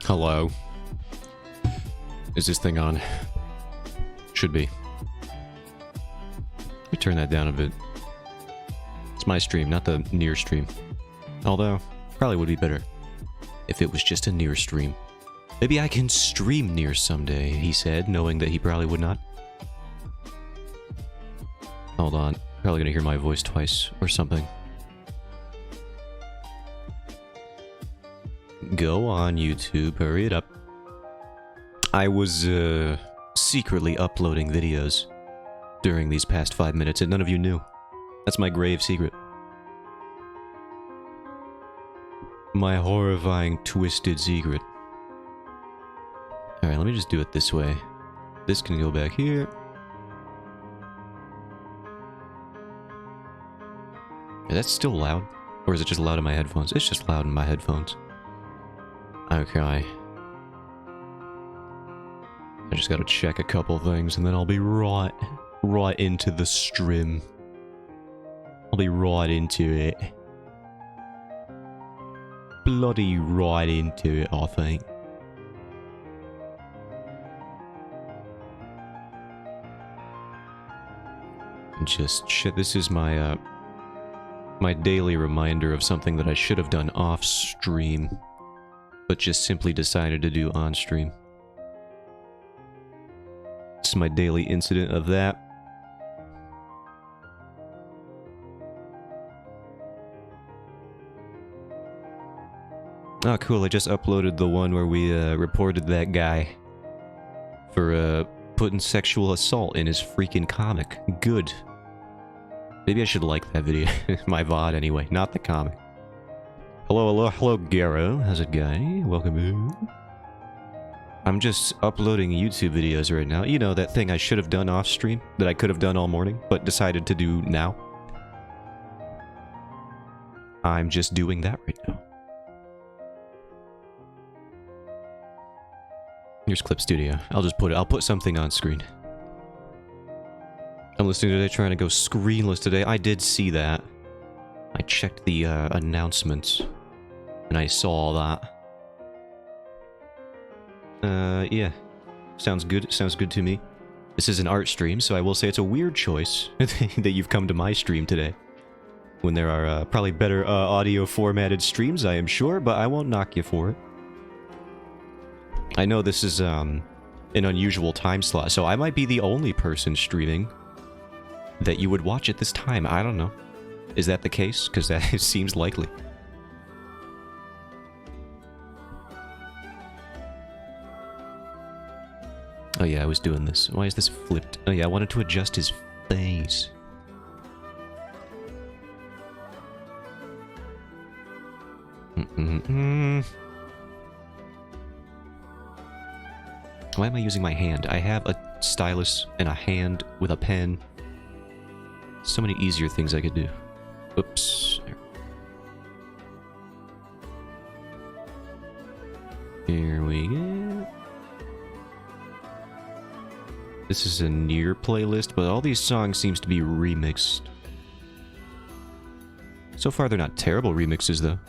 Hello. Is this thing on? Should be. Let me turn that down a bit. It's my stream, not the near stream. Although, probably would be better if it was just a near stream. Maybe I can stream near someday, he said, knowing that he probably would not. Hold on. Probably gonna hear my voice twice or something. Go on, YouTube. Hurry it up. I was, secretly uploading videos during these past 5 minutes, and none of you knew. That's my grave secret. My horrifying, twisted secret. Alright, let me just do it this way. This can go back here. Yeah, that's still loud? Or is it just loud in my headphones? It's just loud in my headphones. Okay. I just gotta check a couple things and then I'll be right into the stream. I'll be right into it. Bloody right into it, I think. Just shit, this is my, my daily reminder of something that I should have done off stream, but just simply decided to do on stream. This is my daily incident of that. Oh, cool, I just uploaded the one where we, reported that guy for, putting sexual assault in his freaking comic. Good. Maybe I should like that video. My VOD anyway, not the comic. Hello, Garo. How's it going? Welcome in. I'm just uploading YouTube videos right now. You know, that thing I should have done off stream, that I could have done all morning, but decided to do now. I'm just doing that right now. Here's Clip Studio. I'll put something on screen. I'm listening today, trying to go screenless today. I did see that. I checked the announcements, and I saw that. Yeah. Sounds good. Sounds good to me. This is an art stream, so I will say it's a weird choice that you've come to my stream today. When there are probably better audio formatted streams, I am sure, but I won't knock you for it. I know this is an unusual time slot, so I might be the only person streaming that you would watch at this time. I don't know. Is that the case? Because that seems likely. Oh yeah, I was doing this. Why is this flipped? Oh yeah, I wanted to adjust his face. Why am I using my hand? I have a stylus and a hand with a pen. So many easier things I could do. Oops. Here we go. This is a near playlist, but all these songs seems to be remixed. So far they're not terrible remixes though.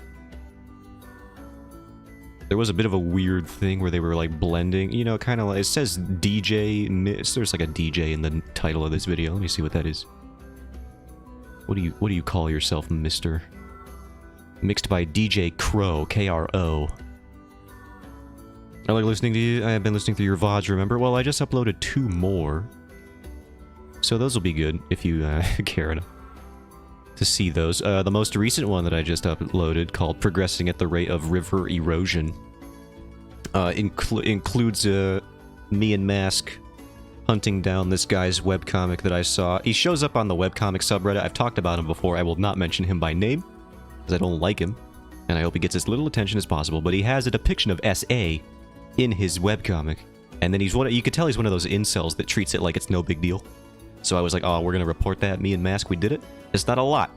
There was a bit of a weird thing where they were like blending, you know, kind of like, it says DJ mix. There's like a DJ in the title of this video. Let me see what that is. What do you call yourself, mister? Mixed by DJ Crow, K-R-O. I like listening to you. I have been listening through your VODs, remember? Well, I just uploaded 2 more. So those will be good if you care enough to see those. The most recent one that I just uploaded, called Progressing at the Rate of River Erosion, includes me and Mask hunting down this guy's webcomic that I saw. He shows up on the webcomic subreddit. I've talked about him before. I will not mention him by name, because I don't like him, and I hope he gets as little attention as possible, but he has a depiction of SA in his webcomic, and then he's one. You could tell he's one of those incels that treats it like it's no big deal. So I was like, oh, we're gonna report that. Me and Mask, we did it. It's not a lot,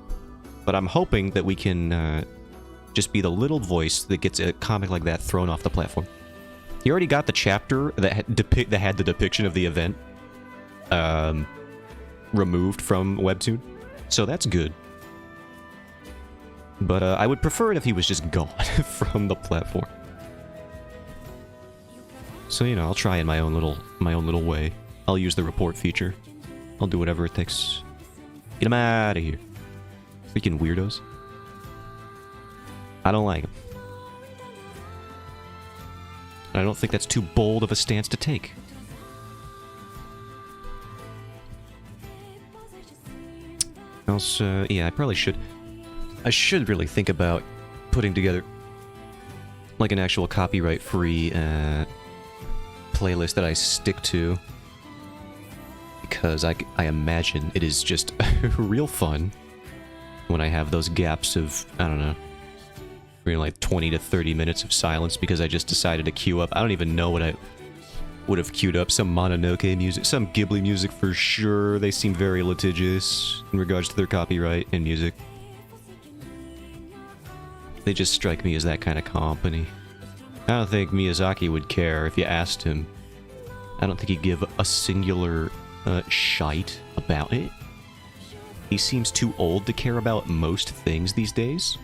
but I'm hoping that we can just be the little voice that gets a comic like that thrown off the platform. He already got the chapter that had the depiction of the event removed from Webtoon, so that's good. But I would prefer it if he was just gone from the platform. So, you know, I'll try in my own little way. I'll use the report feature. I'll do whatever it takes. Get him out of here. Freaking weirdos. I don't like them. I don't think that's too bold of a stance to take. Also, yeah, I should really think about putting together like an actual copyright-free playlist that I stick to, because I imagine it is just real fun when I have those gaps of, I don't know, like 20 to 30 minutes of silence because I just decided to queue up. I don't even know what I would have queued up. Some Mononoke music, some Ghibli music for sure. They seem very litigious in regards to their copyright and music. They just strike me as that kind of company. I don't think Miyazaki would care if you asked him. I don't think he'd give a singular shite about it. He seems too old to care about most things these days.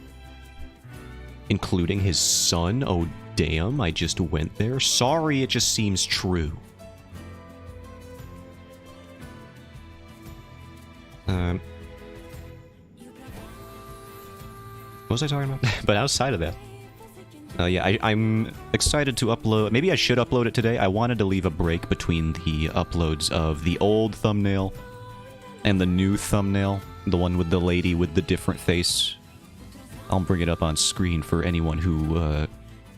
Including his son. Oh, damn, I just went there. Sorry, it just seems true. What was I talking about? But outside of that. Yeah, I'm excited to upload. Maybe I should upload it today. I wanted to leave a break between the uploads of the old thumbnail and the new thumbnail. The one with the lady with the different face. I'll bring it up on screen for anyone who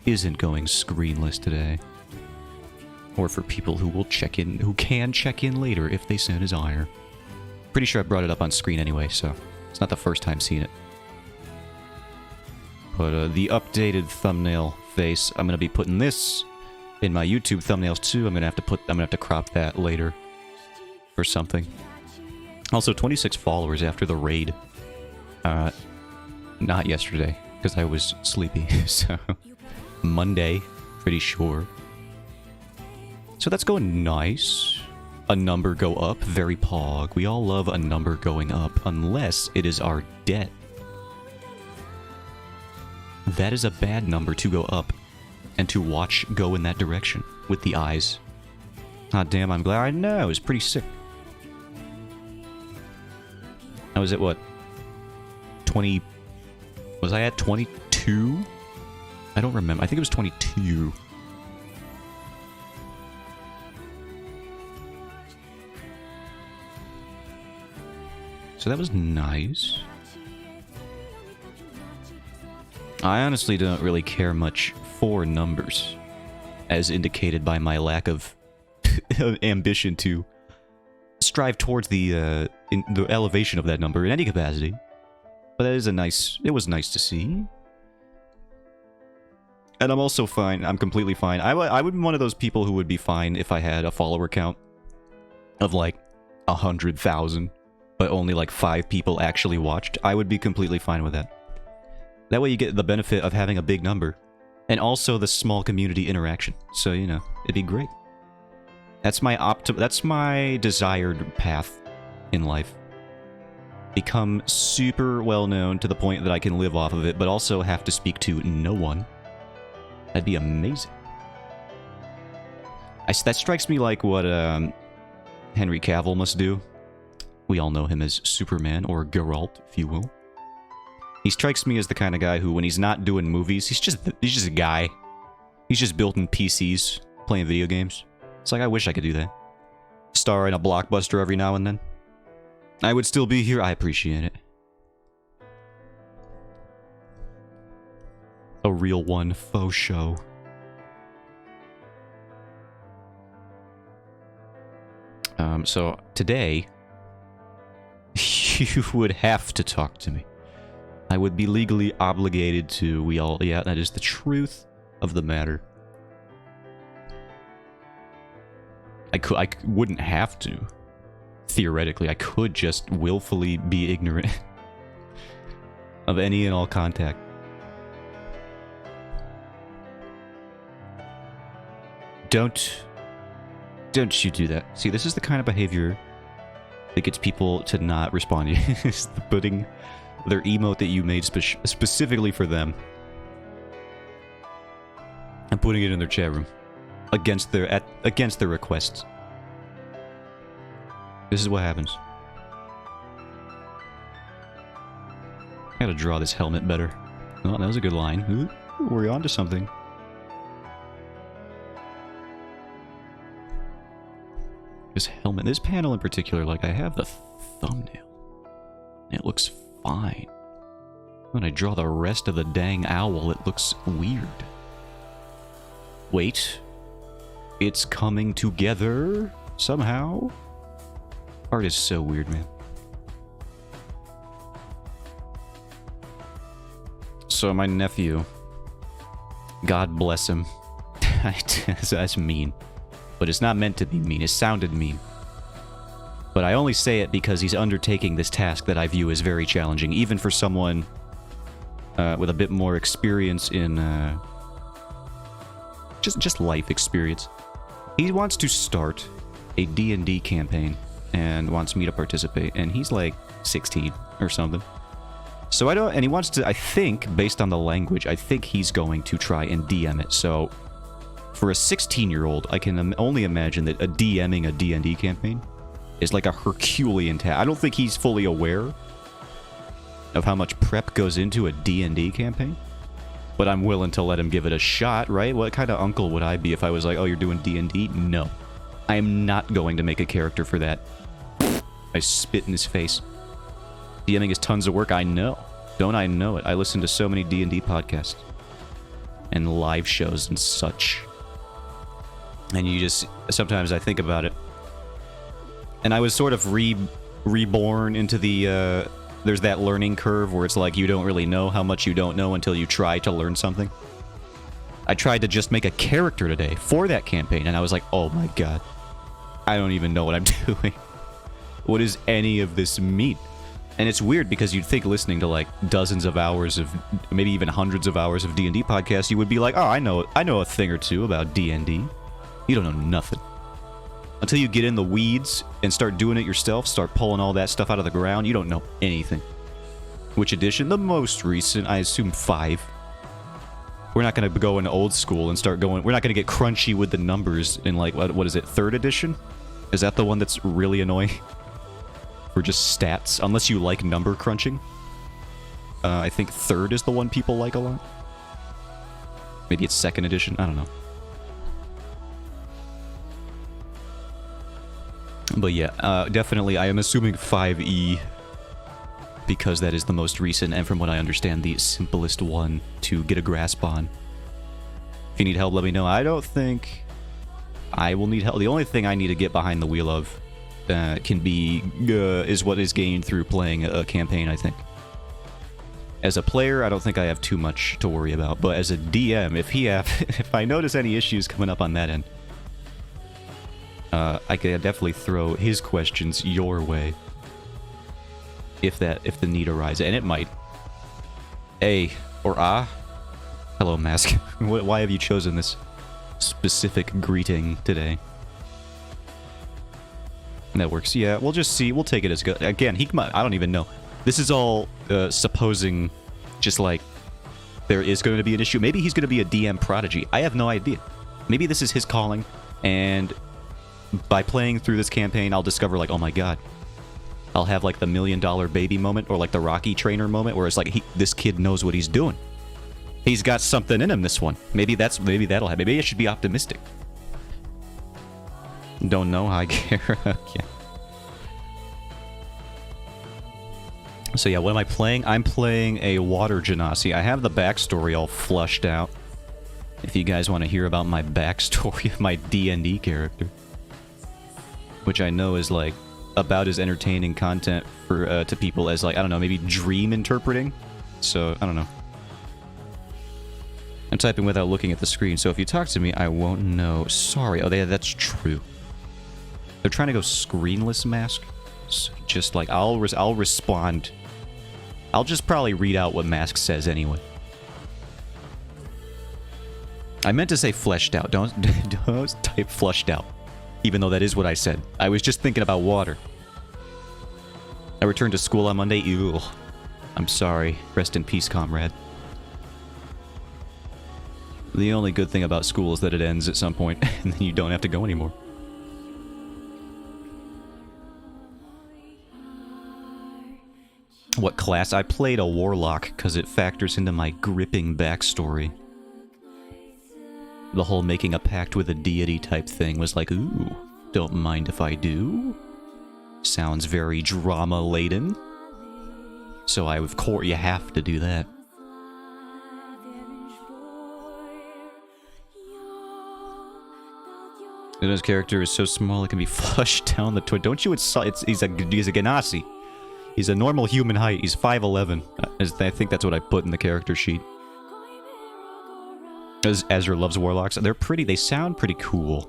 isn't going screenless today. Or for people who will check in, who can check in later if they so desire. Pretty sure I brought it up on screen anyway, so it's not the first time seeing it. But the updated thumbnail face, I'm gonna be putting this in my YouTube thumbnails too. I'm gonna have to crop that later or something. Also, 26 followers after the raid. Not yesterday, because I was sleepy, so... Monday, pretty sure. So that's going nice. A number go up, very pog. We all love a number going up, unless it is our debt. That is a bad number to go up, and to watch go in that direction, with the eyes. Ah, damn, I'm glad I know, it was pretty sick. I was at, what? 20... Was I at 22? I don't remember. I think it was 22. So that was nice. I honestly don't really care much for numbers, as indicated by my lack of ambition to strive towards the elevation of that number in any capacity. But that is it was nice to see. And I'm also fine. I'm completely fine. I would be one of those people who would be fine if I had a follower count of like 100,000, but only like 5 people actually watched. I would be completely fine with that. That way you get the benefit of having a big number, and also the small community interaction. So, you know, it'd be great. That's my desired path in life. Become super well known to the point that I can live off of it, but also have to speak to no one. That'd be amazing. That strikes me like what Henry Cavill must do. We all know him as Superman, or Geralt, if you will. He strikes me as the kind of guy who, when he's not doing movies, he's just a guy. He's just building PCs, playing video games. It's like, I wish I could do that. Star in a blockbuster every now and then. I would still be here. I appreciate it. A real one, faux show. So today, you would have to talk to me. I would be legally obligated to. Yeah, that is the truth of the matter. I wouldn't have to. theoretically, I could just willfully be ignorant of any and all contact. Don't you do that. See, this is the kind of behavior that gets people to not respond to you. It's the putting their emote that you made specifically for them and putting it in their chat room against their requests. This is what happens. I gotta draw this helmet better. Oh, that was a good line. Ooh, we're on to something. This helmet, this panel in particular, like I have the thumbnail. It looks fine. When I draw the rest of the dang owl, it looks weird. Wait. It's coming together somehow. Art is so weird, man. So my nephew, God bless him. That's mean. But it's not meant to be mean. It sounded mean. But I only say it because he's undertaking this task that I view as very challenging, even for someone with a bit more experience in just life experience. He wants to start a D&D campaign and wants me to participate, and he's like 16 or something. So and he wants to, I think, based on the language, I think he's going to try and DM it. So for a 16-year-old, I can only imagine that DMing a D&D campaign is like a Herculean task. I don't think he's fully aware of how much prep goes into a D&D campaign, but I'm willing to let him give it a shot, right? What kind of uncle would I be if I was like, oh, you're doing D&D? No. I am not going to make a character for that. I spit in his face. DMing is tons of work, I know. Don't I know it? I listen to so many D&D podcasts and live shows and such. And you just, sometimes I think about it. And I was sort of reborn into the, there's that learning curve where it's like you don't really know how much you don't know until you try to learn something. I tried to just make a character today for that campaign, and I was like, oh my god. I don't even know what I'm doing. What does any of this mean? And it's weird because you'd think listening to like dozens of hours of, maybe even hundreds of hours of D&D podcasts, you would be like, oh, I know a thing or two about D&D. You don't know nothing. Until you get in the weeds and start doing it yourself, start pulling all that stuff out of the ground, you don't know anything. Which edition? The most recent, I assume 5. We're not going to go into old school and start going, we're not going to get crunchy with the numbers in like, what is it, 3rd edition? Is that the one that's really annoying? For just stats, unless you like number crunching. I think 3rd is the one people like a lot. Maybe it's 2nd edition, I don't know. But yeah, definitely I am assuming 5e because that is the most recent and from what I understand the simplest one to get a grasp on. If you need help, let me know. I don't think I will need help. The only thing I need to get behind the wheel of is what is gained through playing a campaign, I think. As a player, I don't think I have too much to worry about, but as a DM, if I notice any issues coming up on that end, I could definitely throw his questions your way. If the need arises, and it might. A or ah. Hello, Mask. Why have you chosen this specific greeting today? That works. Yeah, we'll just see. We'll take it as good. Again, I don't even know. This is all supposing just like there is going to be an issue. Maybe he's going to be a DM prodigy. I have no idea. Maybe this is his calling, and by playing through this campaign, I'll discover like, oh my god. I'll have like the $1 million baby moment or like the Rocky trainer moment where it's like, this kid knows what he's doing. He's got something in him, this one. Maybe that'll happen. Maybe I should be optimistic. Don't know how I care. Yeah. So yeah, what am I playing? I'm playing a water genasi. I have the backstory all flushed out. If you guys want to hear about my backstory of my D&D character. Which I know is like about as entertaining content for to people as like, I don't know, maybe dream interpreting. So, I don't know. I'm typing without looking at the screen, so if you talk to me, I won't know. Sorry. Oh, that's true. They're trying to go screenless Mask. So just like, I'll respond. I'll just probably read out what Mask says anyway. I meant to say fleshed out. Don't type flushed out. Even though that is what I said. I was just thinking about water. I returned to school on Monday. Ew. I'm sorry. Rest in peace, comrade. The only good thing about school is that it ends at some point, and then you don't have to go anymore. What class? I played a warlock because it factors into my gripping backstory. The whole making a pact with a deity type thing was like, ooh, don't mind if I do. Sounds very drama-laden. So of course, you have to do that. And his character is so small it can be flushed down the toilet. Don't you? He's a Ganassi. He's a normal human height. He's 5'11". I think that's what I put in the character sheet. As Ezra loves warlocks. They're pretty. They sound pretty cool.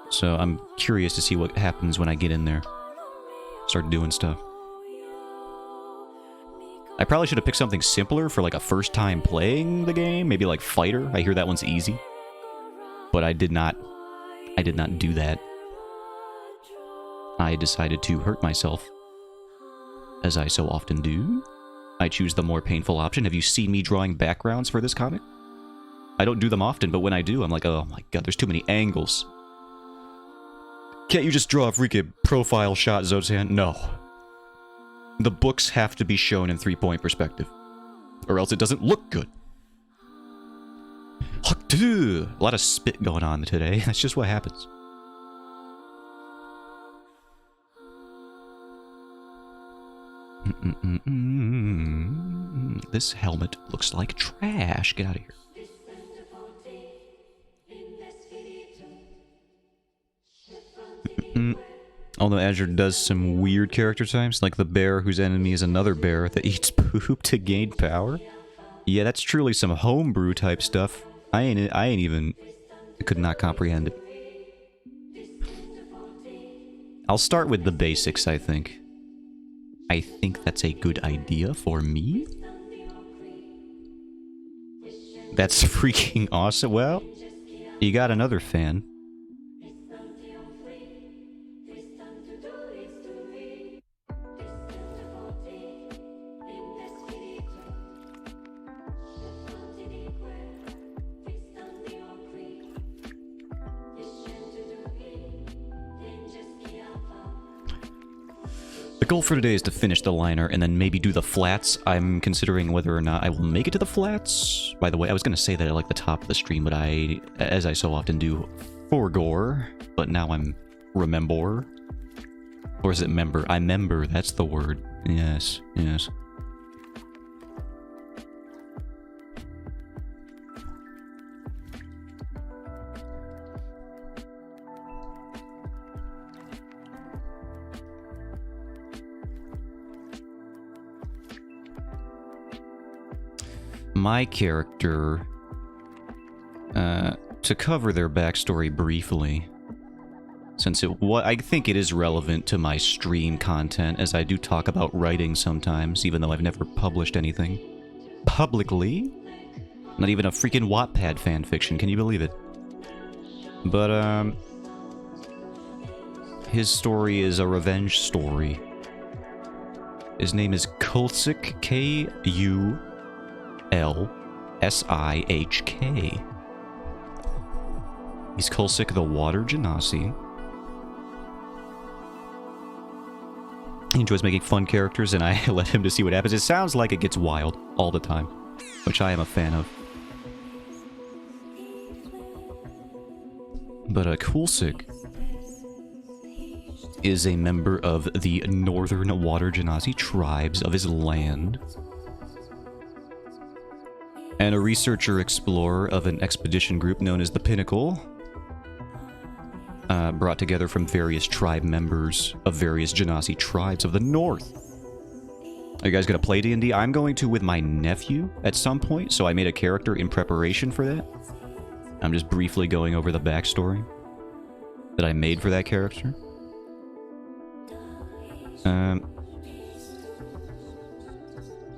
So I'm curious to see what happens when I get in there. Start doing stuff. I probably should have picked something simpler for like a first time playing the game. Maybe like Fighter. I hear that one's easy. But I did not do that. I decided to hurt myself. As I so often do. I choose the more painful option. Have you seen me drawing backgrounds for this comic? I don't do them often, but when I do, I'm like, oh my god, there's too many angles. Can't you just draw a freaking profile shot, Zozan? No. The books have to be shown in 3-point perspective. Or else it doesn't look good. A lot of spit going on today. That's just what happens. This helmet looks like trash. Get out of here. Although Azure does some weird character types, like the bear whose enemy is another bear that eats poop to gain power. Yeah, that's truly some homebrew type stuff. I ain't even... I could not comprehend it. I'll start with the basics, I think. I think that's a good idea for me. That's freaking awesome. Well, you got another fan. The goal for today is to finish the liner and then maybe do the flats. I'm considering whether or not I will make it to the flats. By the way, I was going to say that at like the top of the stream, but as I so often do, forgore. But now I'm remember. Or is it member? I member, that's the word. Yes, yes. My character, to cover their backstory briefly, since I think it is relevant to my stream content, as I do talk about writing sometimes, even though I've never published anything publicly. Not even a freaking Wattpad fanfiction, can you believe it? But, his story is a revenge story. His name is Kulsik, K-U-L-S-I-H-K. He's Kulsik the Water Genasi. He enjoys making fun characters, and I let him to see what happens. It sounds like it gets wild all the time, which I am a fan of. But Kulsik is a member of the Northern Water Genasi tribes of his land, and a researcher-explorer of an expedition group known as the Pinnacle, brought together from various tribe members of various Genasi tribes of the North. Are you guys going to play D&D? I'm going to with my nephew at some point, so I made a character in preparation for that. I'm just briefly going over the backstory that I made for that character. And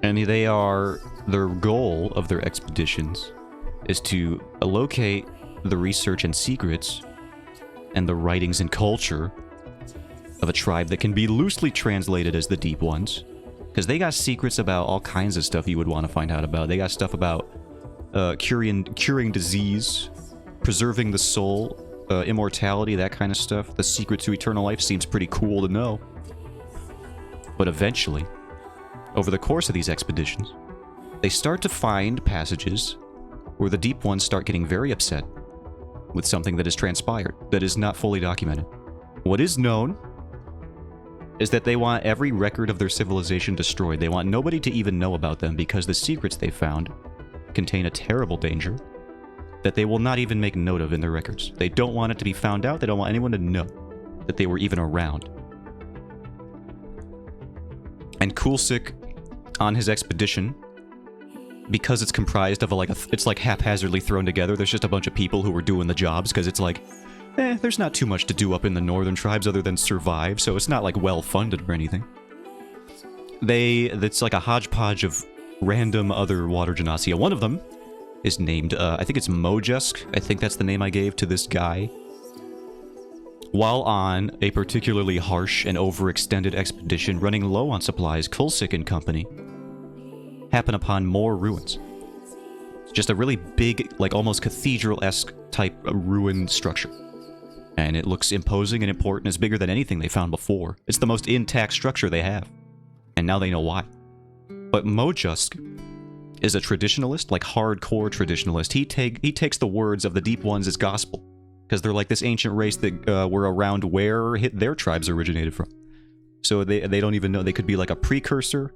their goal of their expeditions is to locate the research and secrets and the writings and culture of a tribe that can be loosely translated as the Deep Ones. Because they got secrets about all kinds of stuff you would want to find out about. They got stuff about curing disease, preserving the soul, immortality, that kind of stuff. The secret to eternal life seems pretty cool to know. But eventually, over the course of these expeditions, they start to find passages where the Deep Ones start getting very upset with something that has transpired, that is not fully documented. What is known is that they want every record of their civilization destroyed. They want nobody to even know about them because the secrets they found contain a terrible danger that they will not even make note of in their records. They don't want it to be found out. They don't want anyone to know that they were even around. And Kulsik, on his expedition, because it's comprised of it's like haphazardly thrown together, there's just a bunch of people who were doing the jobs, because it's like, there's not too much to do up in the northern tribes other than survive, so it's not like well-funded or anything. It's like a hodgepodge of random other water genasi. One of them is named, I think it's Mojusk. I think that's the name I gave to this guy. While on a particularly harsh and overextended expedition running low on supplies, Kulsik and company happen upon more ruins. It's just a really big, like almost cathedral-esque type ruin structure. And it looks imposing and important. It's bigger than anything they found before. It's the most intact structure they have. And now they know why. But Mojusk is a traditionalist, like hardcore traditionalist. He takes the words of the Deep Ones as gospel. Because they're like this ancient race that were around where their tribes originated from. So they don't even know. They could be like a precursor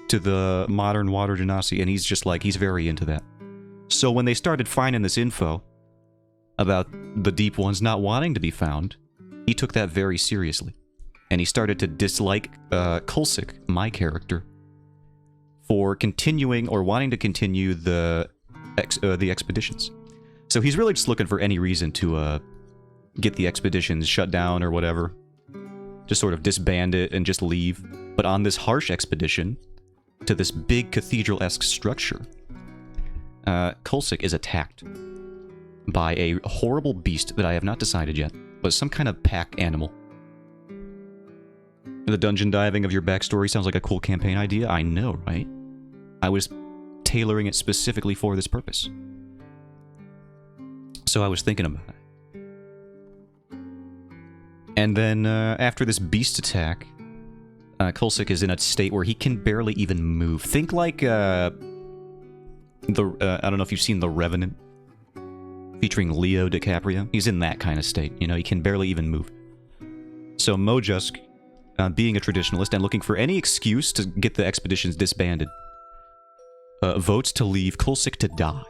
to the modern water genasi. And he's just like, he's very into that. So when they started finding this info about the Deep Ones not wanting to be found, he took that very seriously. And he started to dislike Kulsik, my character, for continuing or wanting to continue the expeditions. So he's really just looking for any reason to get the expeditions shut down or whatever. Just sort of disband it and just leave. But on this harsh expedition to this big cathedral-esque structure, Kulsik is attacked by a horrible beast that I have not decided yet, but some kind of pack animal. The dungeon diving of your backstory sounds like a cool campaign idea. I know, right? I was tailoring it specifically for this purpose. So I was thinking about it. And then, after this beast attack, Kulsik is in a state where he can barely even move. Think like, I don't know if you've seen The Revenant, featuring Leo DiCaprio. He's in that kind of state, you know, he can barely even move. So Mojusk, being a traditionalist and looking for any excuse to get the expeditions disbanded, votes to leave Kulsik to die,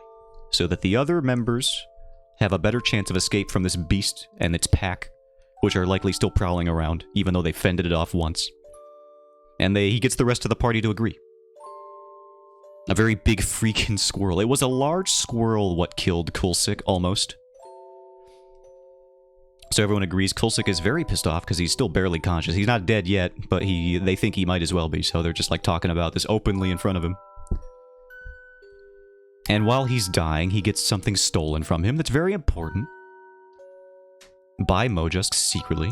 so that the other members have a better chance of escape from this beast and its pack, which are likely still prowling around, even though they fended it off once. And he gets the rest of the party to agree. A very big freaking squirrel. It was a large squirrel what killed Kulsik, almost. So everyone agrees Kulsik is very pissed off because he's still barely conscious. He's not dead yet, but they think he might as well be, so they're just like talking about this openly in front of him. And while he's dying, he gets something stolen from him that's very important by Mojusk secretly.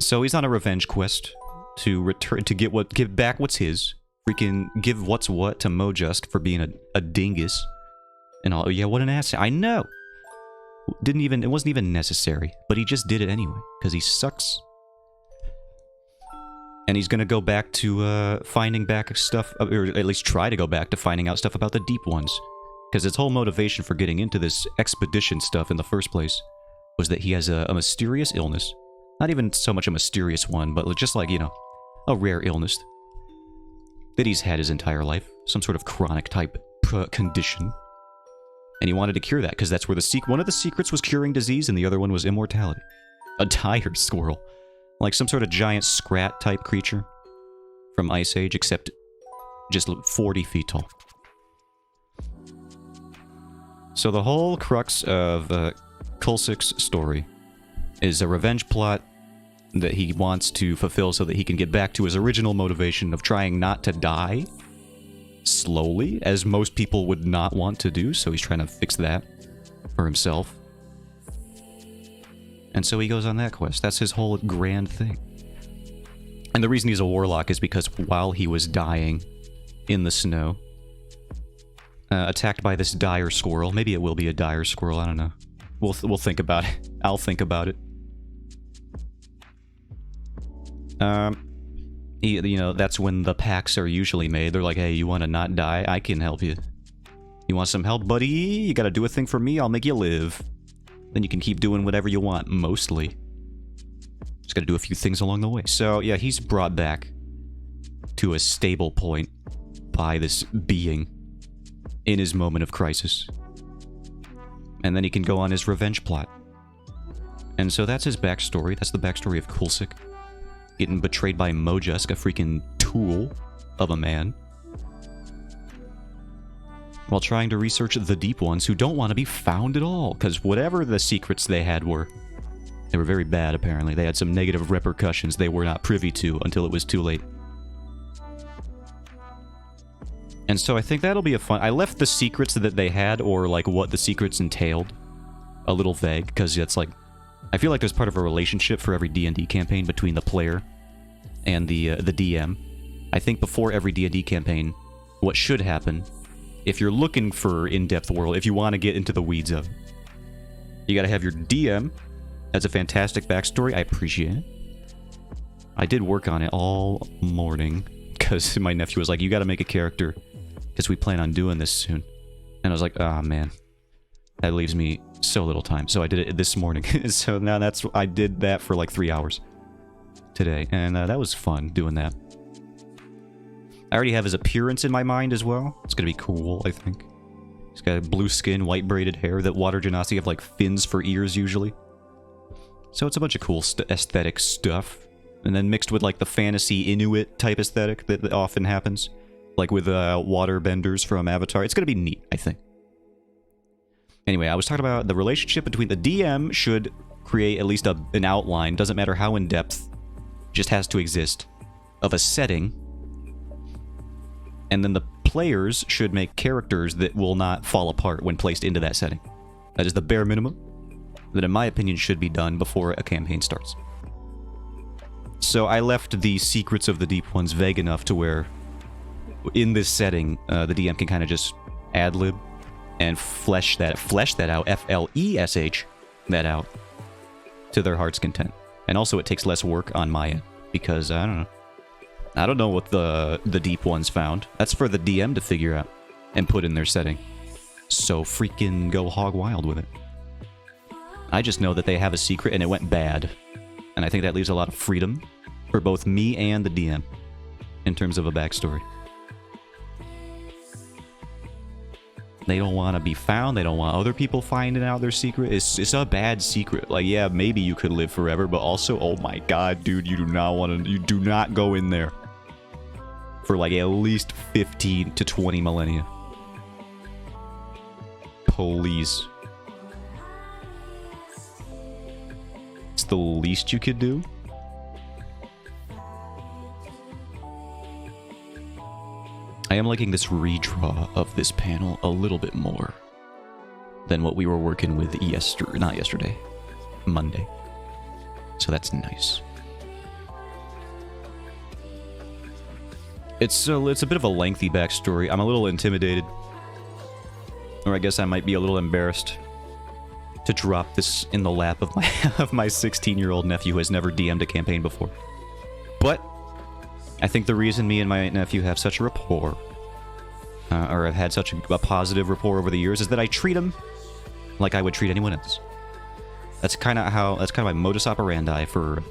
So he's on a revenge quest to return to give back what's his. Freaking give what's what to Mojusk for being a dingus. And all. Yeah, what an ass. I know. It wasn't even necessary, but he just did it anyway because he sucks. And he's gonna go back to finding back stuff, or at least try to go back to finding out stuff about the Deep Ones. Because his whole motivation for getting into this expedition stuff in the first place was that he has a mysterious illness. Not even so much a mysterious one, but just like, you know, a rare illness that he's had his entire life. Some sort of chronic type condition. And he wanted to cure that, because that's where one of the secrets was curing disease, and the other one was immortality. A tiger squirrel. Like some sort of giant scrat type creature from Ice Age, except just 40 feet tall. So the whole crux of Kulsik's story is a revenge plot that he wants to fulfill so that he can get back to his original motivation of trying not to die slowly, as most people would not want to do, so he's trying to fix that for himself. And so he goes on that quest. That's his whole grand thing. And the reason he's a warlock is because while he was dying in the snow, attacked by this dire squirrel. Maybe it will be a dire squirrel, I don't know. We'll think about it. I'll think about it. You know, that's when the pacts are usually made. They're like, hey, you want to not die? I can help you. You want some help, buddy? You gotta do a thing for me, I'll make you live. Then you can keep doing whatever you want, mostly. Just gotta do a few things along the way. So, yeah, he's brought back to a stable point by this being in his moment of crisis. And then he can go on his revenge plot. And so that's his backstory. That's the backstory of Kulsik. Getting betrayed by Mojusk, a freaking tool of a man. While trying to research the Deep Ones who don't want to be found at all. Because whatever the secrets they had were, they were very bad apparently. They had some negative repercussions they were not privy to until it was too late. And so I think that'll be a fun... I left the secrets that they had, or like what the secrets entailed, a little vague, because it's like... I feel like there's part of a relationship for every D&D campaign between the player and the DM. I think before every D&D campaign, what should happen, if you're looking for in-depth world, if you want to get into the weeds of it, you gotta have your DM. That's a fantastic backstory. I appreciate it. I did work on it all morning, because my nephew was like, you gotta make a character, because we plan on doing this soon. And I was like, oh man, that leaves me so little time. So I did it this morning. So now I did that for like 3 hours today. And that was fun doing that. I already have his appearance in my mind as well. It's gonna be cool, I think. He's got blue skin, white braided hair, that water genasi have like fins for ears usually. So it's a bunch of cool aesthetic stuff. And then mixed with like the fantasy Inuit type aesthetic that often happens. Like with water benders from Avatar. It's gonna be neat, I think. Anyway, I was talking about the relationship between the DM should create at least an outline, doesn't matter how in-depth, just has to exist, of a setting. And then the players should make characters that will not fall apart when placed into that setting. That is the bare minimum that, in my opinion, should be done before a campaign starts. So I left the secrets of the Deep Ones vague enough to where, in this setting, the DM can kind of just ad-lib and flesh that out, F-L-E-S-H, that out, to their heart's content. And also it takes less work on my end, because, I don't know what the Deep Ones found. That's for the DM to figure out, and put in their setting. So freaking go hog wild with it. I just know that they have a secret, and it went bad. And I think that leaves a lot of freedom for both me and the DM, in terms of a backstory. They don't want to be found. They don't want other people finding out their secret. It's a bad secret. Like, yeah, maybe you could live forever, but also, oh my god, dude, you do not go in there for like at least 15 to 20 millennia. Please. It's the least you could do. I am liking this redraw of this panel a little bit more than what we were working with Monday. So that's nice. It's a bit of a lengthy backstory. I'm a little intimidated. Or I guess I might be a little embarrassed to drop this in the lap of my 16-year-old nephew who has never DM'd a campaign before. But I think the reason me and my nephew have such a rapport, or have had such a positive rapport over the years, is that I treat him like I would treat anyone else. That's kind of my modus operandi for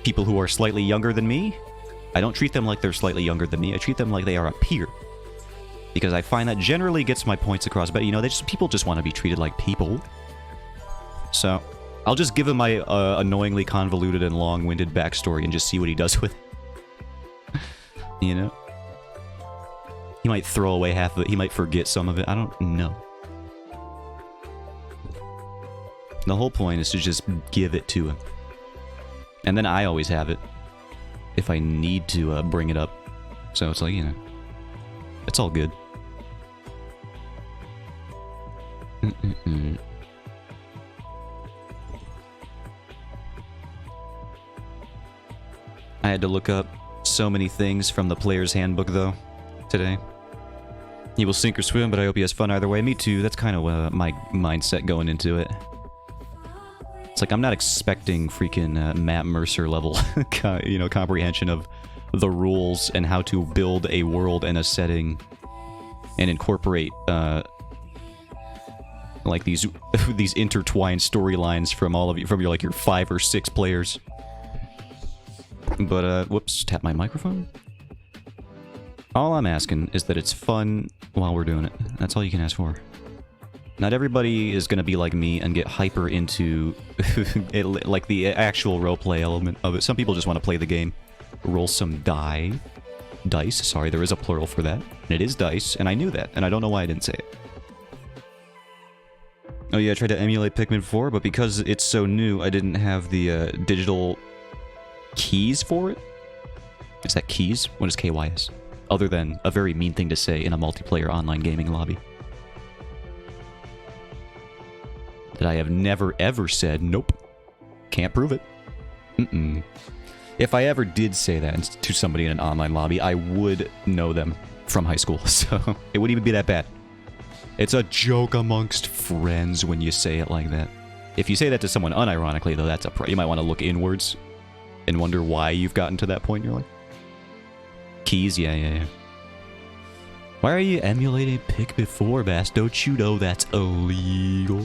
people who are slightly younger than me. I don't treat them like they're slightly younger than me. I treat them like they are a peer. Because I find that generally gets my points across. But, you know, people just want to be treated like people. So, I'll just give him my annoyingly convoluted and long-winded backstory and just see what he does with it. You know? He might throw away half of it. He might forget some of it. I don't know. The whole point is to just give it to him. And then I always have it if I need to bring it up. So it's like, you know, it's all good. I had to look up so many things from the player's handbook, though, today. He will sink or swim, but I hope he has fun either way. Me too. That's kind of my mindset going into it. It's like I'm not expecting freaking Matt Mercer level, you know, comprehension of the rules and how to build a world and a setting and incorporate like these intertwined storylines from all of you, from your like your 5 or 6 players. But whoops, tap my microphone. All I'm asking is that it's fun while we're doing it. That's all you can ask for. Not everybody is going to be like me and get hyper into it, like the actual roleplay element of it. Some people just want to play the game. Roll some dice. Sorry, there is a plural for that. And it is dice, and I knew that, and I don't know why I didn't say it. Oh yeah, I tried to emulate Pikmin 4, but because it's so new, I didn't have the digital keys for it. Is that keys? What is KYS? Other than a very mean thing to say in a multiplayer online gaming lobby. That I have never ever said, nope. Can't prove it. If I ever did say that to somebody in an online lobby, I would know them from high school, so it wouldn't even be that bad. It's a joke amongst friends when you say it like that. If you say that to someone unironically, though, that's you might want to look inwards and wonder why you've gotten to that point in your life. Keys, yeah. Why are you emulating Pikmin 4, Bass? Don't you know that's illegal?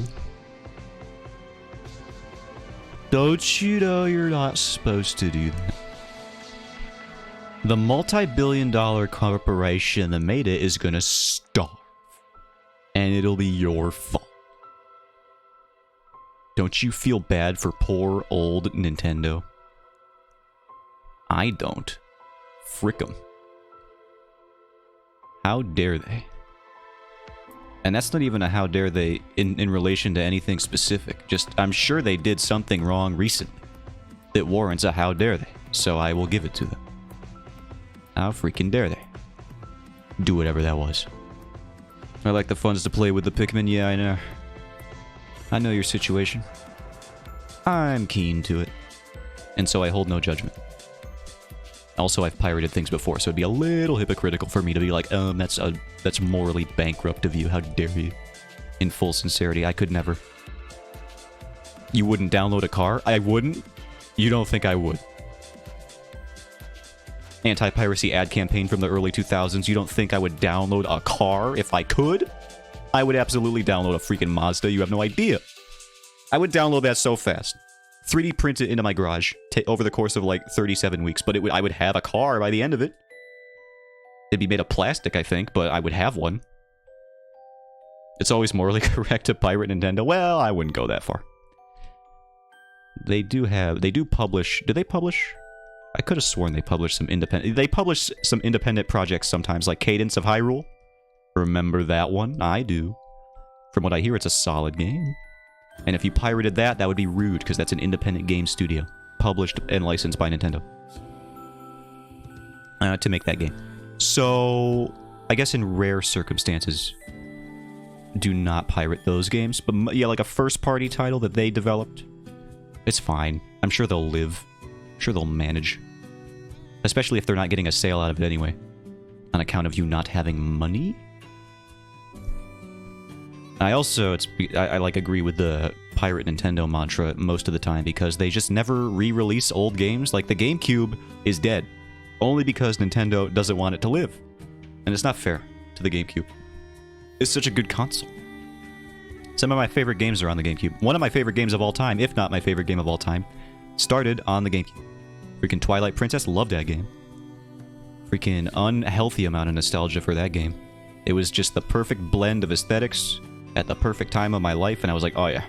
Don't you know you're not supposed to do that? The multi-billion-dollar corporation that made it is gonna starve. And it'll be your fault. Don't you feel bad for poor old Nintendo? I don't. Frick 'em. How dare they? And that's not even a how dare they in relation to anything specific. Just, I'm sure they did something wrong recently that warrants a how dare they. So I will give it to them. How freaking dare they? Do whatever that was. I like the funds to play with the Pikmin. Yeah, I know. I know your situation. I'm keen to it. And so I hold no judgment. Also, I've pirated things before, so it'd be a little hypocritical for me to be like, that's morally bankrupt of you. How dare you? In full sincerity, I could never. You wouldn't download a car? I wouldn't? You don't think I would? Anti-piracy ad campaign from the early 2000s. You don't think I would download a car if I could? I would absolutely download a freaking Mazda. You have no idea. I would download that so fast. 3D print it into my garage over the course of like 37 weeks, but I would have a car by the end of it. It'd be made of plastic, I think, but I would have one. It's always morally correct to pirate Nintendo. Well, I wouldn't go that far. They do publish... Do they publish? I could have sworn they publish some independent... They publish some independent projects sometimes, like Cadence of Hyrule. Remember that one? I do. From what I hear, it's a solid game. And if you pirated that, that would be rude, because that's an independent game studio. Published and licensed by Nintendo. To make that game. So, I guess in rare circumstances, do not pirate those games. But yeah, like a first-party title that they developed, it's fine. I'm sure they'll live. I'm sure they'll manage. Especially if they're not getting a sale out of it anyway. On account of you not having money? I also, I like agree with the Pirate Nintendo mantra most of the time because they just never re-release old games. Like the GameCube is dead. Only because Nintendo doesn't want it to live. And it's not fair to the GameCube. It's such a good console. Some of my favorite games are on the GameCube. One of my favorite games of all time, if not my favorite game of all time, started on the GameCube. Freaking Twilight Princess, loved that game. Freaking unhealthy amount of nostalgia for that game. It was just the perfect blend of aesthetics at the perfect time of my life, and I was like, oh yeah.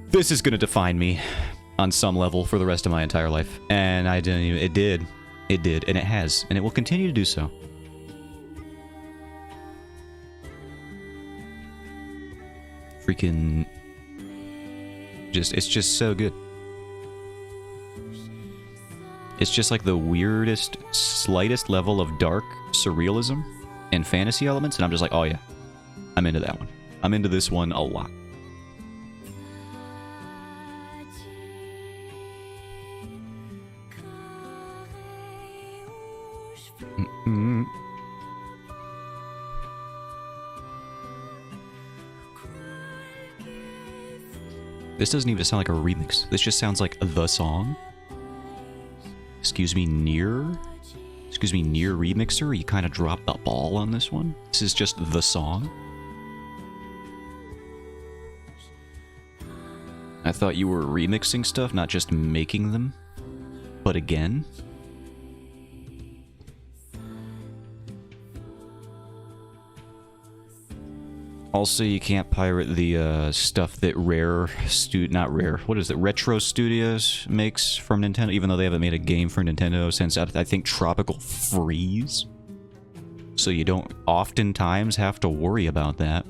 This is gonna define me on some level for the rest of my entire life. And I didn't even... It did, and it has, and it will continue to do so. Freaking... It's just so good. It's just like the weirdest, slightest level of dark surrealism and fantasy elements, and I'm just like, oh yeah, I'm into that one. I'm into this one a lot. This doesn't even sound like a remix. This just sounds like the song. Excuse me, Near remixer, you kind of dropped the ball on this one. This is just the song. I thought you were remixing stuff, not just making them. But again... Also, you can't pirate the stuff that Retro Studios makes from Nintendo, even though they haven't made a game for Nintendo since, I think, Tropical Freeze. So you don't oftentimes have to worry about that.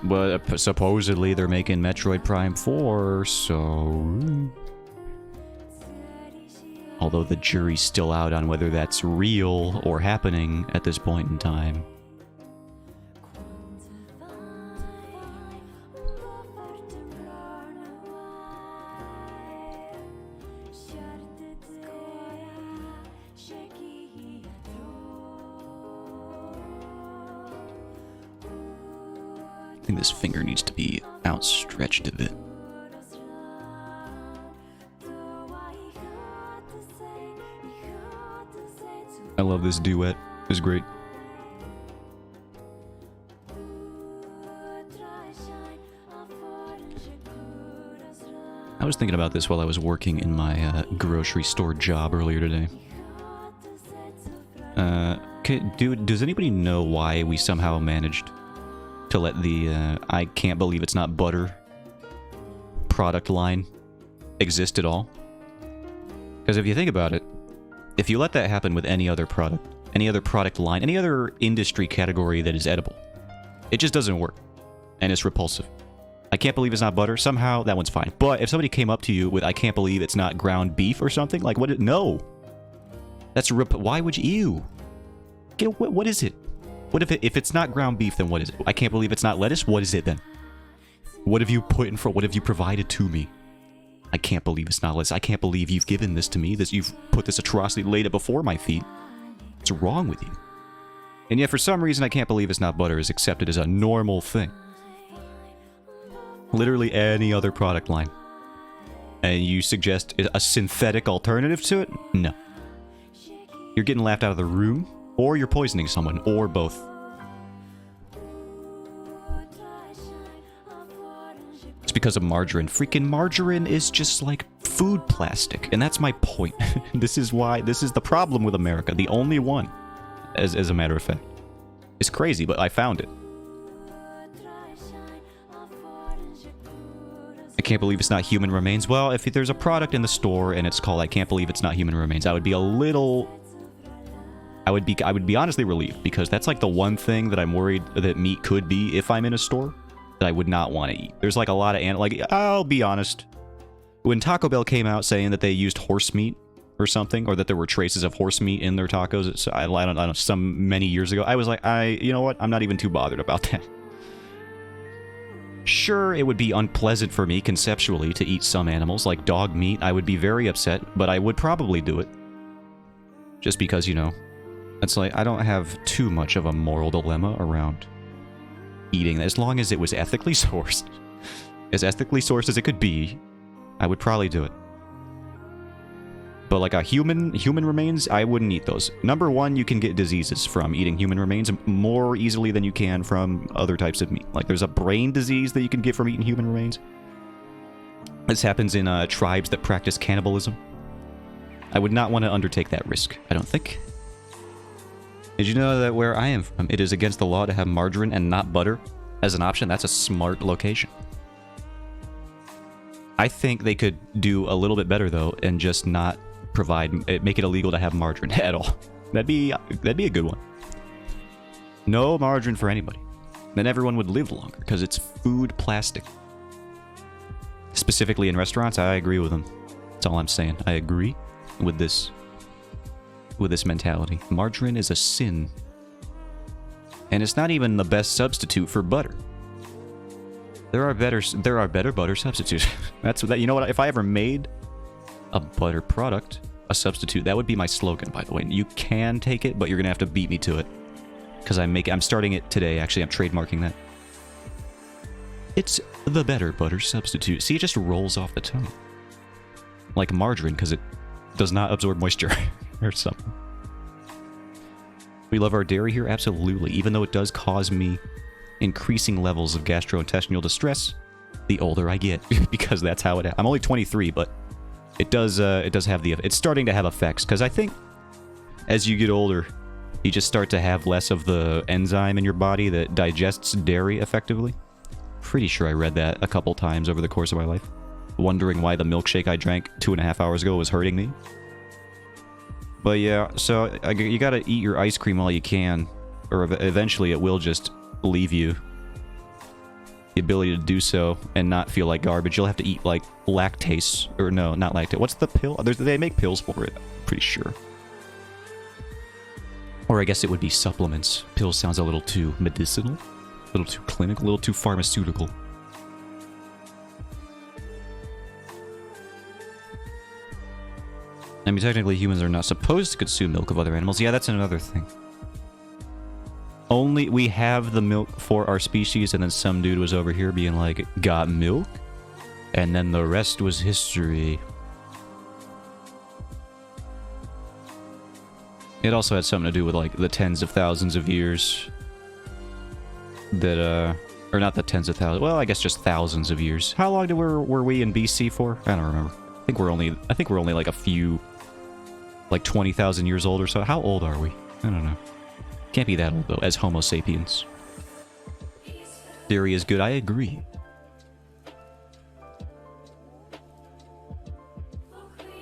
But supposedly they're making Metroid Prime 4, so... Although the jury's still out on whether that's real or happening at this point in time. I think this finger needs to be outstretched a bit. I love this duet. It's great. I was thinking about this while I was working in my grocery store job earlier today. Does anybody know why we somehow managed to let the I can't believe it's not butter product line exist at all? Because if you think about it, if you let that happen with any other product line, any other industry category that is edible, it just doesn't work. And it's repulsive. I can't believe it's not butter. Somehow, that one's fine. But if somebody came up to you with, I can't believe it's not ground beef or something, like, no. That's why would you? What is it? What if it's not ground beef, then what is it? I can't believe it's not lettuce? What is it then? What have you put in front? What have you provided to me? I can't believe it's not lettuce. I can't believe you've given this to me. You've put this atrocity, laid it before my feet. What's wrong with you? And yet, for some reason, I can't believe it's not butter is accepted as a normal thing. Literally any other product line. And you suggest a synthetic alternative to it? No. You're getting laughed out of the room, or you're poisoning someone, or both. It's because of margarine. Freaking margarine is just like food plastic. And that's my point. This is the problem with America. The only one, as a matter of fact. It's crazy, but I found it. I can't believe it's not human remains. Well, if there's a product in the store and it's called I can't believe it's not human remains, I would be a little... I would be honestly relieved, because that's like the one thing that I'm worried that meat could be if I'm in a store that I would not want to eat. There's like a lot of I'll be honest. When Taco Bell came out saying that they used horse meat or something, or that there were traces of horse meat in their tacos, I don't know, some many years ago, I was like, you know what? I'm not even too bothered about that. Sure, it would be unpleasant for me conceptually to eat some animals, like dog meat. I would be very upset, but I would probably do it. Just because, you know, it's like, I don't have too much of a moral dilemma around eating that. As long as it was ethically sourced, as ethically sourced as it could be, I would probably do it. But like a human remains, I wouldn't eat those. Number one, you can get diseases from eating human remains more easily than you can from other types of meat. Like there's a brain disease that you can get from eating human remains. This happens in tribes that practice cannibalism. I would not want to undertake that risk, I don't think. Did you know that where I am from, it is against the law to have margarine and not butter as an option? That's a smart location. I think they could do a little bit better, though, and just not make it illegal to have margarine at all. That'd be a good one. No margarine for anybody. Then everyone would live longer, because it's food plastic. Specifically in restaurants, I agree with them. That's all I'm saying. I agree with this mentality. Margarine is a sin. And it's not even the best substitute for butter. There are better butter substitutes. You know what? If I ever made a butter product, a substitute, that would be my slogan, by the way. You can take it, but you're gonna have to beat me to it. Because I'm starting it today, actually. I'm trademarking that. It's the better butter substitute. See, it just rolls off the tongue. Like margarine, because it does not absorb moisture or something. We love our dairy here? Absolutely. Even though it does cause me increasing levels of gastrointestinal distress the older I get. Because that's how I'm only 23, but it does have it's starting to have effects. Because I think as you get older, you just start to have less of the enzyme in your body that digests dairy effectively. Pretty sure I read that a couple times over the course of my life. Wondering why the milkshake I drank 2.5 hours ago was hurting me. But yeah, so you gotta eat your ice cream while you can, or eventually it will just leave you the ability to do so and not feel like garbage. You'll have to eat like lactase, or no, not lactase. What's the pill? They make pills for it, I'm pretty sure. Or I guess it would be supplements. Pills sounds a little too medicinal, a little too clinical, a little too pharmaceutical. I mean, technically humans are not supposed to consume milk of other animals. Yeah, that's another thing. Only we have the milk for our species, and then some dude was over here being like, got milk? And then the rest was history. It also had something to do with, like, the tens of thousands of years that, or not the tens of thousands, well, I guess just thousands of years. How long were we in BC for? I don't remember. I think we're only like a few, like 20,000 years old or so. How old are we? I don't know. Can't be that old, though, as Homo sapiens. Theory is good, I agree.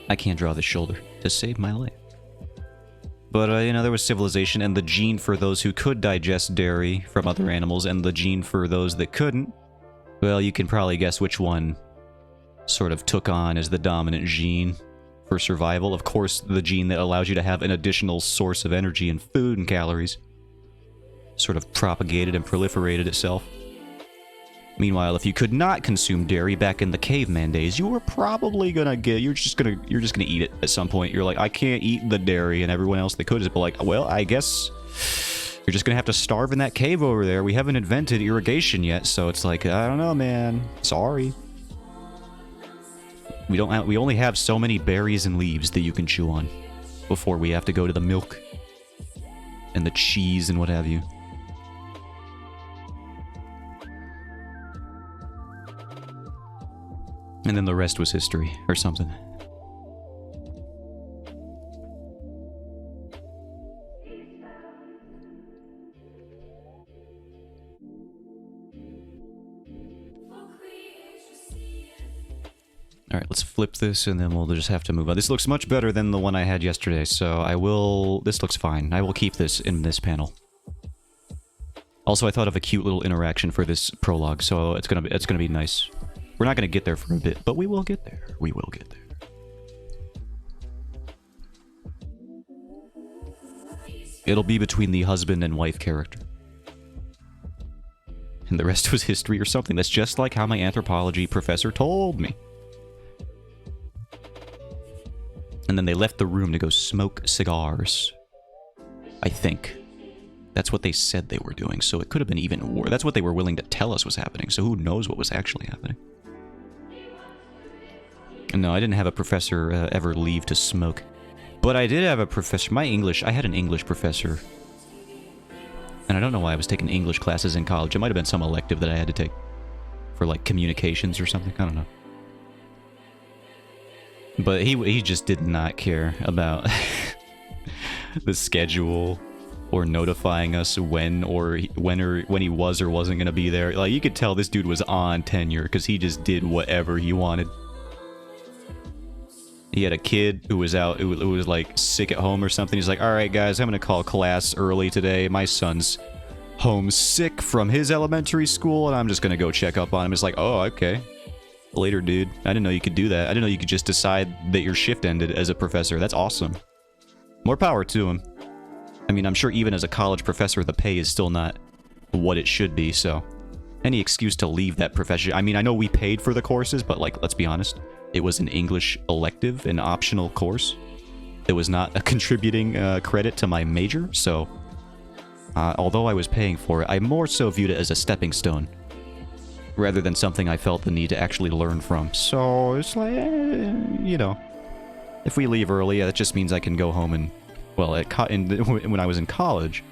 I can't draw the shoulder to save my life. But, you know, there was civilization, and the gene for those who could digest dairy from other animals, and the gene for those that couldn't. Well, you can probably guess which one sort of took on as the dominant gene for survival. Of course, the gene that allows you to have an additional source of energy and food and calories sort of propagated and proliferated itself. Meanwhile, if you could not consume dairy back in the caveman days, you were probably gonna you're just gonna eat it at some point. You're like, I can't eat the dairy, and everyone else that could is like, well, I guess you're just gonna have to starve in that cave over there. We haven't invented irrigation yet, so it's like, I don't know, man. Sorry. We only have so many berries and leaves that you can chew on before we have to go to the milk and the cheese and what have you. And then the rest was history, or something. Alright, let's flip this, and then we'll just have to move on. This looks much better than the one I had yesterday, so I will... This looks fine. I will keep this in this panel. Also, I thought of a cute little interaction for this prologue, so it's gonna be nice. We're not gonna get there for a bit, but we will get there. We will get there. It'll be between the husband and wife character. And the rest was history or something. That's just like how my anthropology professor told me. And then they left the room to go smoke cigars. I think. That's what they said they were doing, so it could have been even worse. That's what they were willing to tell us was happening, so who knows what was actually happening. No, I didn't have a professor ever leave to smoke. But I did have a professor, I had an English professor. And I don't know why I was taking English classes in college. It might have been some elective that I had to take. For like communications or something, I don't know. But he just did not care about the schedule or notifying us when he was or wasn't going to be there. Like, you could tell this dude was on tenure because he just did whatever he wanted. He had a kid who was out, who was like sick at home or something. He's like, all right, guys, I'm going to call class early today. My son's home sick from his elementary school, and I'm just going to go check up on him. It's like, oh, okay. Later, dude. I didn't know you could do that. I didn't know you could just decide that your shift ended as a professor. That's awesome. More power to him. I mean, I'm sure even as a college professor, the pay is still not what it should be, so... Any excuse to leave that profession... I mean, I know we paid for the courses, but, like, let's be honest. It was an English elective, an optional course. It was not a contributing credit to my major, so... although I was paying for it, I more so viewed it as a stepping stone. Rather than something I felt the need to actually learn from. So, it's like, you know... If we leave early, that just means I can go home and... Well, when I was in college,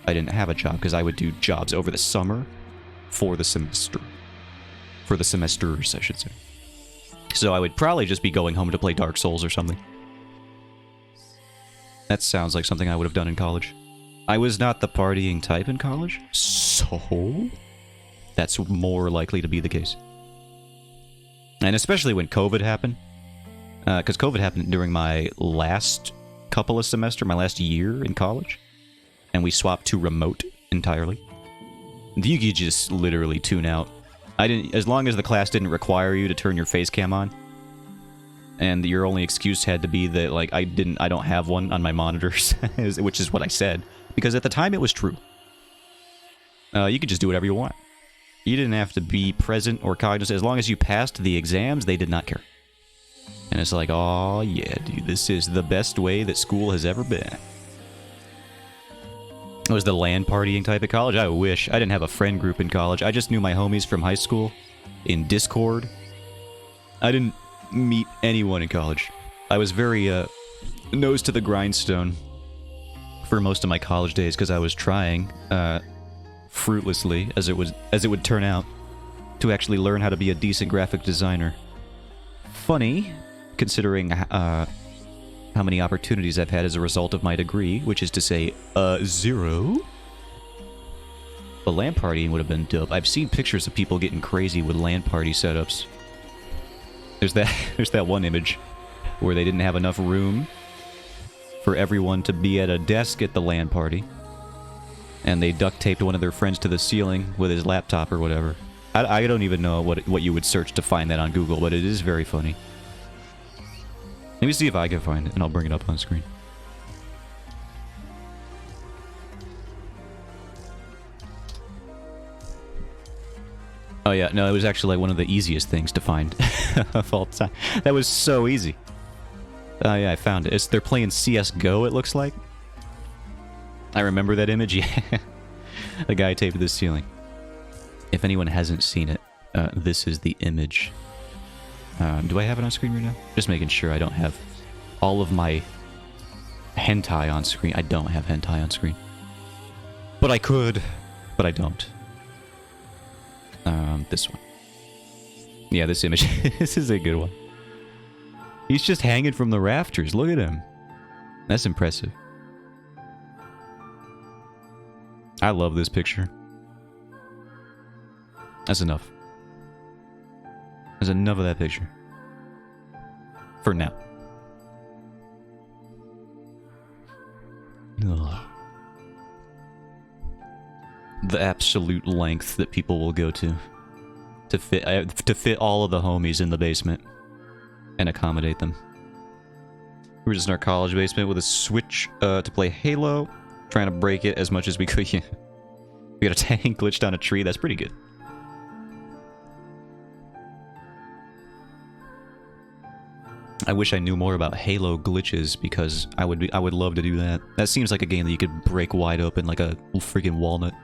I didn't have a job, because I would do jobs over the summer for the semester. For the semesters, I should say. So I would probably just be going home to play Dark Souls or something. That sounds like something I would have done in college. I was not the partying type in college, so... That's more likely to be the case. And especially when COVID happened. Because COVID happened during my last couple of semesters, my last year in college. And we swapped to remote entirely. You could just literally tune out. As long as the class didn't require you to turn your face cam on. And your only excuse had to be that, like, I don't have one on my monitors. Which is what I said. Because at the time it was true. You could just do whatever you want. You didn't have to be present or cognizant. As long as you passed the exams, they did not care. And it's like, oh yeah, dude, this is the best way that school has ever been. It was the LAN partying type of college. I wish. I didn't have a friend group in college. I just knew my homies from high school in Discord. I didn't meet anyone in college. I was very nose to the grindstone for most of my college days because I was trying fruitlessly, as it would turn out, to actually learn how to be a decent graphic designer. Funny, considering how many opportunities I've had as a result of my degree, which is to say, 0. But LAN partying would have been dope. I've seen pictures of people getting crazy with LAN party setups. There's that one image where they didn't have enough room for everyone to be at a desk at the LAN party. And they duct taped one of their friends to the ceiling with his laptop or whatever. I don't even know what you would search to find that on Google, but it is very funny. Let me see if I can find it, and I'll bring it up on screen. Oh yeah, no, it was actually like one of the easiest things to find of all time. That was so easy. Oh yeah, I found it. They're playing CSGO, it looks like. I remember that image, yeah. The guy taped to the ceiling. If anyone hasn't seen it, this is the image. Do I have it on screen right now? Just making sure I don't have all of my hentai on screen. I don't have hentai on screen. But I could, but I don't. This one. Yeah, this image. This is a good one. He's just hanging from the rafters. Look at him. That's impressive. I love this picture. That's enough. There's enough of that picture. For now. Ugh. The absolute length that people will go to fit all of the homies in the basement and accommodate them. We were just in our college basement with a Switch to play Halo, trying to break it as much as we could. Yeah. We got a tank glitched on a tree. That's pretty good. I wish I knew more about Halo glitches because I would love to do that. That seems like a game that you could break wide open like a freaking walnut.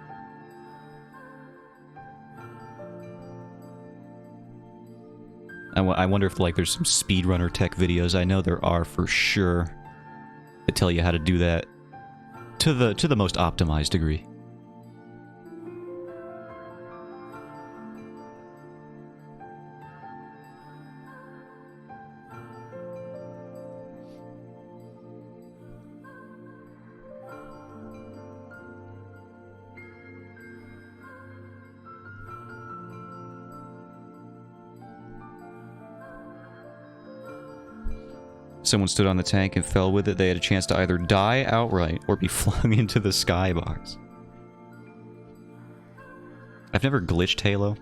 I wonder if like there's some speedrunner tech videos. I know there are for sure that tell you how to do that to the most optimized degree. Someone stood on the tank and fell with it. They had a chance to either die outright or be flung into the skybox. I've never glitched Halo.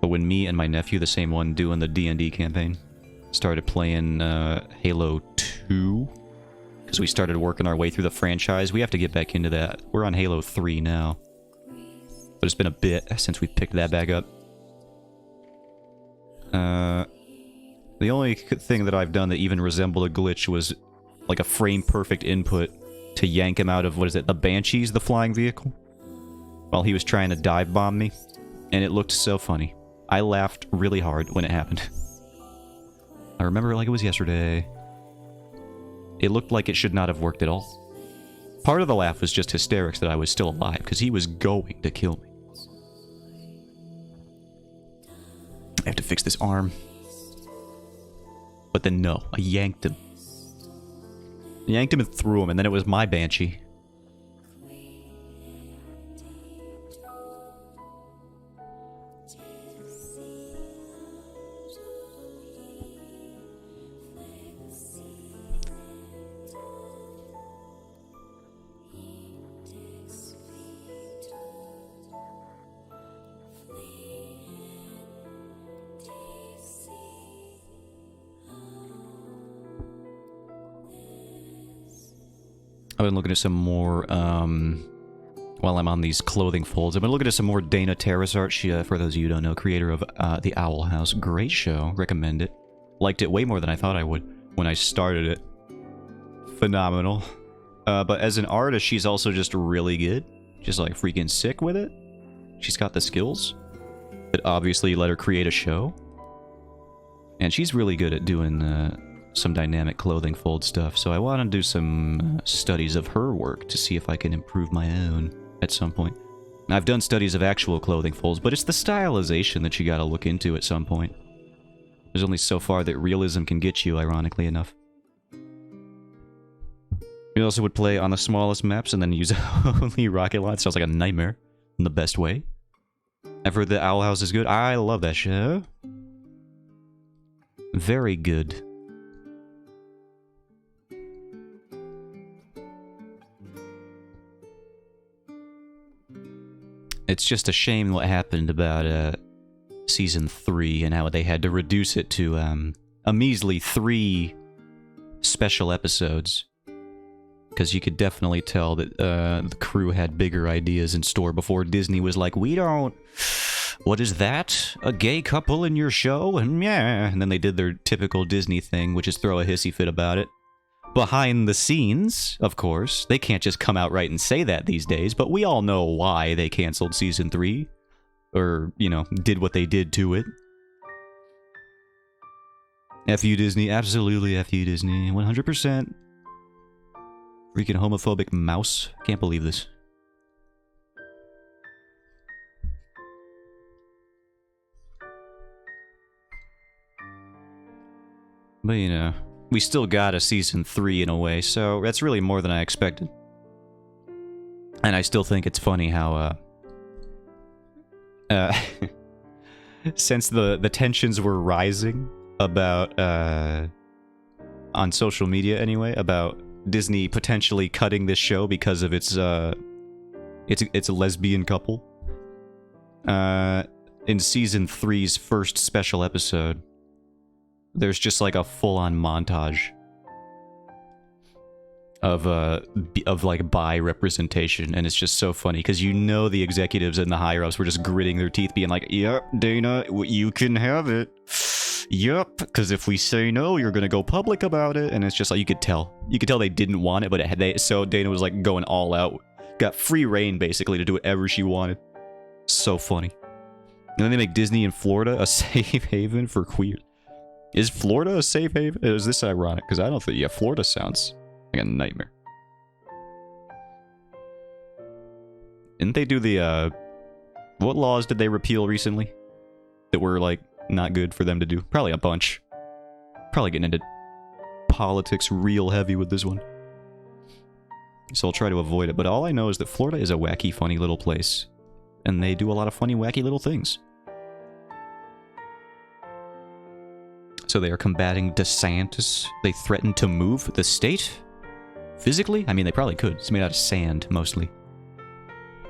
But when me and my nephew, the same one doing the D&D campaign, started playing Halo 2, because we started working our way through the franchise, we have to get back into that. We're on Halo 3 now. But it's been a bit since we picked that back up. The only thing that I've done that even resembled a glitch was like a frame-perfect input to yank him out of, what is it, the Banshees, the flying vehicle? While he was trying to dive bomb me. And it looked so funny. I laughed really hard when it happened. I remember it like it was yesterday. It looked like it should not have worked at all. Part of the laugh was just hysterics that I was still alive, because he was going to kill me. I have to fix this arm. But then no, I yanked him. I yanked him and threw him, and then it was my Banshee. I've been looking at some more, while I'm on these clothing folds, I've been looking at some more Dana Terrace art. She, for those of you who don't know, creator of The Owl House. Great show. Recommend it. Liked it way more than I thought I would when I started it. Phenomenal. But as an artist, she's also just really good. Just like freaking sick with it. She's got the skills that obviously let her create a show. And she's really good at doing, some dynamic clothing fold stuff, so I want to do some studies of her work to see if I can improve my own at some point. I've done studies of actual clothing folds, but it's the stylization that you gotta look into at some point. There's only so far that realism can get you, ironically enough. You also would play on the smallest maps and then use only rocket launch. Sounds like a nightmare in the best way. I've heard the Owl House is good. I love that show. Very good. It's just a shame what happened about Season 3 and how they had to reduce it to a measly 3 special episodes. Because you could definitely tell that the crew had bigger ideas in store before Disney was like, we don't... What is that? A gay couple in your show? And yeah. And then they did their typical Disney thing, which is throw a hissy fit about it. Behind the scenes, of course. They can't just come out right and say that these days, but we all know why they canceled Season 3. Or, you know, did what they did to it. F you Disney, absolutely F you Disney, 100%. Freaking homophobic mouse. Can't believe this. But, you know... We still got a Season 3 in a way, so that's really more than I expected. And I still think it's funny how, since the tensions were rising about, on social media anyway, about Disney potentially cutting this show because of its a lesbian couple. In Season 3's first special episode, there's just like a full-on montage of like bi representation, and it's just so funny because you know the executives and the higher-ups were just gritting their teeth, being like, "Yep, Dana, you can have it. Yep, because if we say no, you're gonna go public about it." And it's just like you could tell they didn't want it, but so Dana was like going all out, got free reign basically to do whatever she wanted. So funny. And then they make Disney in Florida a safe haven for queers. Is Florida a safe haven? Is this ironic? Because I don't think... Yeah, Florida sounds like a nightmare. Didn't they do the, what laws did they repeal recently? That were, like, not good for them to do? Probably a bunch. Probably getting into politics real heavy with this one. So I'll try to avoid it. But all I know is that Florida is a wacky, funny little place. And they do a lot of funny, wacky little things. So they are combating DeSantis. They threatened to move the state? Physically? I mean, they probably could. It's made out of sand, mostly.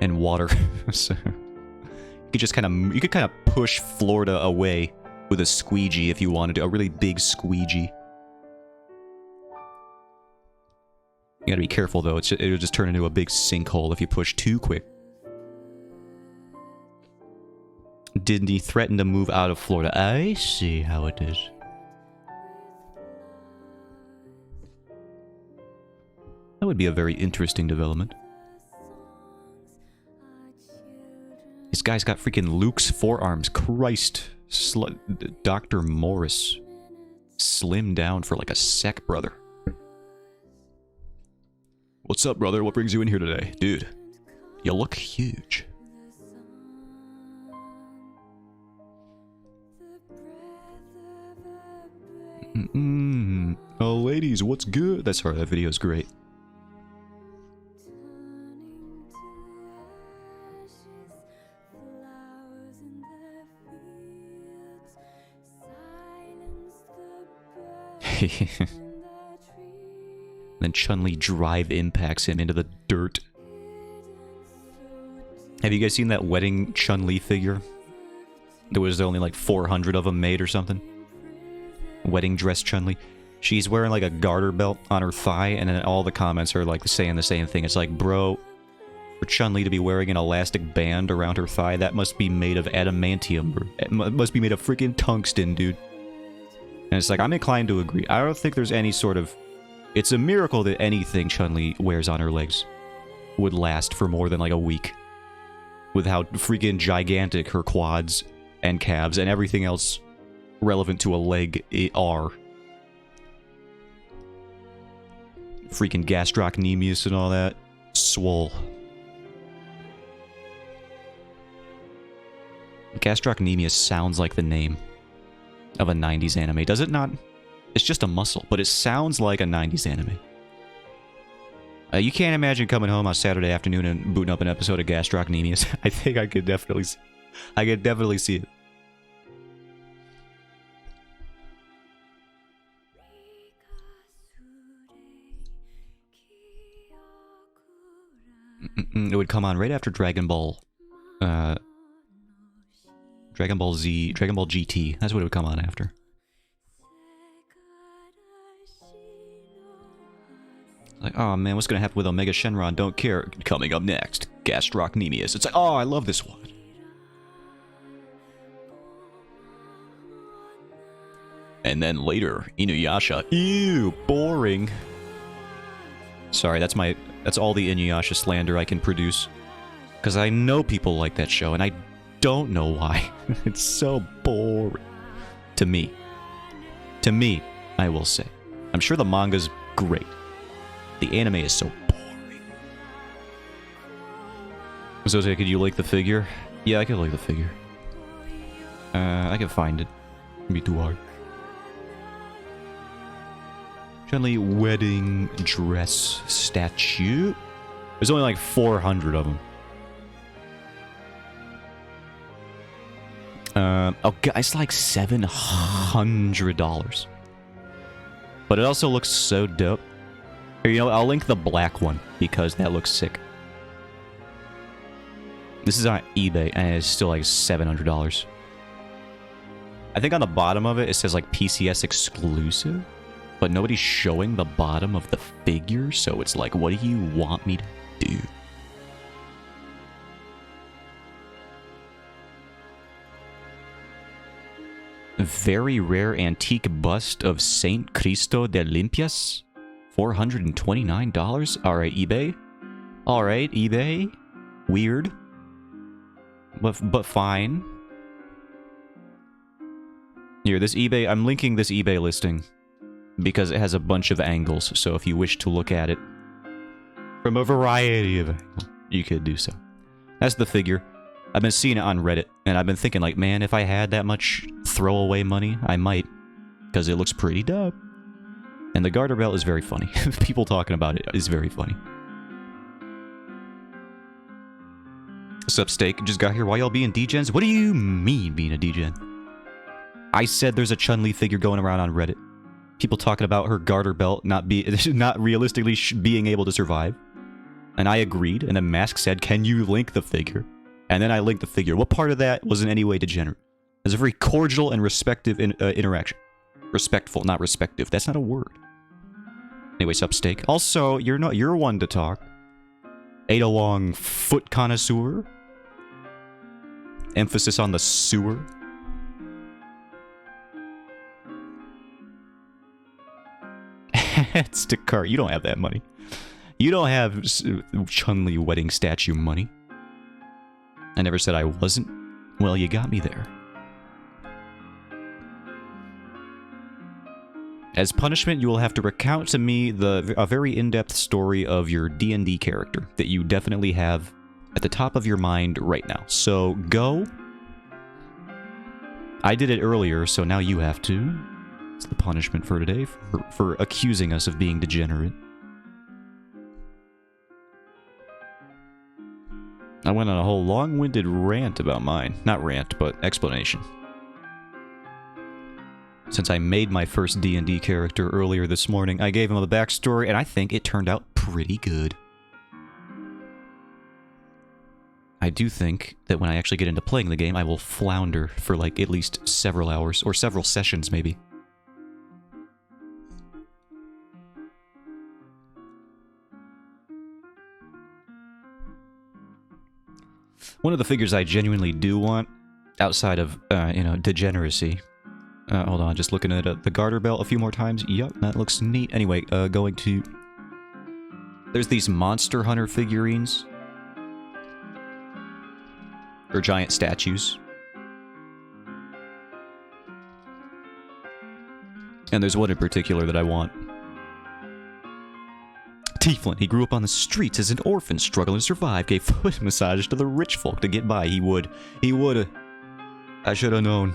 And water. So, You could kind of push Florida away with a squeegee if you wanted to, a really big squeegee. You gotta be careful though, it'll just turn into a big sinkhole if you push too quick. Disney threatened to move out of Florida. I see how it is. That would be a very interesting development. This guy's got freaking Luke's forearms. Christ. Dr. Morris. Slimmed down for like a sec, brother. What's up, brother? What brings you in here today? Dude, you look huge. Oh, ladies, what's good? That's right, that video's great. Then Chun-Li drive impacts him into the dirt. Have you guys seen that wedding Chun-Li figure? There was only like 400 of them made or something. Wedding dress Chun-Li. She's wearing like a garter belt on her thigh, and then all the comments are like saying the same thing. It's like, bro, for Chun-Li to be wearing an elastic band around her thigh, that must be made of adamantium. It must be made of freaking tungsten, dude. And it's like, I'm inclined to agree. I don't think there's any sort of... It's a miracle that anything Chun-Li wears on her legs would last for more than like a week. With how freaking gigantic her quads and calves and everything else relevant to a leg are. Freaking gastrocnemius and all that. Swole. Gastrocnemius sounds like the name of a 90s anime, does it not? It's just a muscle, but it sounds like a 90s anime. You can't imagine coming home on Saturday afternoon and booting up an episode of Gastrocnemius. I think I could definitely see it. It would come on right after Dragon Ball. Dragon Ball Z, Dragon Ball GT. That's what it would come on after. Like, oh man, what's gonna happen with Omega Shenron? Don't care. Coming up next, Gastrocnemius. It's like, oh, I love this one. And then later, Inuyasha. Ew, boring. Sorry, that's all the Inuyasha slander I can produce. Because I know people like that show, and I don't know why. It's so boring. To me. To me, I will say. I'm sure the manga's great. The anime is so boring. So, could you like the figure? Yeah, I could like the figure. I can find it. It'd be too hard. Chun-Li wedding dress statue. There's only like 400 of them. Oh, it's like $700. But it also looks so dope. Here, you know, I'll link the black one because that looks sick. This is on eBay and it's still like $700. I think on the bottom of it, it says like PCS exclusive, but nobody's showing the bottom of the figure, so it's like, what do you want me to do? Very rare antique bust of Saint Cristo de Limpias. $429? Alright, eBay. Alright, eBay. Weird. But fine. Here, this eBay... I'm linking this eBay listing because it has a bunch of angles, so if you wish to look at it from a variety of angles, you could do so. That's the figure. I've been seeing it on Reddit, and I've been thinking, like, man, if I had that much throwaway money, I might. Because it looks pretty dope. And the garter belt is very funny. People talking about it is very funny. What's up, Steak? Just got here. Why y'all being degens? What do you mean being a degen? I said there's a Chun-Li figure going around on Reddit. People talking about her garter belt not realistically being able to survive. And I agreed, and then Mask said, can you link the figure? And then I linked the figure. What part of that was in any way degenerate? It's a very cordial and respective interaction. Respectful, not respective. That's not a word. Anyway, Substake. Also, you're one to talk. Ada Wong foot connoisseur. Emphasis on the sewer. It's to cart. You don't have that money. You don't have Chun-Li wedding statue money. I never said I wasn't. Well, you got me there. As punishment, you will have to recount to me a very in-depth story of your D&D character that you definitely have at the top of your mind right now. So, go. I did it earlier, so now you have to. It's the punishment for today, for accusing us of being degenerate. I went on a whole long-winded rant about mine. Not rant, but explanation. Since I made my first D&D character earlier this morning, I gave him a backstory, and I think it turned out pretty good. I do think that when I actually get into playing the game, I will flounder for like at least several hours, or several sessions maybe. One of the figures I genuinely do want, outside of, degeneracy. Hold on, just looking at the garter belt a few more times. Yup, that looks neat. Anyway, going to... There's these Monster Hunter figurines. Or giant statues. And there's one in particular that I want. Tieflin, he grew up on the streets as an orphan, struggling to survive, gave foot massage to the rich folk to get by. He would. I should have known.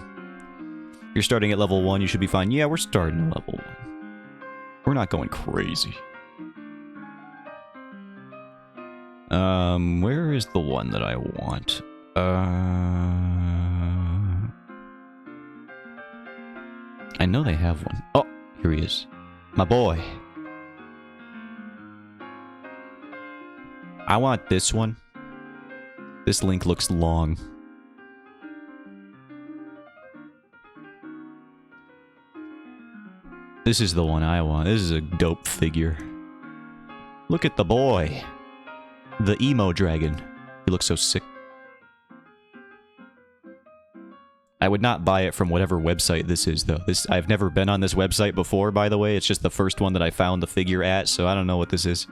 You're starting at level 1, you should be fine. Yeah, we're starting at level 1. We're not going crazy. Where is the one that I want? I know they have one. Oh, here he is. My boy. I want this one. This link looks long. This is the one I want. This is a dope figure. Look at the boy. The emo dragon. He looks so sick. I would not buy it from whatever website this is, though. I've never been on this website before, by the way. It's just the first one that I found the figure at, so I don't know what this is.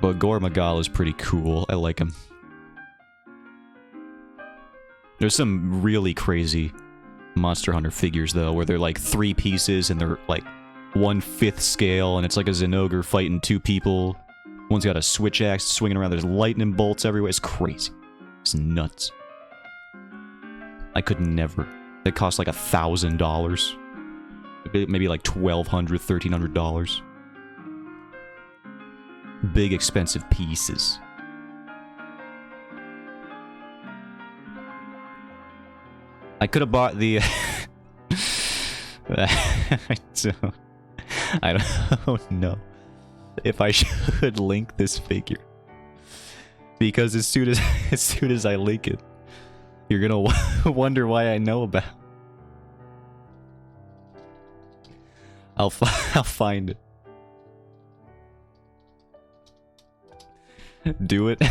But Gore Magal is pretty cool. I like him. There's some really crazy Monster Hunter figures, though, where they're like 3 pieces and they're like 1/5 scale, and it's like a Zenogre fighting 2 people. One's got a switch axe swinging around. There's lightning bolts everywhere. It's crazy. It's nuts. I could never. They cost like $1,000. Maybe like $1,200, $1,300. Big expensive pieces. I could have bought the... I don't know if I should link this figure. Because as soon as I link it, you're gonna wonder why I know about it. I'll find it. Do it.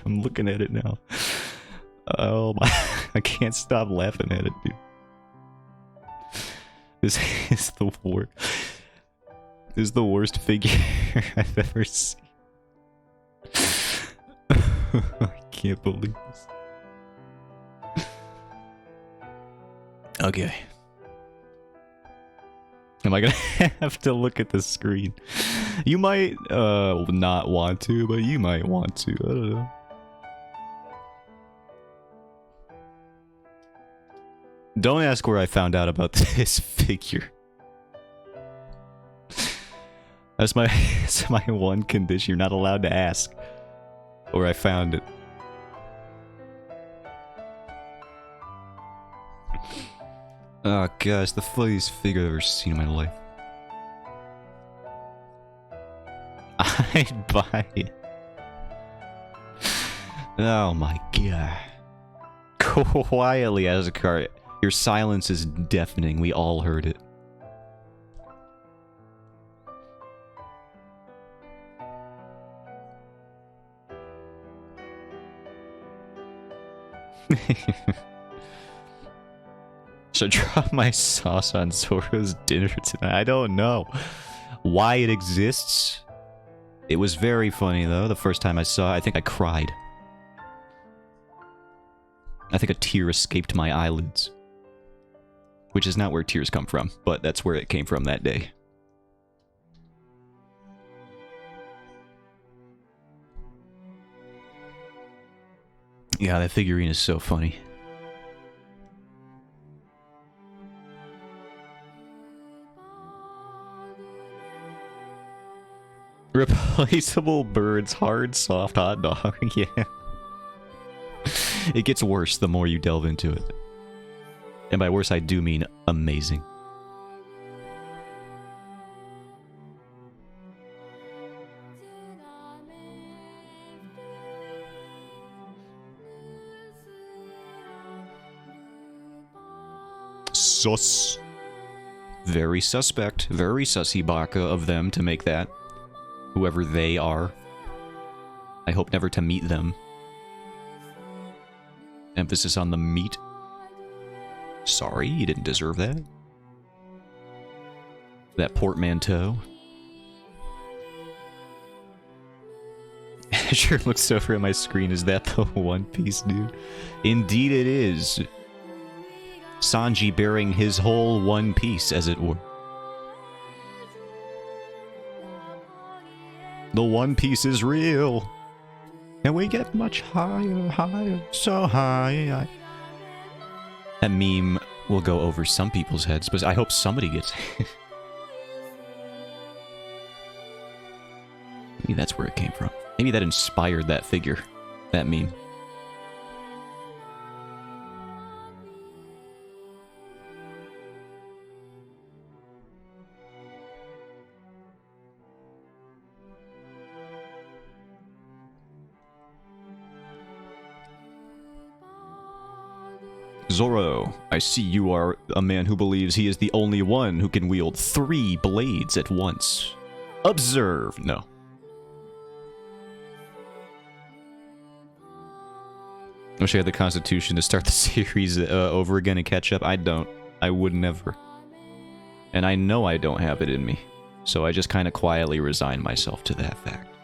I'm looking at it now. Oh my, I can't stop laughing at it, dude. This is the worst. This is the worst figure I've ever seen. I can't believe this. Okay. Am I gonna have to look at the screen? You might not want to, but you might want to. I don't know. Don't ask where I found out about this figure. That's my one condition. You're not allowed to ask where I found it. Oh gosh, the funniest figure I've ever seen in my life. I'd buy it. Oh my god. Quietly as a car. Your silence is deafening. We all heard it. Should I drop my sauce on Zoro's dinner tonight? I don't know why it exists. It was very funny though. The first time I saw it, I think I cried. I think a tear escaped my eyelids. Which is not where tears come from, but that's where it came from that day. Yeah, that figurine is so funny. Replaceable birds, hard, soft hot dog. Yeah. It gets worse the more you delve into it. And by worse, I do mean amazing. Sus. Very suspect, very sussy baka of them to make that. Whoever they are. I hope never to meet them. Emphasis on the meat. Sorry, you didn't deserve that. That portmanteau. Sure looks over at my screen. Is that the One Piece dude? Indeed it is. Sanji bearing his whole One Piece, as it were. The One Piece is real. And we get much higher, higher, so high. That meme will go over some people's heads, but I hope somebody gets it. Maybe that's where it came from. Maybe that inspired that figure. That meme. Zoro, I see you are a man who believes he is the only one who can wield 3 blades at once. Observe. No. I wish I had the constitution to start the series over again and catch up. I don't. I would never. And I know I don't have it in me. So I just kind of quietly resign myself to that fact.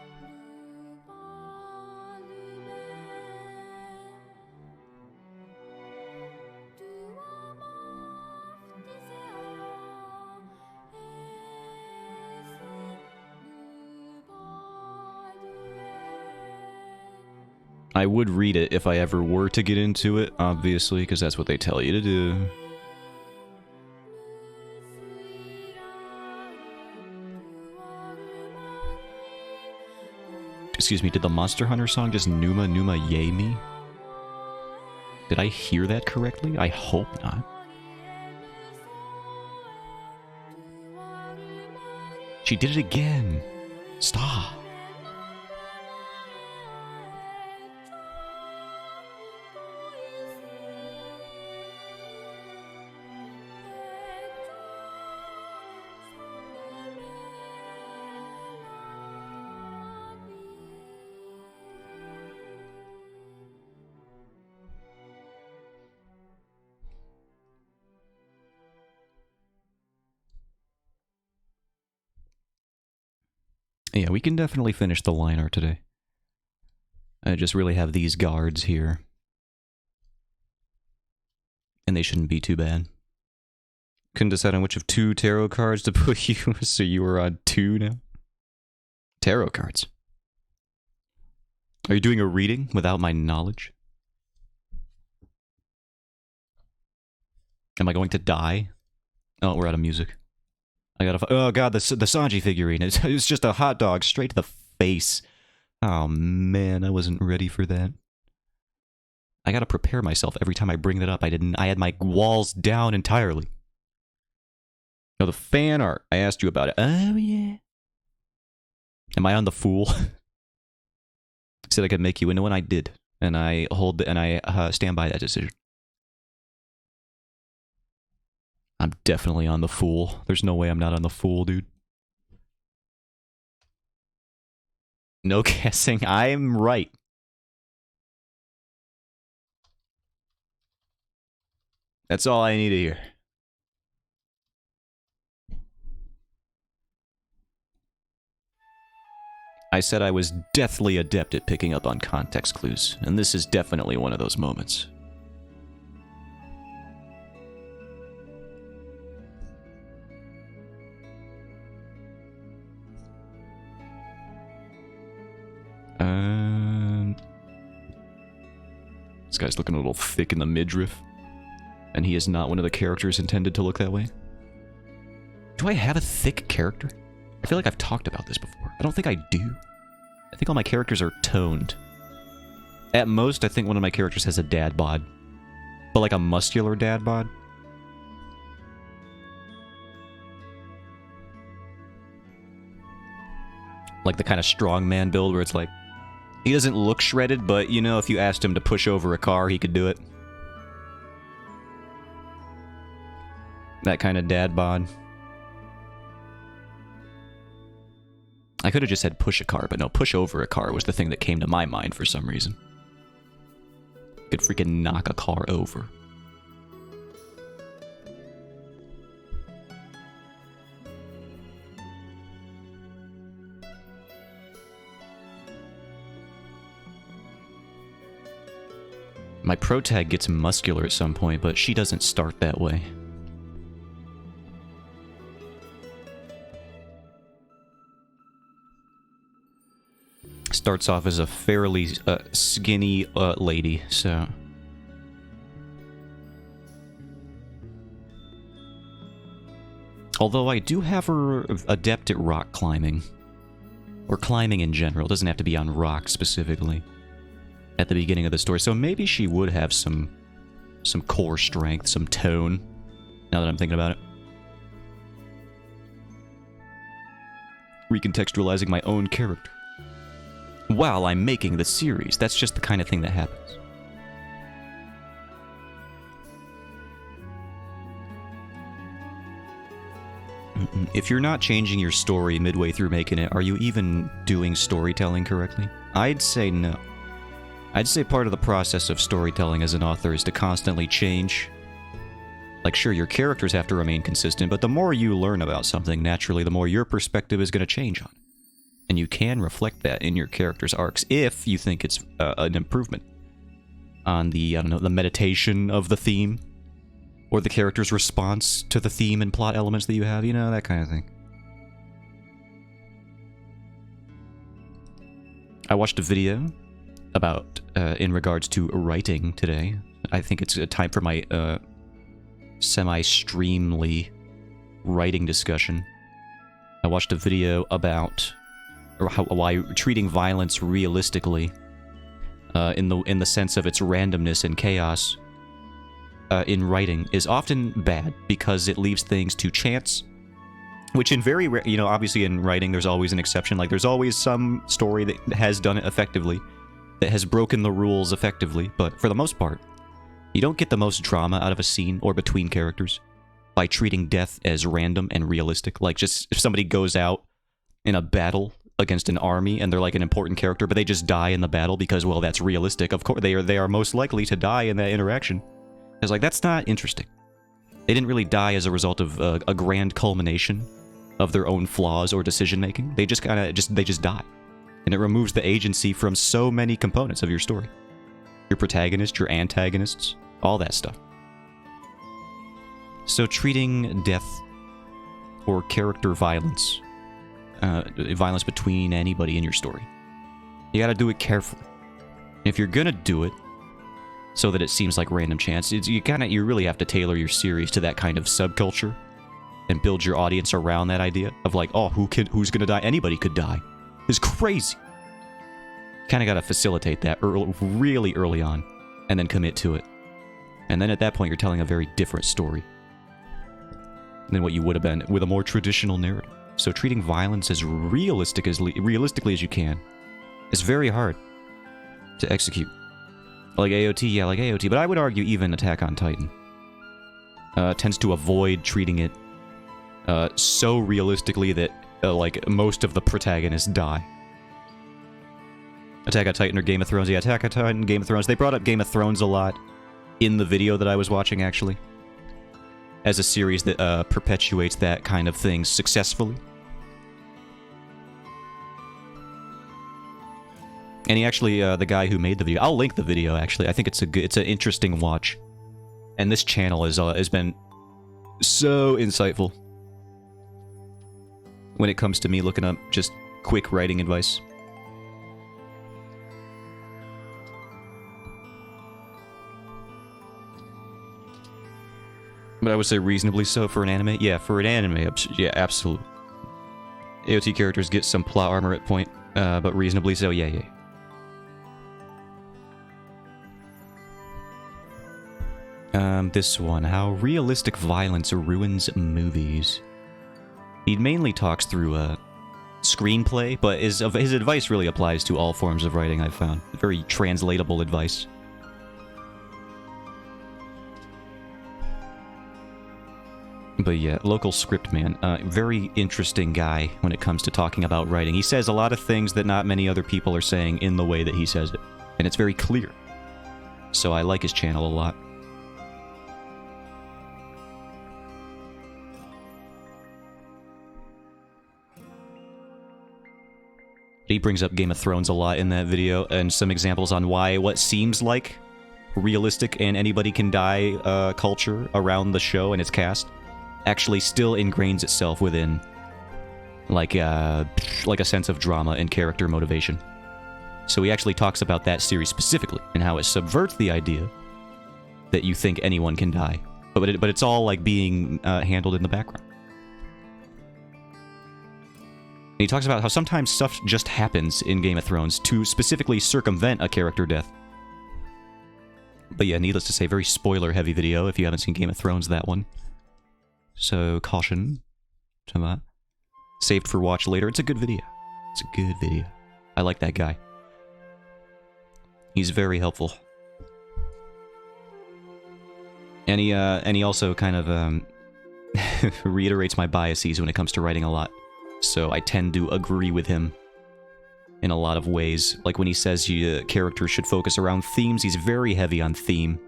I would read it if I ever were to get into it, obviously, because that's what they tell you to do. Excuse me, did the Monster Hunter song just Numa Numa Yay me? Did I hear that correctly? I hope not. She did it again. Stop. Yeah, we can definitely finish the line art today. I just really have these guards here. And they shouldn't be too bad. Couldn't decide on which of 2 tarot cards to put you, so you were on 2 now? Tarot cards. Are you doing a reading without my knowledge? Am I going to die? Oh, we're out of music. I gotta. Oh god, the Sanji figurine. It's just a hot dog straight to the face. Oh man, I wasn't ready for that. I gotta prepare myself every time I bring that up. I had my walls down entirely. No, the fan art. I asked you about it. Oh yeah. Am I on the fool? Said I could make you into one. I did. And I stand by that decision. I'm definitely on the Fool. There's no way I'm not on the Fool, dude. No guessing. I'm right. That's all I need to hear. I said I was deathly adept at picking up on context clues, and this is definitely one of those moments. This guy's looking a little thick in the midriff, and he is not one of the characters intended to look that way. Do I have a thick character? I feel like I've talked about this before. I don't think I do. I think all my characters are toned. At most, I think one of my characters has a dad bod. But like a muscular dad bod. Like the kind of strongman build where it's like, he doesn't look shredded, but you know, if you asked him to push over a car, he could do it. That kind of dad bod. I could have just said push a car, but no, push over a car was the thing that came to my mind for some reason. Could freaking knock a car over. My protag gets muscular at some point, but she doesn't start that way. Starts off as a fairly skinny lady, so... Although I do have her adept at rock climbing. Or climbing in general, it doesn't have to be on rock specifically. At the beginning of the story, so maybe she would have some core strength, some tone, now that I'm thinking about it. Recontextualizing my own character. While I'm making the series, that's just the kind of thing that happens. If you're not changing your story midway through making it, are you even doing storytelling correctly? I'd say no. I'd say part of the process of storytelling as an author is to constantly change. Like, sure, your characters have to remain consistent, but the more you learn about something, naturally, the more your perspective is going to change on it. And you can reflect that in your character's arcs if you think it's an improvement on the, I don't know, the meditation of the theme, or the character's response to the theme and plot elements that you have, you know, that kind of thing. I watched a video about, in regards to writing today. I think it's a time for my semi-streamly writing discussion. I watched a video about why treating violence realistically, in the sense of its randomness and chaos, in writing is often bad because it leaves things to chance. Which in very rare, you know, obviously in writing there's always an exception. Like there's always some story that has done it effectively, that has broken the rules effectively, but for the most part, you don't get the most drama out of a scene or between characters by treating death as random and realistic. Like just if somebody goes out in a battle against an army and they're like an important character, but they just die in the battle because, well, that's realistic. Of course, they are most likely to die in that interaction. It's like, that's not interesting. They didn't really die as a result of a grand culmination of their own flaws or decision making. They just kind of they just die. And it removes the agency from so many components of your story. Your protagonist, your antagonists, all that stuff. So treating death or character violence, violence between anybody in your story, you gotta do it carefully. If you're gonna do it so that it seems like random chance, you really have to tailor your series to that kind of subculture and build your audience around that idea of like, oh, who's gonna die? Anybody could die. It's crazy. Kind of got to facilitate that really early on, and then commit to it. And then at that point, you're telling a very different story than what you would have been with a more traditional narrative. So treating violence as realistically as you can is very hard to execute. Like AOT, yeah, like AOT, but I would argue even Attack on Titan tends to avoid treating it so realistically that, like, most of the protagonists die. Attack on Titan or Game of Thrones? Yeah, Attack on Titan, Game of Thrones. They brought up Game of Thrones a lot in the video that I was watching, actually, as a series that perpetuates that kind of thing successfully. And he actually, the guy who made the video, I'll link the video, actually. I think it's it's an interesting watch. And this channel has been so insightful when it comes to me looking up just quick writing advice. But I would say reasonably so for an anime. Yeah, for an anime, yeah, absolutely. AOT characters get some plot armor at point, but reasonably so, yeah. This one. How realistic violence ruins movies. He mainly talks through screenplay, but his advice really applies to all forms of writing, I've found. Very translatable advice. But yeah, local script man. Very interesting guy when it comes to talking about writing. He says a lot of things that not many other people are saying in the way that he says it. And it's very clear. So I like his channel a lot. He brings up Game of Thrones a lot in that video, and some examples on why what seems like realistic and anybody can die culture around the show and its cast actually still ingrains itself within like a sense of drama and character motivation. So he actually talks about that series specifically and how it subverts the idea that you think anyone can die, but it's all like being handled in the background. And he talks about how sometimes stuff just happens in Game of Thrones to specifically circumvent a character death. But yeah, needless to say, very spoiler-heavy video if you haven't seen Game of Thrones, that one. So, caution to that. Saved for watch later. It's a good video. It's a good video. I like that guy. He's very helpful. And he also kind of reiterates my biases when it comes to writing a lot. So I tend to agree with him in a lot of ways. Like when he says characters should focus around themes, he's very heavy on theme.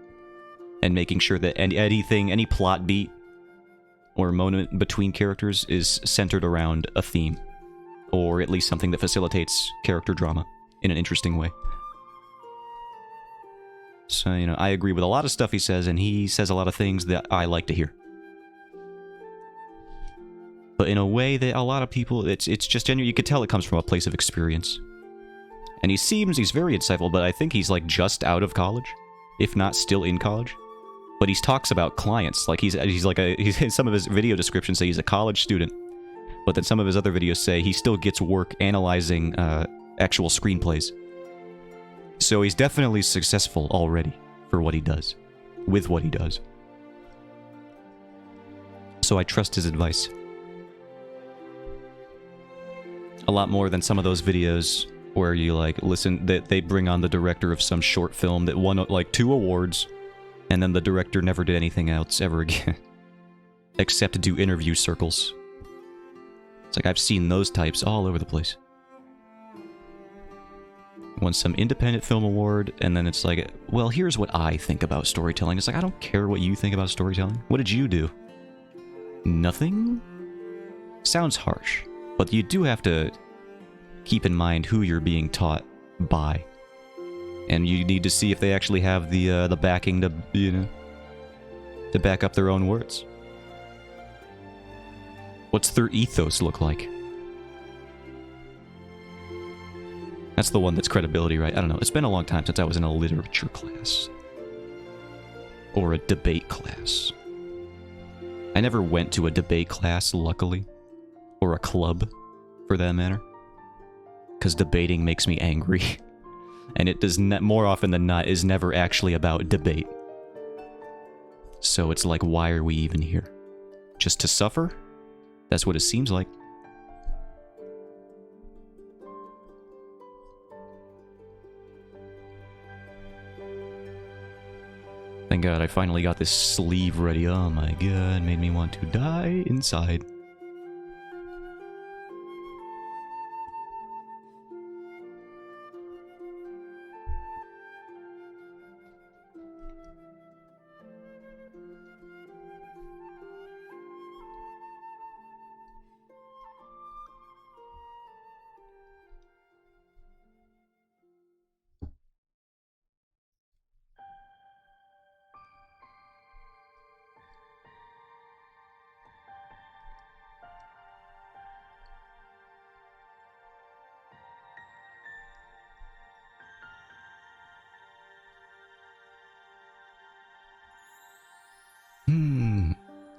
And making sure that any plot beat or moment between characters is centered around a theme. Or at least something that facilitates character drama in an interesting way. So, you know, I agree with a lot of stuff he says, and he says a lot of things that I like to hear. But in a way that a lot of people, it's just genuine. You could tell it comes from a place of experience. And he's very insightful, but I think he's like just out of college, if not still in college. But he talks about clients, like he's some of his video descriptions say he's a college student, but then some of his other videos say he still gets work analyzing actual screenplays. So he's definitely successful already for what he does, with what he does. So I trust his advice. A lot more than some of those videos where you like listen that they bring on the director of some short film that won like 2 awards, and then the director never did anything else ever again, except to do interview circles. It's like I've seen those types all over the place. Won some independent film award, and then it's like, well, here's what I think about storytelling. It's like, I don't care what you think about storytelling. What did you do? Nothing? Sounds harsh. But you do have to keep in mind who you're being taught by. And you need to see if they actually have the backing to, you know, to back up their own words. What's their ethos look like? That's the one that's credibility, right? I don't know. It's been a long time since I was in a literature class. Or a debate class. I never went to a debate class, luckily. Or a club, for that matter. Because debating makes me angry. And it does not, more often than not, is never actually about debate. So it's like, why are we even here? Just to suffer? That's what it seems like. Thank God I finally got this sleeve ready. Oh my god, made me want to die inside.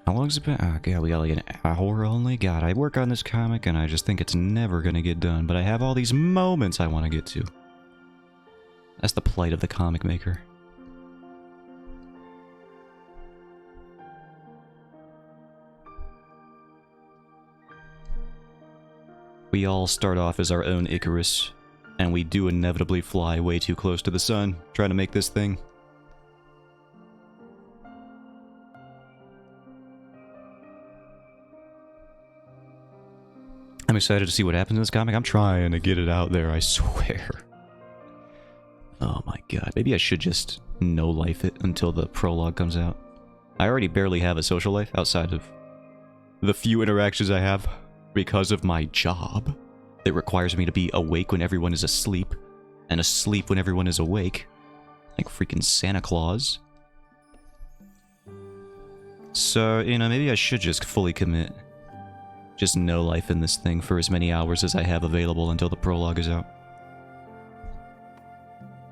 How long's it been? Oh god, we got like an hour only? God, I work on this comic and I just think it's never gonna get done, but I have all these moments I want to get to. That's the plight of the comic maker. We all start off as our own Icarus, and we do inevitably fly way too close to the sun, trying to make this thing. I'm excited to see what happens in this comic. I'm trying to get it out there, I swear. Oh my god. Maybe I should just no-life it until the prologue comes out. I already barely have a social life outside of the few interactions I have because of my job that requires me to be awake when everyone is asleep and asleep when everyone is awake. Like freaking Santa Claus. So, you know, maybe I should just fully commit. Just no life in this thing for as many hours as I have available until the prologue is out.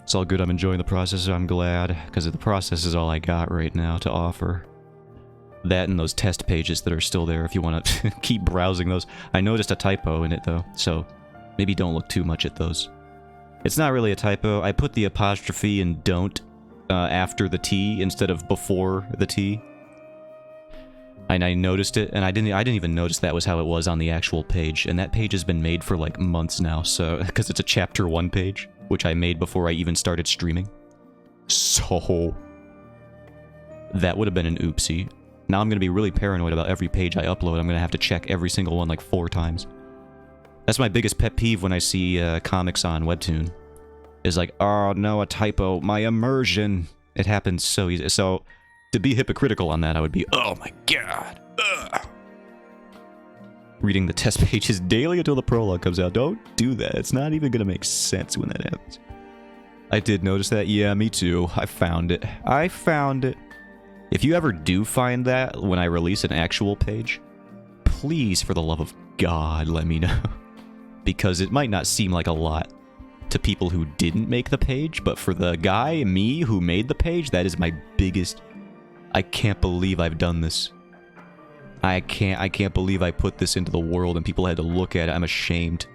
It's all good, I'm enjoying the process, I'm glad, because the process is all I got right now to offer. That and those test pages that are still there if you want to keep browsing those. I noticed a typo in it though, so maybe don't look too much at those. It's not really a typo, I put the apostrophe in don't after the T instead of before the T. And I noticed it, and I didn't even notice that was how it was on the actual page. And that page has been made for like months now, so because it's a chapter 1 page, which I made before I even started streaming. So that would have been an oopsie. Now I'm gonna be really paranoid about every page I upload. I'm gonna have to check every single one like 4 times. That's my biggest pet peeve when I see comics on Webtoon. Is like, oh no, a typo, my immersion. It happens so easy. So to be hypocritical on that, I would be, oh my god. Ugh. Reading the test pages daily until the prologue comes out. Don't do that. It's not even gonna make sense when that happens. I did notice that. Yeah, me too. I found it. I found it. If you ever do find that when I release an actual page, please, for the love of God, let me know. Because it might not seem like a lot to people who didn't make the page, but for the guy, me, who made the page, that is my biggest... I can't believe I've done this. I can't believe I put this into the world and people had to look at it. I'm ashamed.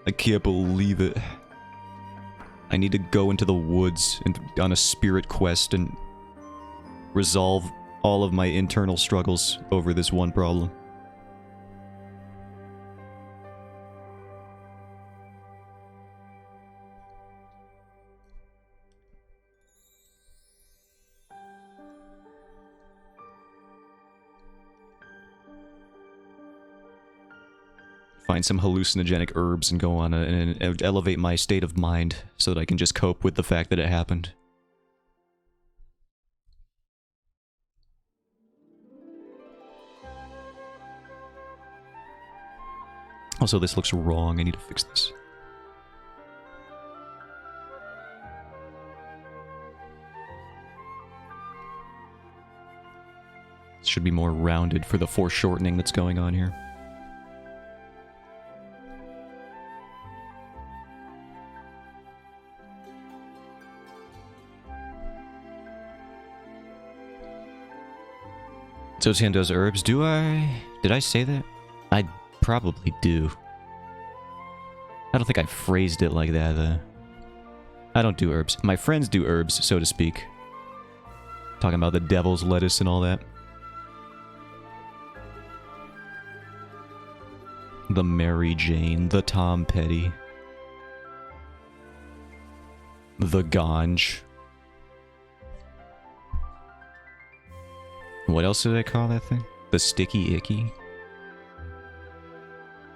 I can't believe it. I need to go into the woods and on a spirit quest and resolve all of my internal struggles over this one problem. Find some hallucinogenic herbs and go on and elevate my state of mind so that I can just cope with the fact that it happened. Also, this looks wrong. I need to fix this. It should be more rounded for the foreshortening that's going on here. Zotian does herbs. Do I? Did I say that? I probably do. I don't think I phrased it like that, though. I don't do herbs. My friends do herbs, so to speak. Talking about the devil's lettuce and all that. The Mary Jane, the Tom Petty. The ganj. What else did I call that thing? The sticky icky?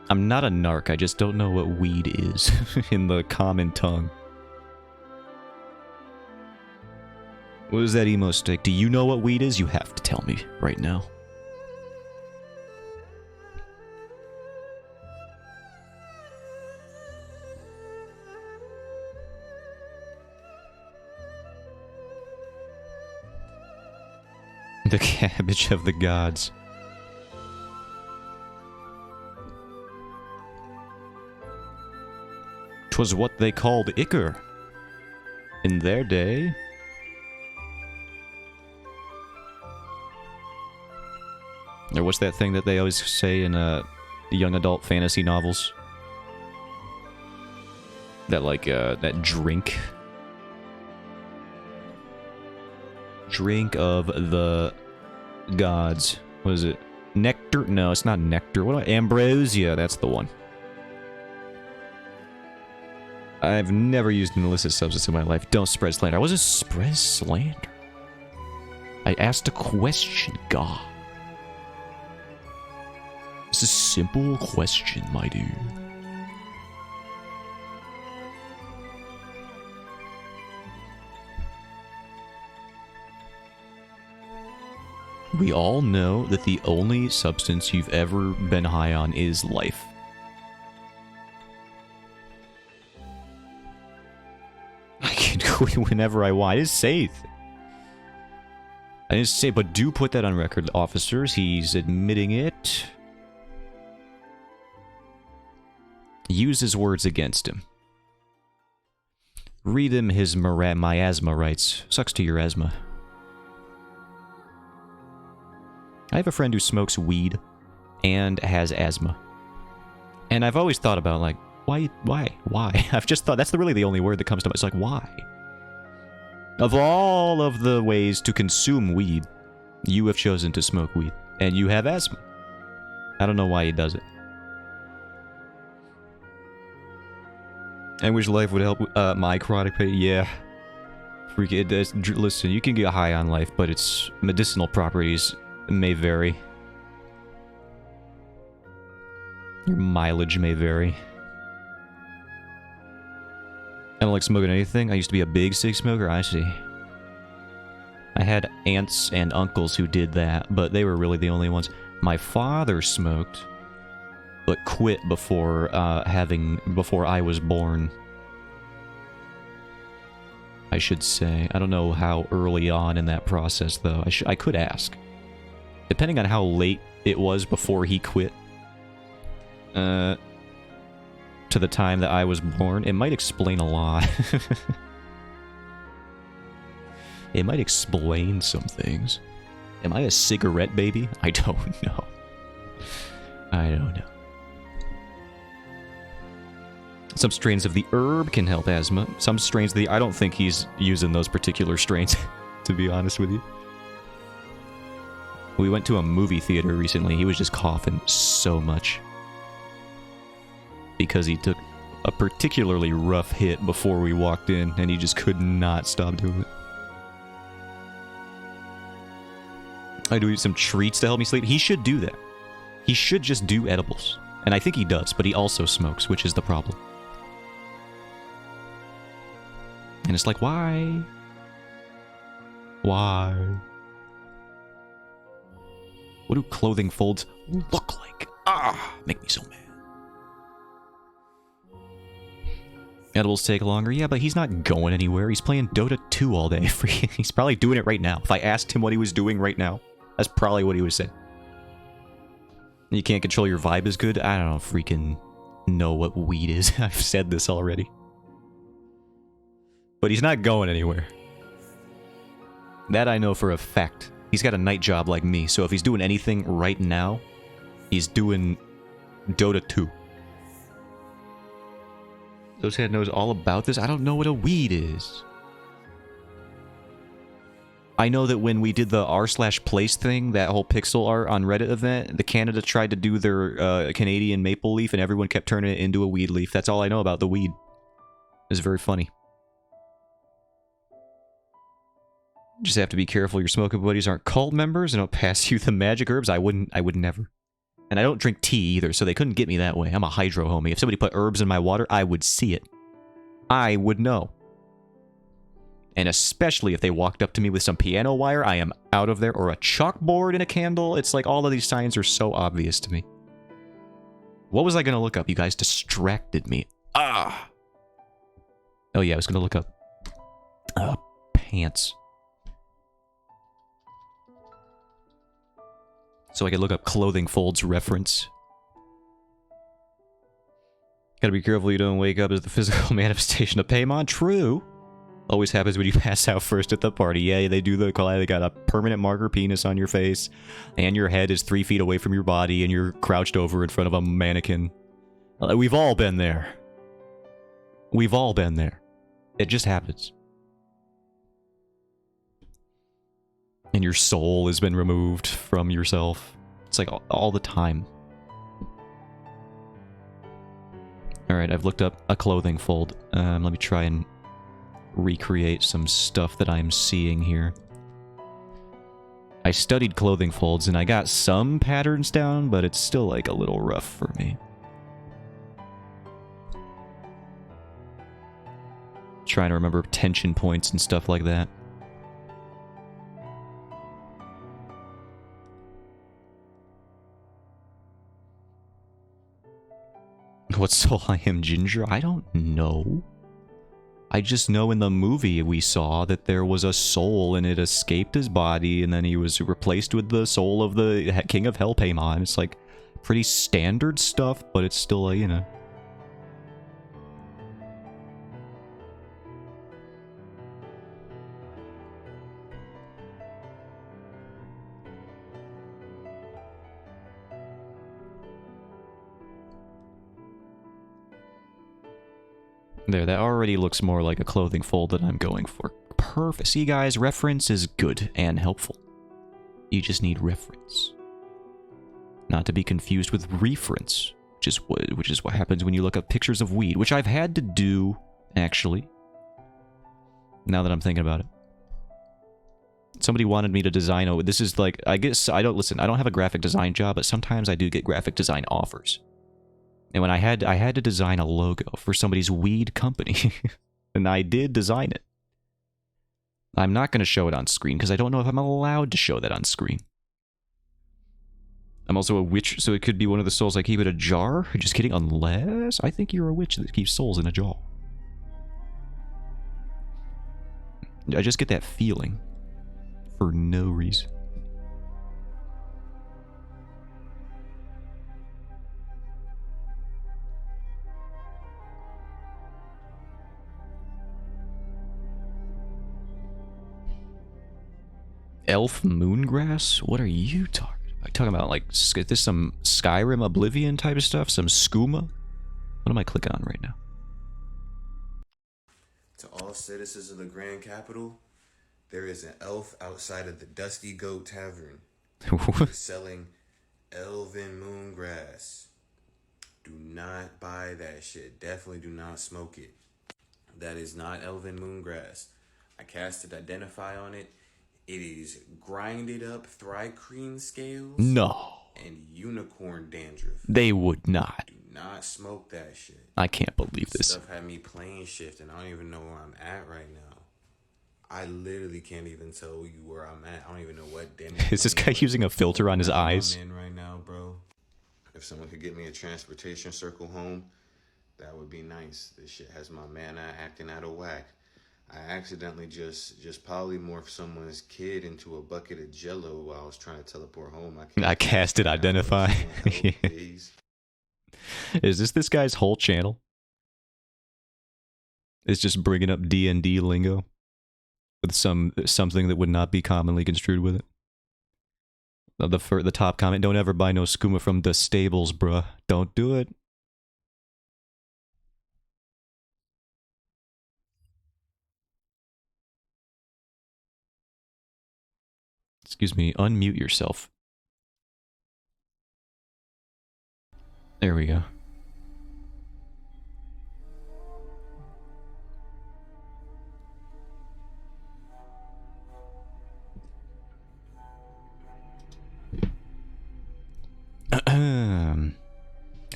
I'm not a narc, I just don't know what weed is in the common tongue. What is that emo stick? Do you know what weed is? You have to tell me right now. The cabbage of the gods. 'Twas what they called ichor in their day. Or what's that thing that they always say in young adult fantasy novels? That that drink. Drink of the gods. What is it? Nectar? No, it's not nectar. What? Ambrosia. That's the one. I've never used an illicit substance in my life. Don't spread slander. I wasn't spread slander. I asked a question, God. It's a simple question, my dude. We all know that the only substance you've ever been high on is life. I can quit whenever I want. I didn't say anything. I didn't say, but do put that on record, officers. He's admitting it. Use his words against him. Read him his miasma rights. Sucks to your asthma. I have a friend who smokes weed and has asthma. And I've always thought about, like, why? I've just thought, that's really the only word that comes to mind. It's like, why? Of all of the ways to consume weed, you have chosen to smoke weed. And you have asthma. I don't know why he does it. I wish life would help my chronic pain. Yeah. Freak it. Listen, you can get high on life, but its medicinal properties may vary. Your mileage may vary. I don't like smoking anything. I used to be a big cig smoker. I see. I had aunts and uncles who did that, but they were really the only ones. My father smoked, but quit before before I was born. I should say. I don't know how early on in that process, though. I could ask. Depending on how late it was before he quit, to the time that I was born, it might explain a lot. It might explain some things. Am I a cigarette baby? I don't know. I don't know. Some strains of the herb can help asthma. Some strains of the... I don't think he's using those particular strains, to be honest with you. We went to a movie theater recently. He was just coughing so much. Because he took a particularly rough hit before we walked in, and he just could not stop doing it. I do eat some treats to help me sleep. He should do that. He should just do edibles. And I think he does, but he also smokes, which is the problem. And it's like, why? Why? What do clothing folds look like? Ah, make me so mad. Edibles take longer. Yeah, but he's not going anywhere. He's playing Dota 2 all day. He's probably doing it right now. If I asked him what he was doing right now, that's probably what he would say. You can't control your vibe as good? I don't freaking know what weed is. I've said this already. But he's not going anywhere. That I know for a fact. He's got a night job like me, so if he's doing anything right now, he's doing Dota 2. Those head knows all about this? I don't know what a weed is. I know that when we did the r/place thing, that whole pixel art on Reddit event, the Canada tried to do their Canadian maple leaf and everyone kept turning it into a weed leaf. That's all I know about the weed. It's very funny. Just have to be careful your smoking buddies aren't cult members and don't pass you the magic herbs. I would never. And I don't drink tea either, so they couldn't get me that way. I'm a hydro homie. If somebody put herbs in my water, I would see it. I would know. And especially if they walked up to me with some piano wire, I am out of there. Or a chalkboard and a candle. It's like all of these signs are so obvious to me. What was I going to look up? You guys distracted me. Ah! Oh yeah, I was going to look up... pants. So I could look up clothing folds reference. Gotta be careful you don't wake up as the physical manifestation of Paimon. True. Always happens when you pass out first at the party. Yeah, they do the they got a permanent marker penis on your face, and your head is 3 feet away from your body, and you're crouched over in front of a mannequin. We've all been there. We've all been there. It just happens. And your soul has been removed from yourself. It's like all the time. Alright, I've looked up a clothing fold. Let me try and recreate some stuff that I'm seeing here. I studied clothing folds and I got some patterns down, but it's still like a little rough for me. Trying to remember tension points and stuff like that. What soul I am, Ginger? I don't know. I just know in the movie we saw that there was a soul and it escaped his body and then he was replaced with the soul of the King of Hell Paimon. It's like pretty standard stuff, but it's still, you know. There, that already looks more like a clothing fold that I'm going for. Perfect. See, guys, reference is good and helpful. You just need reference. Not to be confused with reference, which is what happens when you look up pictures of weed, which I've had to do, actually. Now that I'm thinking about it. Somebody wanted me to design, this is like, I guess, I don't have a graphic design job, but sometimes I do get graphic design offers. And when I had to design a logo for somebody's weed company, and I did design it. I'm not going to show it on screen, because I don't know if I'm allowed to show that on screen. I'm also a witch, so it could be one of the souls I keep in a jar. Just kidding, unless I think you're a witch that keeps souls in a jar. I just get that feeling. For no reason. Elf moongrass? What are you talking about? Talking about like, is this some Skyrim Oblivion type of stuff? Some skooma? What am I clicking on right now? To all citizens of the Grand Capital, there is an elf outside of the Dusty Goat Tavern selling elven moongrass. Do not buy that shit. Definitely do not smoke it. That is not elven moongrass. I casted Identify on it. It is grinded up Thri-Kreen scales. No. And unicorn dandruff. They would not. Do not smoke that shit. I can't believe this. Stuff had me plane shifting. I don't even know where I'm at right now. I literally can't even tell you where I'm at. I don't even know what den. Is this guy using a filter on his eyes? I'm in right now, bro. If someone could get me a transportation circle home, that would be nice. This shit has my mana acting out of whack. I accidentally just polymorphed someone's kid into a bucket of Jello while I was trying to teleport home. I casted Identify. Help, please. Is this guy's whole channel? It's just bringing up D&D lingo with something that would not be commonly construed with it. The top comment: don't ever buy no skooma from the stables, bruh. Don't do it. Excuse me, unmute yourself. There we go.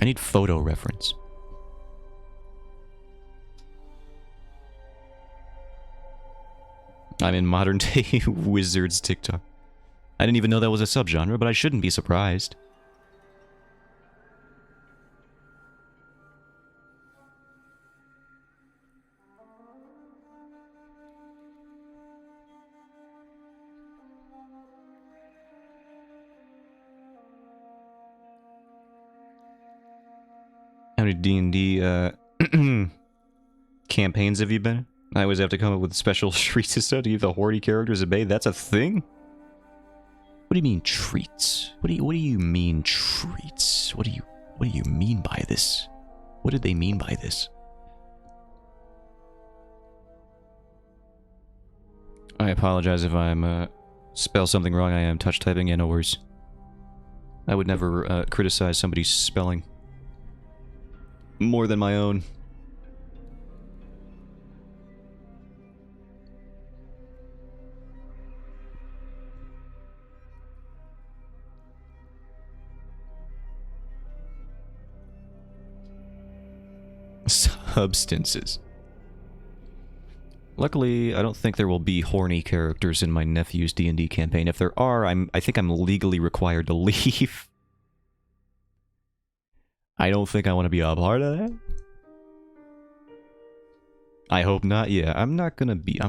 need photo reference. I'm in modern day wizards TikTok. I didn't even know that was a subgenre, but I shouldn't be surprised. How many D&D campaigns have you been in? I always have to come up with special treats and stuff to give the horny characters a bathe. That's a thing? What do you mean treats? What do you mean treats? What do you mean by this? What did they mean by this? I apologize if I'm spell something wrong. I am touch typing, no worries. I would never criticize somebody's spelling more than my own. Substances. Luckily, I don't think there will be horny characters in my nephew's D&D campaign. If there are, I think I'm legally required to leave. I don't think I want to be a part of that. I hope not. Yeah, I'm not gonna be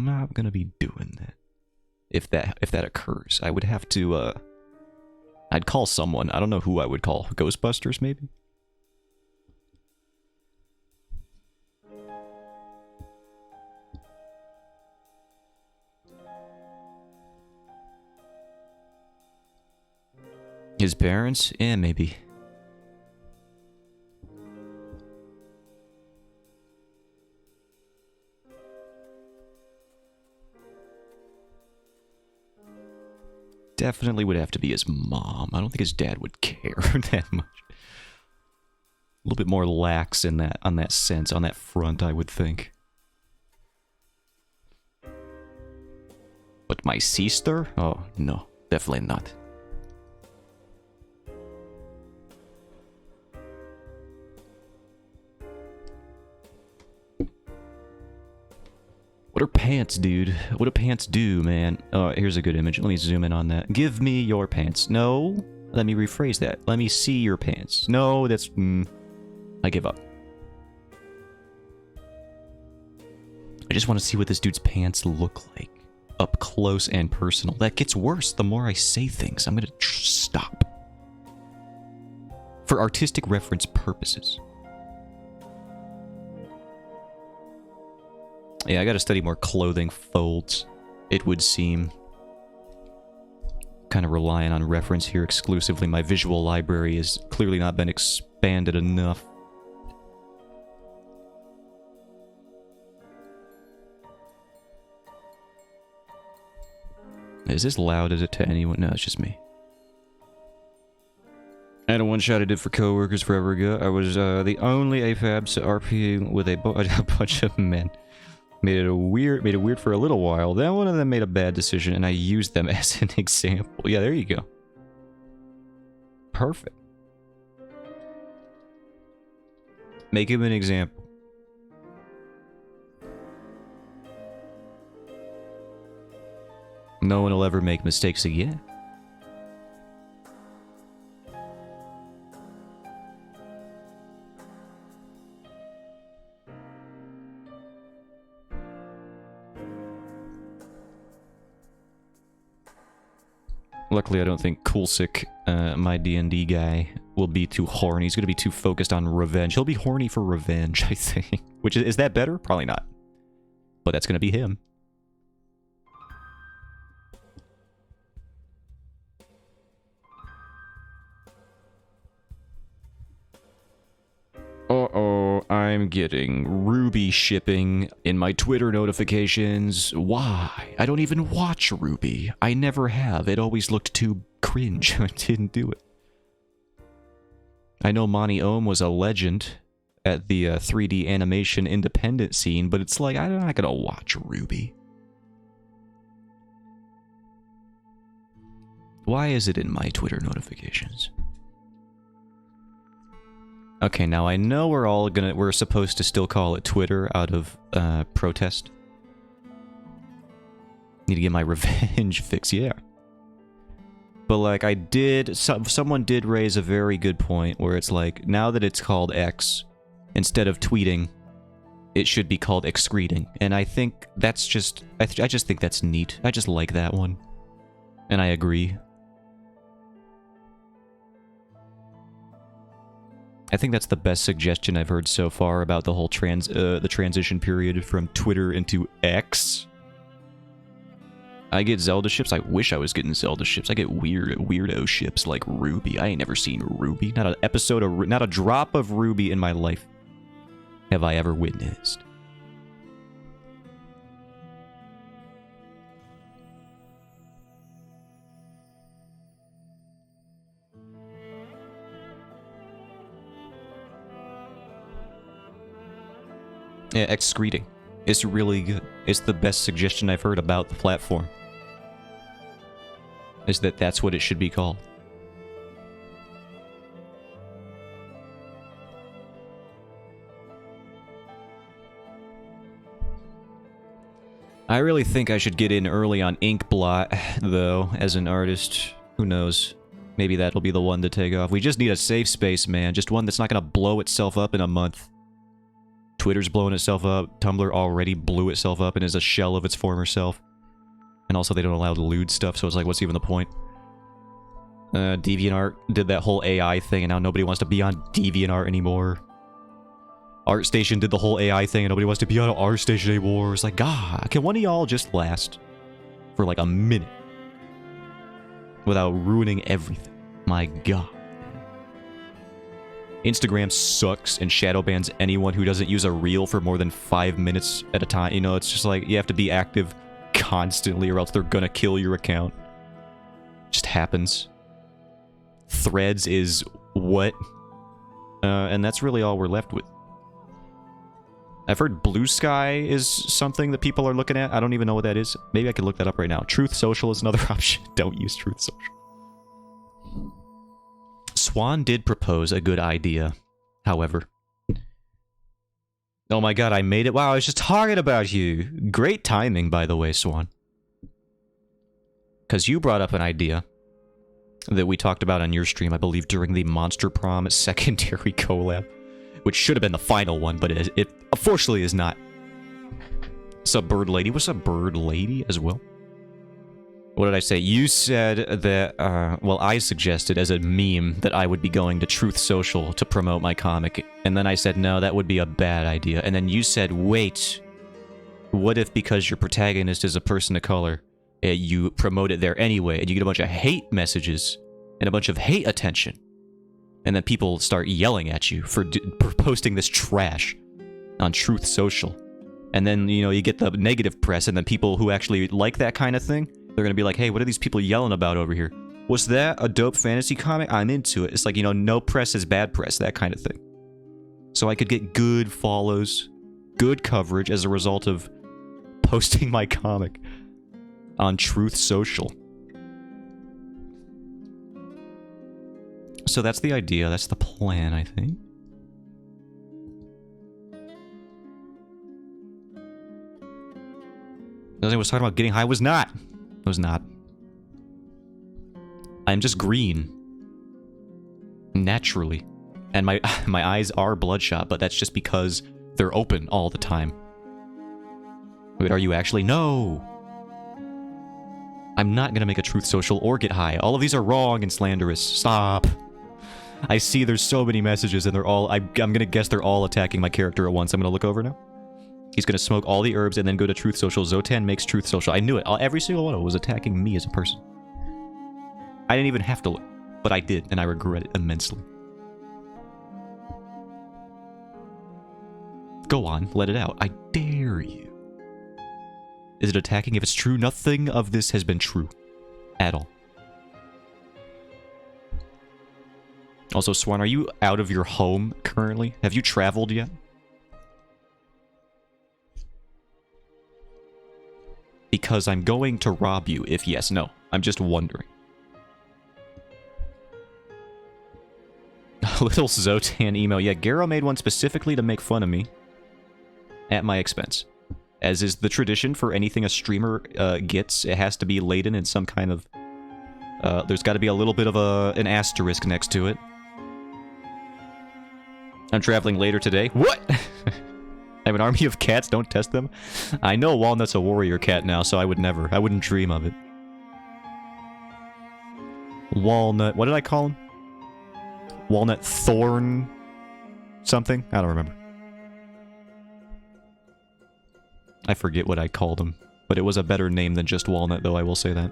doing that. If that occurs, I would have to I'd call someone. I don't know who I would call. Ghostbusters, maybe? His parents? Yeah, maybe. Definitely would have to be his mom. I don't think his dad would care that much. A little bit more lax in that, on that sense, on that front, I would think. But my sister? Oh, no. Definitely not. What are pants, dude? What do pants do, man? Oh, here's a good image. Let me zoom in on that. Give me your pants. No. Let me rephrase that. Let me see your pants. No, that's... I give up. I just want to see what this dude's pants look like. Up close and personal. That gets worse the more I say things. I'm gonna stop. For artistic reference purposes. Yeah, I gotta study more clothing folds, it would seem. Kind of relying on reference here exclusively. My visual library has clearly not been expanded enough. Is this loud? Is it to anyone? No, it's just me. I had a one-shot I did for coworkers forever ago. I was the only AFAB RPing with a bunch of men. Made it weird for a little while. Then one of them made a bad decision, and I used them as an example. Yeah, there you go. Perfect. Make him an example. No one will ever make mistakes again. Luckily, I don't think Kulsik, my D&D guy, will be too horny. He's going to be too focused on revenge. He'll be horny for revenge, I think. Which is that better? Probably not. But that's going to be him. Uh-oh, I'm getting Ruby shipping in my Twitter notifications. Why? I don't even watch Ruby. I never have. It always looked too cringe. I didn't do it. I know Monty Ohm was a legend at the 3D animation independent scene, but it's like, I'm not gonna watch Ruby. Why is it in my Twitter notifications? Okay, now I know we're supposed to still call it Twitter out of protest. Need to get my revenge fix, yeah. But like someone did raise a very good point where it's like, now that it's called X, instead of tweeting, it should be called excreting. And I think that's just, I just think that's neat. I just like that one. And I agree. I think that's the best suggestion I've heard so far about the whole the transition period from Twitter into X. I get Zelda ships. I wish I was getting Zelda ships. I get weirdo ships like Ruby. I ain't never seen Ruby. Not an episode of, not a drop of Ruby in my life have I ever witnessed. Yeah, excreting. It's really good. It's the best suggestion I've heard about the platform. Is that that's what it should be called. I really think I should get in early on Inkblot, though, as an artist. Who knows? Maybe that'll be the one to take off. We just need a safe space, man. Just one that's not gonna blow itself up in a month. Twitter's blowing itself up. Tumblr already blew itself up and is a shell of its former self. And also they don't allow lewd stuff, so it's like, what's even the point? DeviantArt did that whole AI thing, and now nobody wants to be on DeviantArt anymore. ArtStation did the whole AI thing, and nobody wants to be on ArtStation anymore. It's like, God, can one of y'all just last for like a minute without ruining everything? My God. Instagram sucks and shadow bans anyone who doesn't use a reel for more than 5 minutes at a time. You know, it's just like, you have to be active constantly or else they're gonna kill your account. Just happens. Threads is what? And that's really all we're left with. I've heard Blue Sky is something that people are looking at. I don't even know what that is. Maybe I can look that up right now. Truth Social is another option. Don't use Truth Social. Swan did propose a good idea, however. Oh my God, I made it. Wow, I was just talking about you. Great timing, by the way, Swan. Because you brought up an idea that we talked about on your stream, I believe, during the Monster Prom secondary collab. Which should have been the final one, but it unfortunately is not. What's up, Bird Lady? What's up, Bird Lady, as well? What did I say? You said that, well, I suggested as a meme that I would be going to Truth Social to promote my comic. And then I said, no, that would be a bad idea. And then you said, wait, what if because your protagonist is a person of color, you promote it there anyway, and you get a bunch of hate messages and a bunch of hate attention? And then people start yelling at you for posting this trash on Truth Social. And then, you know, you get the negative press, and then people who actually like that kind of thing, they're gonna be like, hey, what are these people yelling about over here? Was that a dope fantasy comic? I'm into it. It's like, you know, no press is bad press, that kind of thing. So I could get good follows, good coverage as a result of posting my comic on Truth Social. So that's the idea, that's the plan, I think. Nothing was talking about getting high. Was not. I was not. I'm just green. Naturally. And my eyes are bloodshot, but that's just because they're open all the time. Wait, are you actually? No! I'm not gonna make a Truth Social or get high. All of these are wrong and slanderous. Stop. I see there's so many messages and they're all, I'm gonna guess they're all attacking my character at once. I'm gonna look over now. He's gonna smoke all the herbs and then go to Truth Social. Zotan makes Truth Social. I knew it. Every single one of them was attacking me as a person. I didn't even have to look, but I did, and I regret it immensely. Go on, let it out. I dare you. Is it attacking if it's true? Nothing of this has been true. At all. Also, Swan, are you out of your home currently? Have you traveled yet? Because I'm going to rob you if yes. No, I'm just wondering. Little Zotan email. Yeah, Garo made one specifically to make fun of me. At my expense. As is the tradition for anything a streamer gets, it has to be laden in some kind of... there's got to be a little bit of an asterisk next to it. I'm traveling later today. What? I have an army of cats, don't test them. I know Walnut's a warrior cat now, so I wouldn't dream of it. Walnut, what did I call him? Walnut Thorn something? I don't remember. I forget what I called him, but it was a better name than just Walnut, though, I will say that.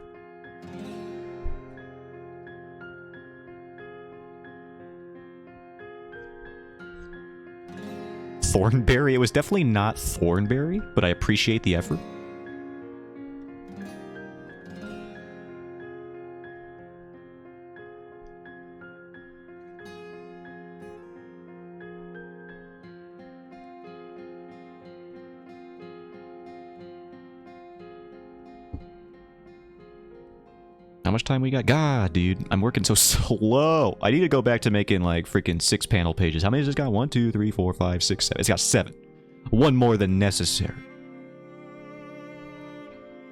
Thornberry? It was definitely not Thornberry, but I appreciate the effort. How much time we got? God, dude, I'm working so slow. I need to go back to making, like, freaking 6 panel pages. How many has it got? 1, 2, 3, 4, 5, 6, 7. It's got 7. One more than necessary.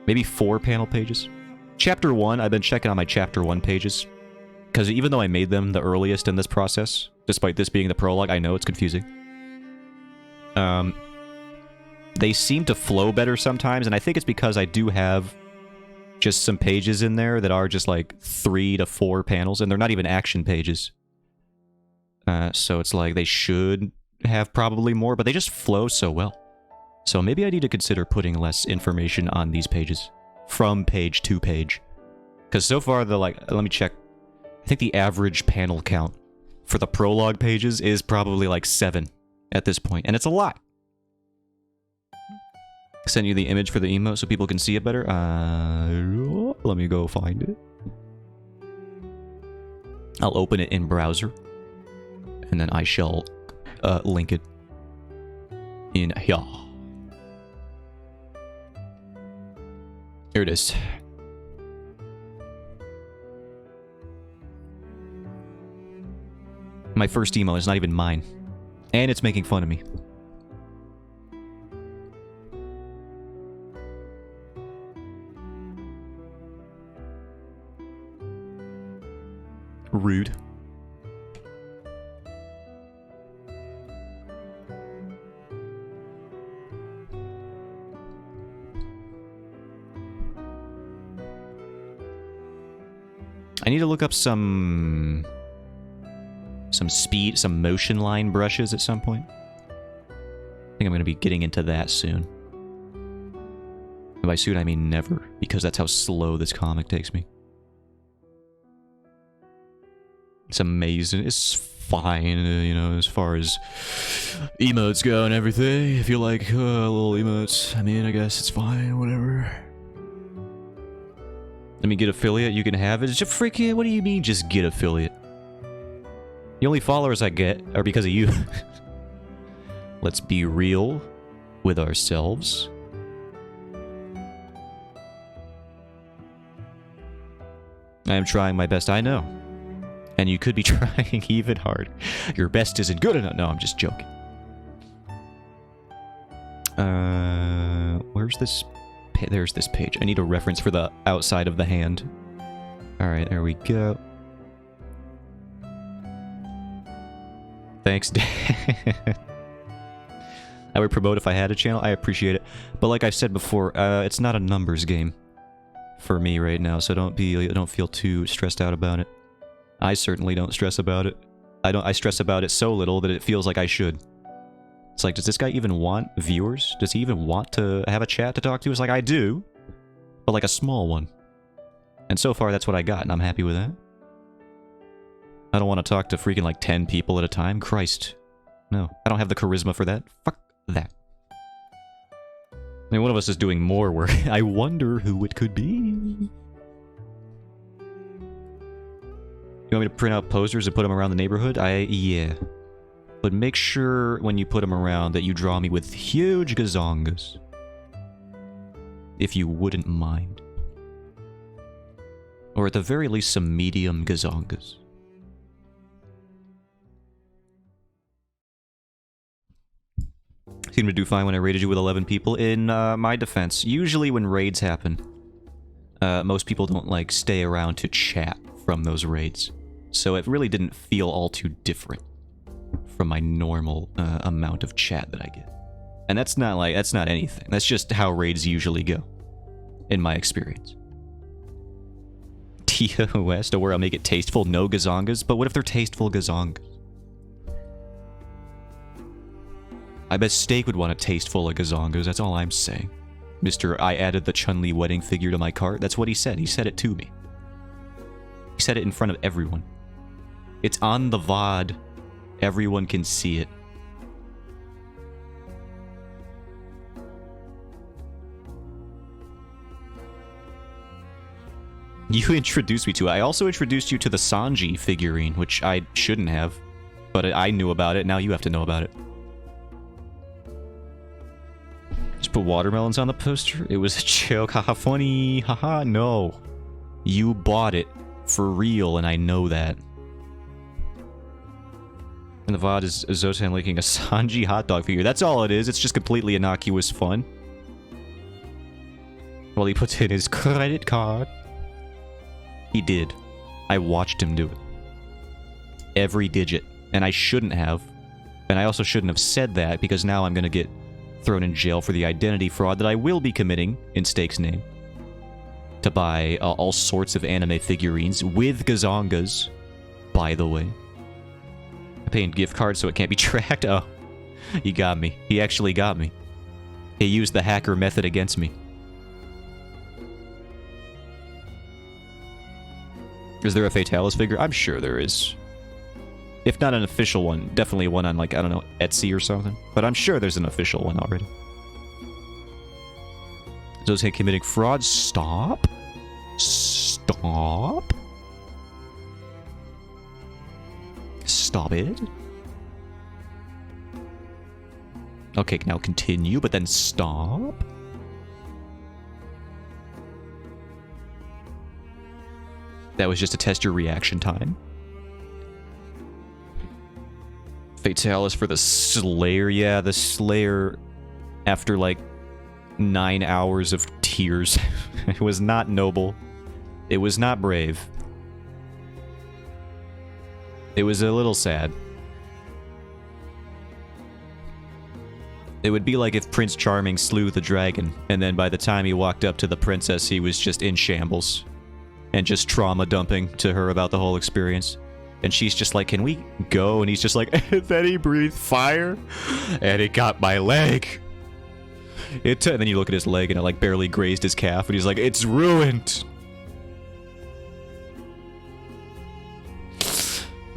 Maybe 4 panel pages. Chapter 1, I've been checking on my Chapter 1 pages. Because even though I made them the earliest in this process, despite this being the prologue, I know it's confusing. They seem to flow better sometimes, and I think it's because I do have just some pages in there that are just like 3 to 4 panels, and they're not even action pages. So it's like they should have probably more, but they just flow so well. So maybe I need to consider putting less information on these pages from page to page. Because so far, let me check. I think the average panel count for the prologue pages is probably like 7 at this point, and it's a lot. Send you the image for the emote so people can see it better. Let me go find it. I'll open it in browser, and then I shall link it in here. Here it is. My first email is not even mine, and it's making fun of me. Rude. I need to look up some motion line brushes at some point. I think I'm going to be getting into that soon. And by soon I mean never, because that's how slow this comic takes me. It's amazing. It's fine, you know, as far as emotes go and everything. If you like little emotes, I mean, I guess it's fine, whatever. Let me get affiliate, you can have it. Just freaking, what do you mean just get affiliate? The only followers I get are because of you. Let's be real with ourselves. I am trying my best, I know. And you could be trying even hard. Your best isn't good enough. No, I'm just joking. Where's this? There's this page. I need a reference for the outside of the hand. Alright, there we go. Thanks, Dan. I would promote if I had a channel. I appreciate it. But like I said before, it's not a numbers game for me right now, so don't feel too stressed out about it. I certainly don't stress about it. I stress about it so little that it feels like I should. It's like, does this guy even want viewers? Does he even want to have a chat to talk to? It's like, I do. But like a small one. And so far, that's what I got, and I'm happy with that. I don't want to talk to freaking like 10 people at a time. Christ. No, I don't have the charisma for that. Fuck that. I mean, one of us is doing more work. I wonder who it could be. You want me to print out posters and put them around the neighborhood? Yeah. But make sure when you put them around that you draw me with huge gazongas. If you wouldn't mind. Or at the very least some medium gazongas. Seemed to do fine when I raided you with 11 people. In my defense, usually when raids happen, most people don't, like, stay around to chat from those raids. So it really didn't feel all too different from my normal amount of chat that I get. And that's not anything. That's just how raids usually go, in my experience. TOS, don't worry, I'll make it tasteful. No gazongas, but what if they're tasteful gazongas? I bet Steak would want a tasteful of gazongas, that's all I'm saying. Mr. I added the Chun-Li wedding figure to my cart. That's what he said. He said it to me. He said it in front of everyone. It's on the VOD. Everyone can see it. You introduced me to it. I also introduced you to the Sanji figurine, which I shouldn't have. But I knew about it. Now you have to know about it. Just put watermelons on the poster. It was a joke. Haha, funny. Haha, no. You bought it for real, and I know that. And the VOD is Zotan making a Sanji hot dog figure. That's all it is. It's just completely innocuous fun. Well, he puts in his credit card. He did. I watched him do it. Every digit. And I shouldn't have. And I also shouldn't have said that, because now I'm going to get thrown in jail for the identity fraud that I will be committing in Steak's name. To buy all sorts of anime figurines with gazongas, by the way. I'm paying gift cards so it can't be tracked. Oh, he got me. He actually got me. He used the hacker method against me. Is there a Fatalis figure? I'm sure there is. If not an official one, definitely one on, like, I don't know, Etsy or something. But I'm sure there's an official one already. Those hate committing fraud. Stop. Stop. Stop it. Okay, now continue, but then stop. That was just to test your reaction time. Fatalis for the Slayer. Yeah, the Slayer, after like 9 hours of tears. It was not noble. It was not brave. It was a little sad. It would be like if Prince Charming slew the dragon, and then by the time he walked up to the princess, he was just in shambles. And just trauma dumping to her about the whole experience. And she's just like, can we go? And he's just like, and then he breathed fire, and it got my leg. And then you look at his leg, and it like barely grazed his calf, and he's like, it's ruined.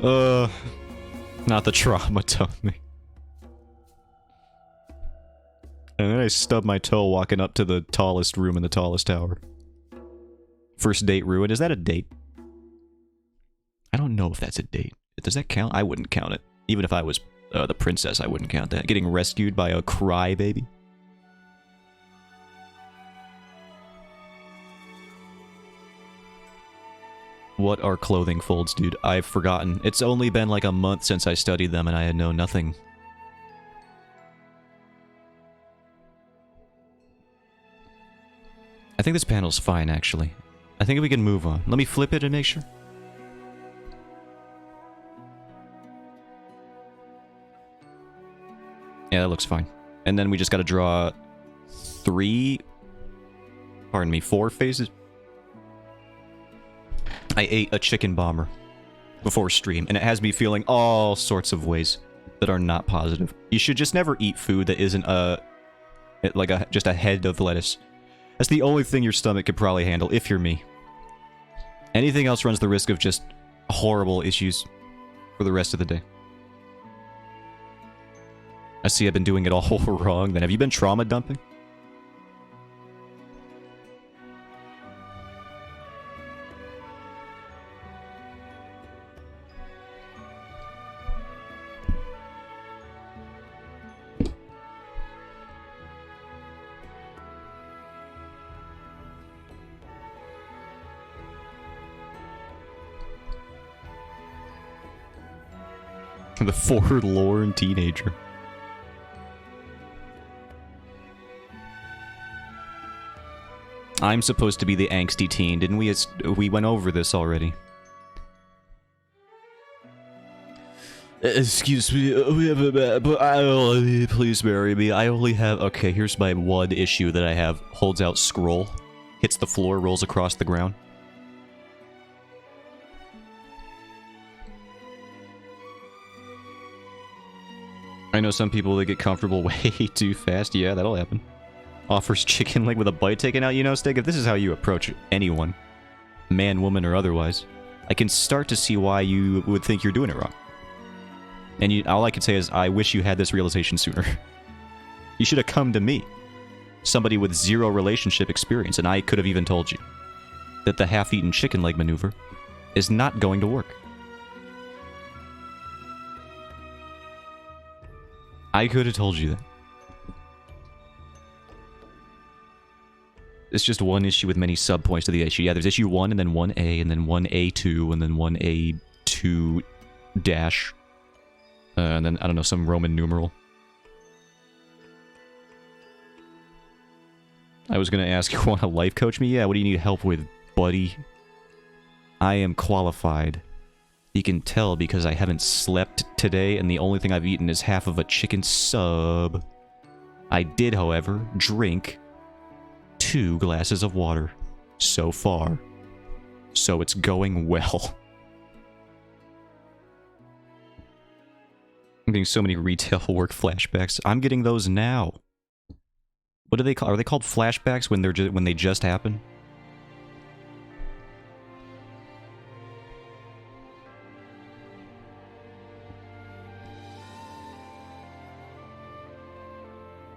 Not the trauma dumping. And then I stubbed my toe walking up to the tallest room in the tallest tower. First date ruined. Is that a date? I don't know if that's a date. Does that count? I wouldn't count it. Even if I was the princess, I wouldn't count that. Getting rescued by a crybaby. What are clothing folds, dude? I've forgotten. It's only been like a month since I studied them, and I had known nothing. I think this panel's fine, actually. I think we can move on. Let me flip it and make sure. Yeah, that looks fine. And then we just gotta draw 4 phases. I ate a chicken bomber before stream, and it has me feeling all sorts of ways that are not positive. You should just never eat food that isn't just a head of lettuce. That's the only thing your stomach could probably handle, if you're me. Anything else runs the risk of just horrible issues for the rest of the day. I see I've been doing it all wrong then. Have you been trauma dumping? The forlorn teenager. I'm supposed to be the angsty teen, didn't we? We went over this already. Excuse me, but please marry me. I only have... Okay, here's my one issue that I have. Holds out scroll. Hits the floor, rolls across the ground. I know some people that get comfortable way too fast. Yeah, that'll happen. Offers chicken leg with a bite taken out. You know, Stig, if this is how you approach anyone, man, woman, or otherwise, I can start to see why you would think you're doing it wrong. And all I can say is, I wish you had this realization sooner. You should have come to me. Somebody with zero relationship experience, and I could have even told you that the half-eaten chicken leg maneuver is not going to work. I could have told you that. It's just one issue with many subpoints to the issue. Yeah, there's issue 1, and then 1A, and then 1A2, and then 1A2 dash. And then, I don't know, some Roman numeral. I was gonna ask, you want to life coach me? Yeah, what do you need help with, buddy? I am qualified. You can tell because I haven't slept today, and the only thing I've eaten is half of a chicken sub. I did, however, drink 2 glasses of water so far. So it's going well. I'm getting so many retail work flashbacks. I'm getting those now. What do they call? Are they called flashbacks when they just happen?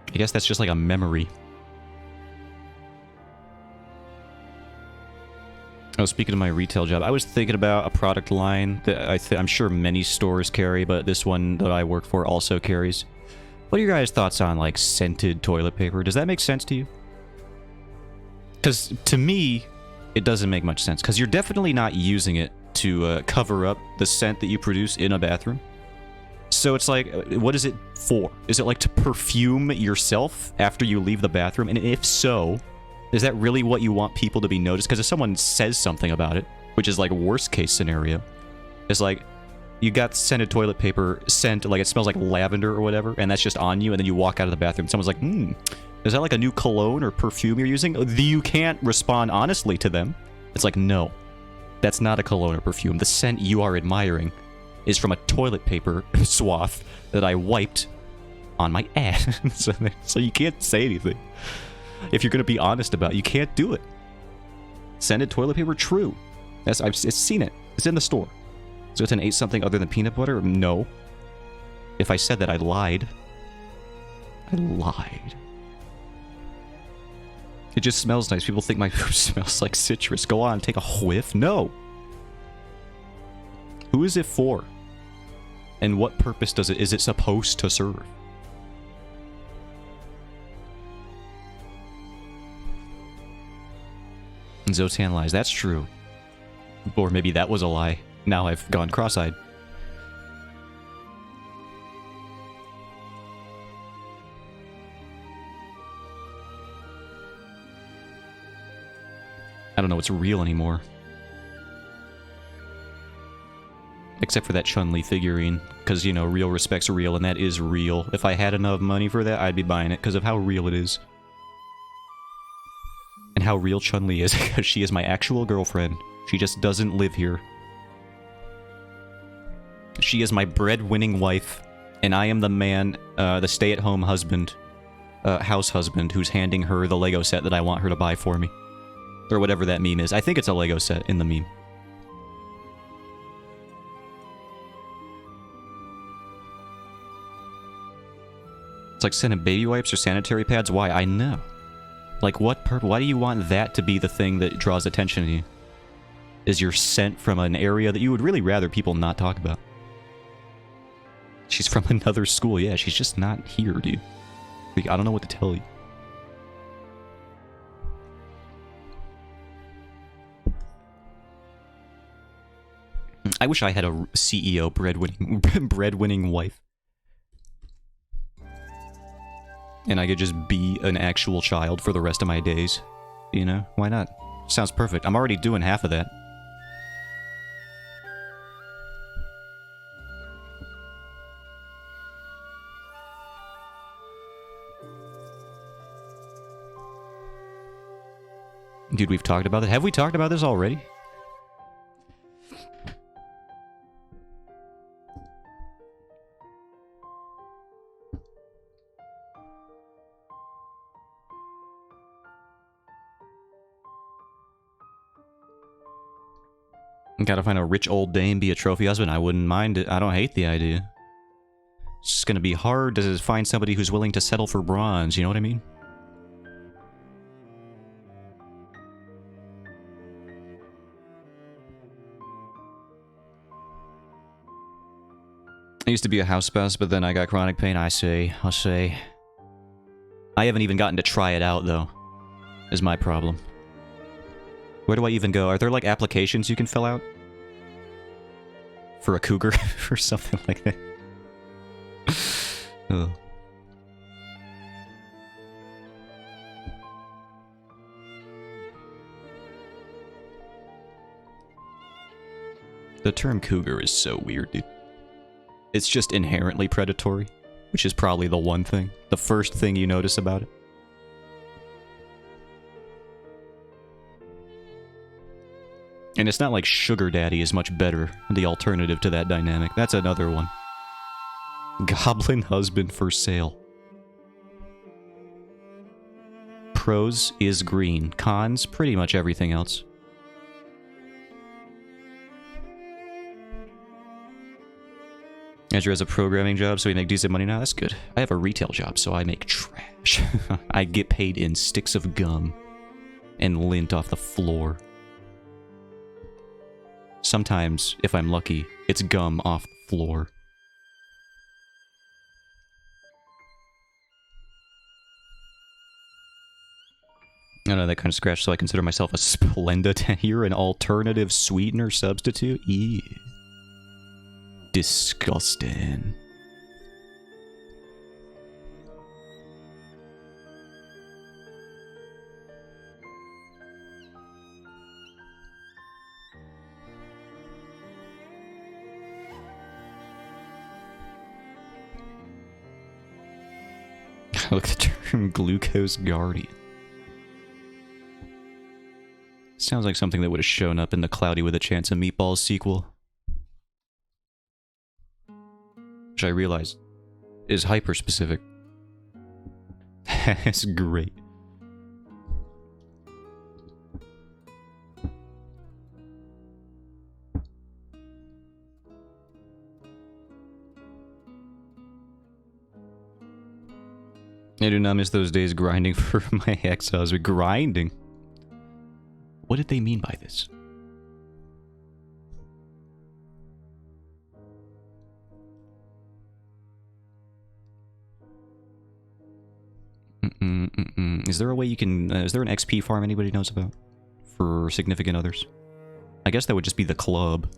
I guess that's just like a memory. Oh, speaking of my retail job, I was thinking about a product line that I'm sure many stores carry, but this one that I work for also carries. What are your guys' thoughts on, like, scented toilet paper? Does that make sense to you? Because, to me, it doesn't make much sense. Because you're definitely not using it to cover up the scent that you produce in a bathroom. So it's like, what is it for? Is it, like, to perfume yourself after you leave the bathroom? And if so... is that really what you want people to be noticed? Because if someone says something about it, which is like worst case scenario, it's like, you got scented toilet paper scent, like it smells like lavender or whatever, and that's just on you, and then you walk out of the bathroom, and someone's like, is that like a new cologne or perfume you're using? You can't respond honestly to them. It's like, no, that's not a cologne or perfume. The scent you are admiring is from a toilet paper swath that I wiped on my ass. So you can't say anything. If you're going to be honest about it, you can't do it. Scented toilet paper? True. I've seen it. It's in the store. So it's an ate something other than peanut butter? No. If I said that, I lied. I lied. It just smells nice. People think my food smells like citrus. Go on, take a whiff. No. Who is it for? And what purpose is it supposed to serve? Zotan lies. That's true. Or maybe that was a lie. Now I've gone cross-eyed. I don't know what's real anymore. Except for that Chun-Li figurine. Because, you know, real respect's real, and that is real. If I had enough money for that, I'd be buying it, because of how real it is. And how real Chun-Li is, because she is my actual girlfriend. She just doesn't live here. She is my bread-winning wife, and I am the man, the stay-at-home husband, house husband, who's handing her the Lego set that I want her to buy for me. Or whatever that meme is. I think it's a Lego set in the meme. It's like sending baby wipes or sanitary pads? Why? I know. Like, what purpose? Why do you want that to be the thing that draws attention to you? Is you're sent from an area that you would really rather people not talk about. She's from another school. Yeah, she's just not here, dude. Like, I don't know what to tell you. I wish I had a CEO breadwinning wife. And I could just be an actual child for the rest of my days. you know? Why not? Sounds perfect. I'm already doing half of that. Dude, we've talked about it. Have we talked about this already? Gotta find a rich old dame, be a trophy husband. I wouldn't mind it. I don't hate the idea. It's just gonna be hard to find somebody who's willing to settle for bronze, you know what I mean? I used to be a house spouse, but then I got chronic pain. I'll say. I haven't even gotten to try it out, though, is my problem. Where do I even go? Are there, like, applications you can fill out? For a cougar or something like that? Ugh. The term cougar is so weird, dude. It's just inherently predatory, which is probably the one thing. The first thing you notice about it. And it's not like sugar daddy is much better, the alternative to that dynamic. That's another one. Goblin husband for sale. Pros is green. Cons, pretty much everything else. Andrew has a programming job, so we make decent money now. That's good. I have a retail job, so I make trash. I get paid in sticks of gum and lint off the floor. Sometimes, if I'm lucky, it's gum off the floor. I don't know, that kind of scratch, so I consider myself a Splenda. You're an alternative sweetener substitute? Ew. Disgusting. Look at the term glucose guardian. Sounds like something that would have shown up in the Cloudy with a Chance of Meatballs sequel. Which I realize is hyper-specific. That's great. I do not miss those days grinding for my ex-husband. Grinding? What did they mean by this? Is there a way you can... is there an XP farm anybody knows about? For significant others? I guess that would just be the club.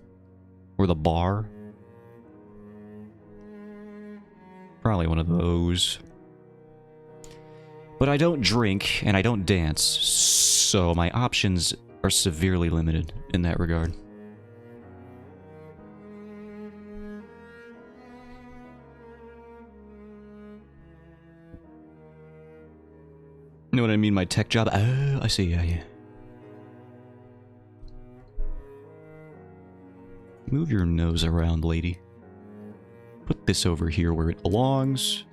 Or the bar. Probably one of those. But I don't drink, and I don't dance, so my options are severely limited in that regard. You know what I mean? My tech job? Oh, I see, yeah. Move your nose around, lady. Put this over here where it belongs.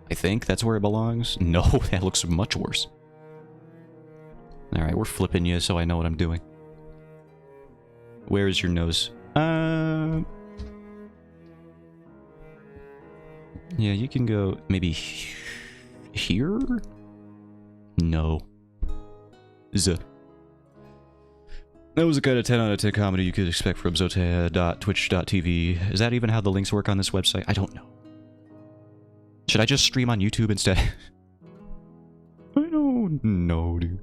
I think that's where it belongs. No, that looks much worse. Alright, we're flipping you so I know what I'm doing. Where is your nose? Yeah, you can go maybe here? No. That was the kind of 10 out of 10 comedy you could expect from Zotea.twitch.tv. Is that even how the links work on this website? I don't know. Should I just stream on YouTube instead? I don't know, dude.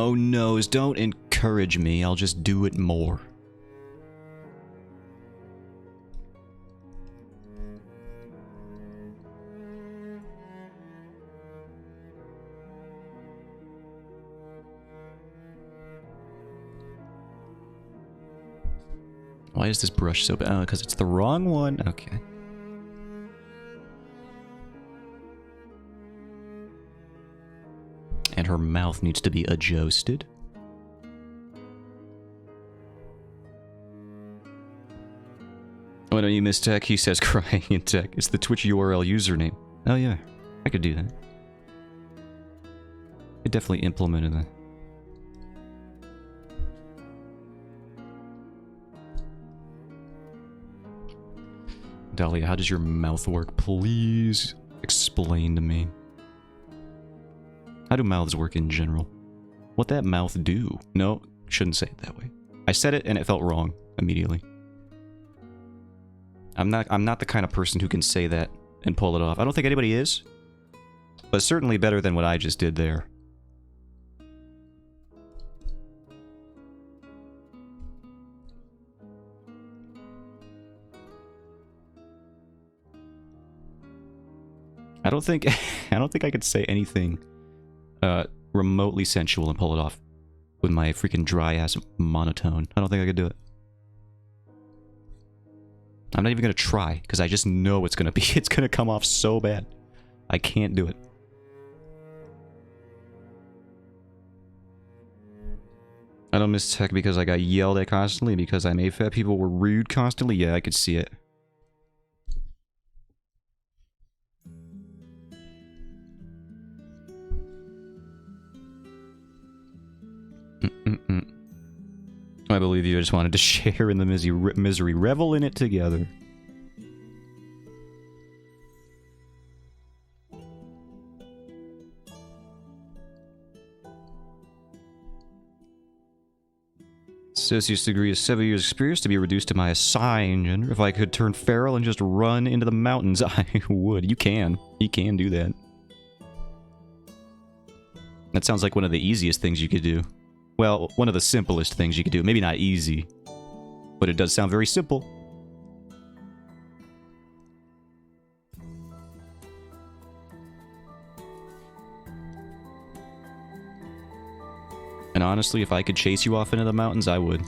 Oh no, don't encourage me, I'll just do it more. Why is this brush so bad? Oh, because it's the wrong one? Okay. And her mouth needs to be adjusted. Oh no, you missed tech. He says crying in tech. It's the Twitch URL username. Oh yeah, I could do that. I definitely implemented that. Dahlia, how does your mouth work? Please explain to me. How do mouths work in general? What that mouth do? No, shouldn't say it that way. I said it and it felt wrong immediately. I'm not the kind of person who can say that and pull it off. I don't think anybody is. But certainly better than what I just did there. I don't think I could say anything remotely sensual and pull it off with my freaking dry ass monotone. I don't think I could do it. I'm not even gonna try because I just know it's gonna come off so bad. I can't do it. I don't miss tech because I got yelled at constantly because I made fat people were rude constantly. Yeah, I could see it. I believe you. I just wanted to share in the misery, revel in it together. Associate's degree is 7 years experience to be reduced to my assigned gender. If I could turn feral and just run into the mountains, I would. You can do that. That sounds like one of the easiest things you could do. Well, one of the simplest things you could do. Maybe not easy, but it does sound very simple. And honestly, if I could chase you off into the mountains, I would.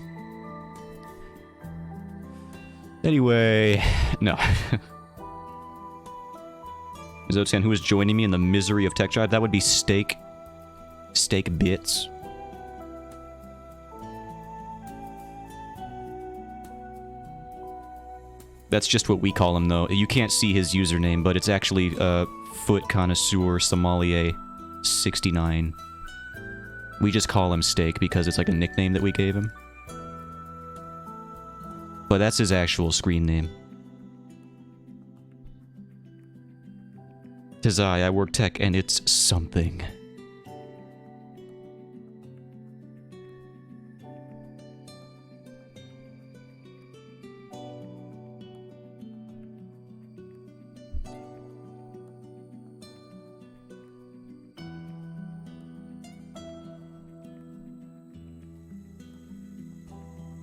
Anyway, no. Zotan, who is joining me in the misery of Tech Drive? That would be Steak. Steak Bits. That's just what we call him, though. You can't see his username, but it's actually Foot Connoisseur Sommelier 69. We just call him Steak because it's like a nickname that we gave him. But that's his actual screen name. 'Tis I work tech, and it's something.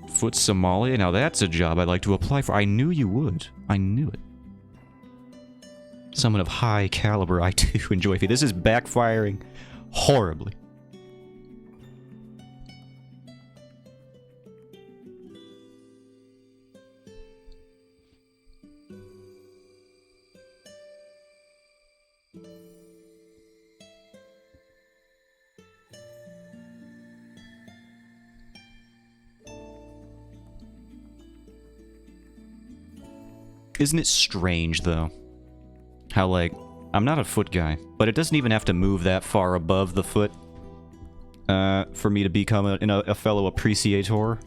Foot Somalia? Now that's a job I'd like to apply for. I knew you would. I knew it. Someone of high caliber, I do enjoy feet. This is backfiring horribly. Isn't it strange, though? How, like, I'm not a foot guy, but it doesn't even have to move that far above the foot for me to become a fellow appreciator.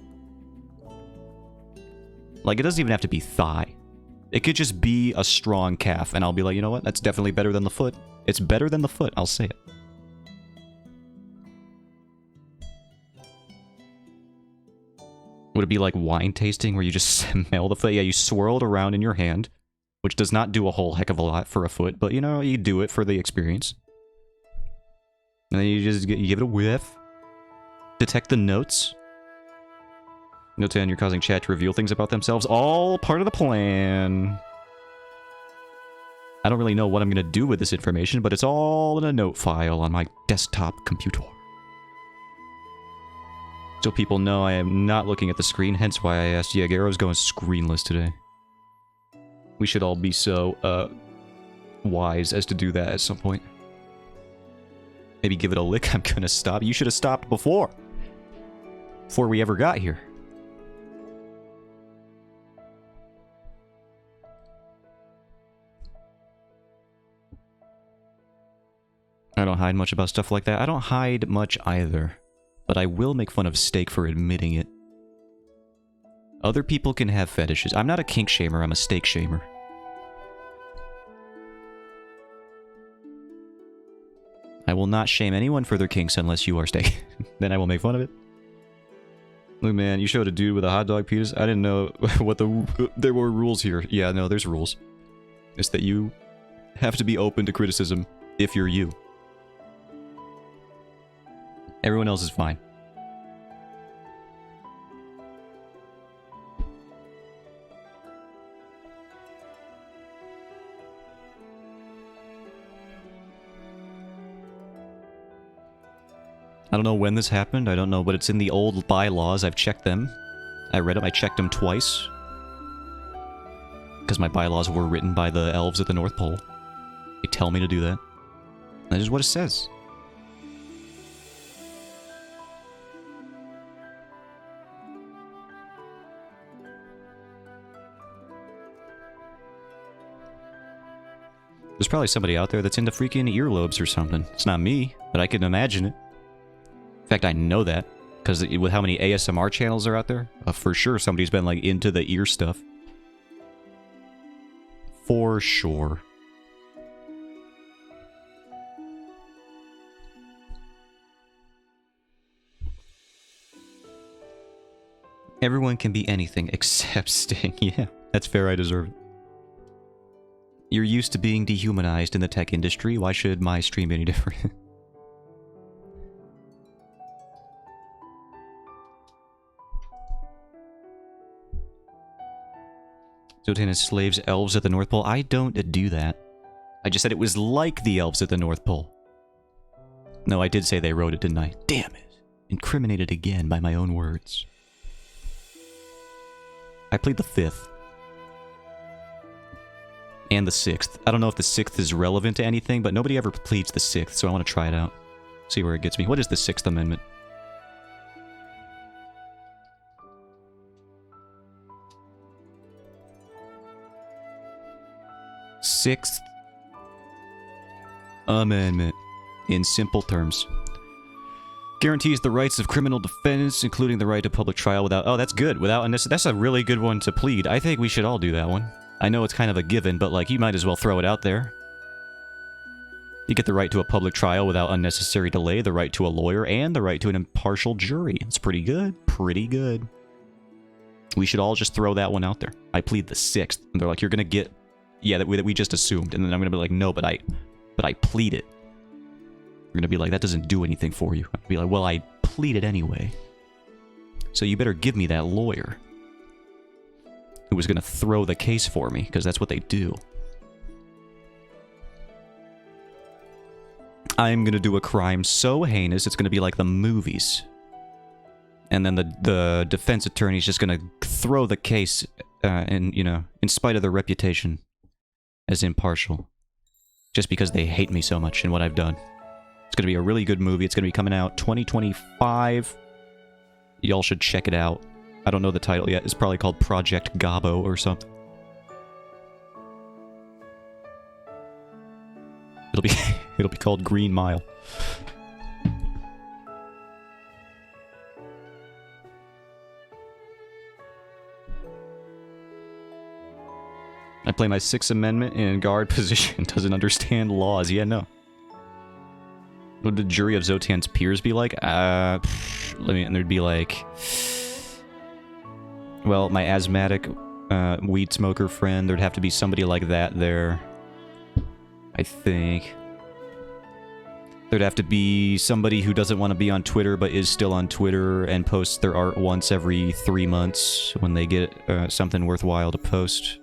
Like, it doesn't even have to be thigh. It could just be a strong calf, and I'll be like, you know what? That's definitely better than the foot. It's better than the foot, I'll say it. Would it be like wine tasting where you just smell the foot? Yeah, you swirl it around in your hand, which does not do a whole heck of a lot for a foot, but you know, you do it for the experience. And then you just you give it a whiff. Detect the notes. Note 10, you're causing chat to reveal things about themselves. All part of the plan. I don't really know what I'm going to do with this information, but it's all in a note file on my desktop computer. So people know I am not looking at the screen, hence why I asked Jagero's going screenless today. We should all be so, wise as to do that at some point. Maybe give it a lick. I'm gonna stop. You should have stopped before we ever got here. I don't hide much about stuff like that. I don't hide much either. But I will make fun of Steak for admitting it. Other people can have fetishes. I'm not a kink shamer, I'm a steak shamer. I will not shame anyone for their kinks unless you are Steak. Then I will make fun of it. Look, man, you showed a dude with a hot dog penis. I didn't know what there were rules here. Yeah, no, there's rules. It's that you have to be open to criticism if you're you. Everyone else is fine. I don't know when this happened. I don't know, but it's in the old bylaws. I've checked them. I read them. I checked them twice. Because my bylaws were written by the elves at the North Pole. They tell me to do that. That is what it says. There's probably somebody out there that's into freaking earlobes or something. It's not me, but I can imagine it. In fact, I know that. Because with how many ASMR channels are out there, for sure somebody's been, like, into the ear stuff. For sure. Everyone can be anything except Sting. Yeah, that's fair, I deserve it. You're used to being dehumanized in the tech industry. Why should my stream be any different? Zotan enslaves elves at the North Pole. I don't do that. I just said it was like the elves at the North Pole. No, I did say they wrote it, didn't I? Damn it. Incriminated again by my own words. I played the 5th. And the 6th. I don't know if the 6th is relevant to anything, but nobody ever pleads the 6th, so I want to try it out. See where it gets me. What is the 6th Amendment? Sixth Amendment. In simple terms. Guarantees the rights of criminal defendants, including the right to public trial without... Oh, that's good. Without unnecessary... That's a really good one to plead. I think we should all do that one. I know it's kind of a given, but, like, you might as well throw it out there. You get the right to a public trial without unnecessary delay, the right to a lawyer, and the right to an impartial jury. It's pretty good. Pretty good. We should all just throw that one out there. I plead the 6th. And they're like, you're gonna get... Yeah, that we just assumed. And then I'm gonna be like, no, but I plead it. You're gonna be like, that doesn't do anything for you. I'll be like, well, I plead it anyway. So you better give me that lawyer who was gonna throw the case for me, because that's what they do. I'm gonna do a crime so heinous, it's gonna be like the movies. And then the defense attorney's just gonna throw the case, in spite of their reputation as impartial. Just because they hate me so much and what I've done. It's gonna be a really good movie. It's gonna be coming out 2025. Y'all should check it out. I don't know the title yet. It's probably called Project Gabo or something. It'll be called Green Mile. I play my 6th Amendment in guard position. Doesn't understand laws. Yeah, no. What would the jury of Zotan's peers be like? And there'd be like... Well, my asthmatic weed smoker friend, there'd have to be somebody like that there. I think. There'd have to be somebody who doesn't want to be on Twitter but is still on Twitter and posts their art once every 3 months when they get something worthwhile to post.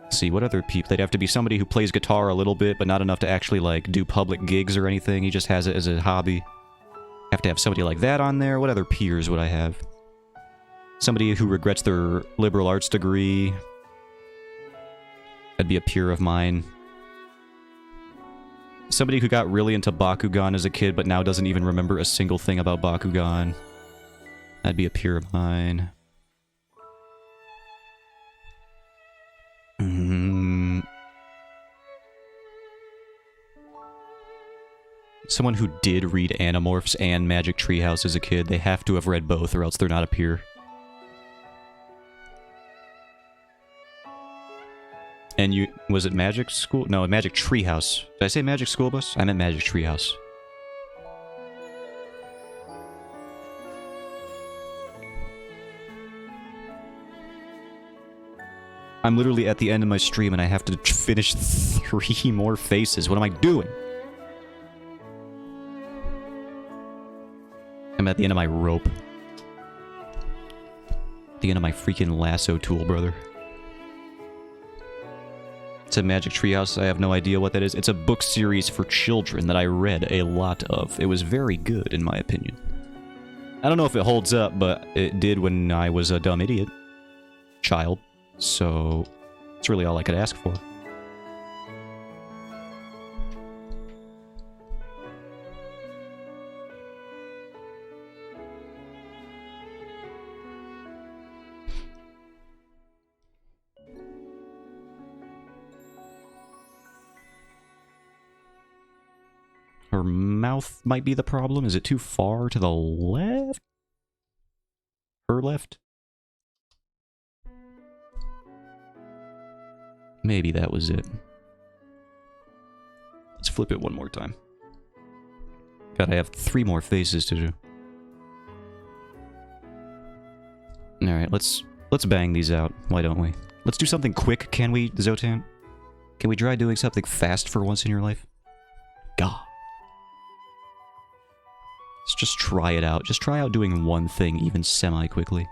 Let's see, what other people? They'd have to be somebody who plays guitar a little bit but not enough to actually, like, do public gigs or anything. He just has it as a hobby. Have to have somebody like that on there. What other peers would I have? Somebody who regrets their liberal arts degree. That'd be a peer of mine. Somebody who got really into Bakugan as a kid, but now doesn't even remember a single thing about Bakugan. That'd be a peer of mine. Someone who did read Animorphs and Magic Treehouse as a kid. They have to have read both, or else they're not a peer. And you... was it Magic School? No, Magic Treehouse. Did I say Magic School Bus? I meant Magic Treehouse. I'm literally at the end of my stream and I have to finish 3 more faces. What am I doing? I'm at the end of my rope. The end of my freaking lasso tool, brother. It's a Magic Treehouse. I have no idea what that is. It's a book series for children that I read a lot of. It was very good, in my opinion. I don't know if it holds up, but it did when I was a dumb idiot. Child. So, it's really all I could ask for. Her mouth might be the problem. Is it too far to the left? Her left? Maybe that was it. Let's flip it one more time. God, I have 3 more faces to do. Alright, let's bang these out. Why don't we? Let's do something quick, can we, Zotan? Can we try doing something fast for once in your life? God. Let's just try it out. Just try out doing one thing, even semi-quickly.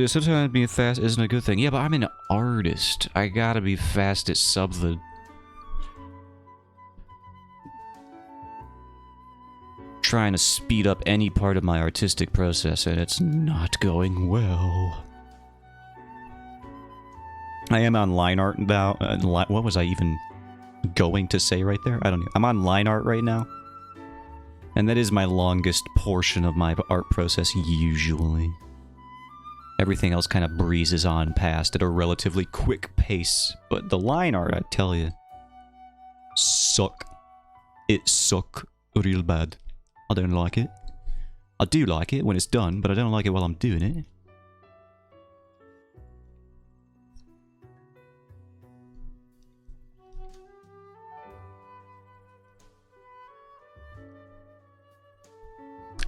Sometimes being fast isn't a good thing. Yeah, but I'm an artist. I gotta be fast at something. Trying to speed up any part of my artistic process, and it's not going well. I am on line art now. What was I even going to say right there? I don't know. I'm on line art right now. And that is my longest portion of my art process, usually. Everything else kind of breezes on past at a relatively quick pace. But the line art, I tell you, suck. It suck real bad. I don't like it. I do like it when it's done, but I don't like it while I'm doing it.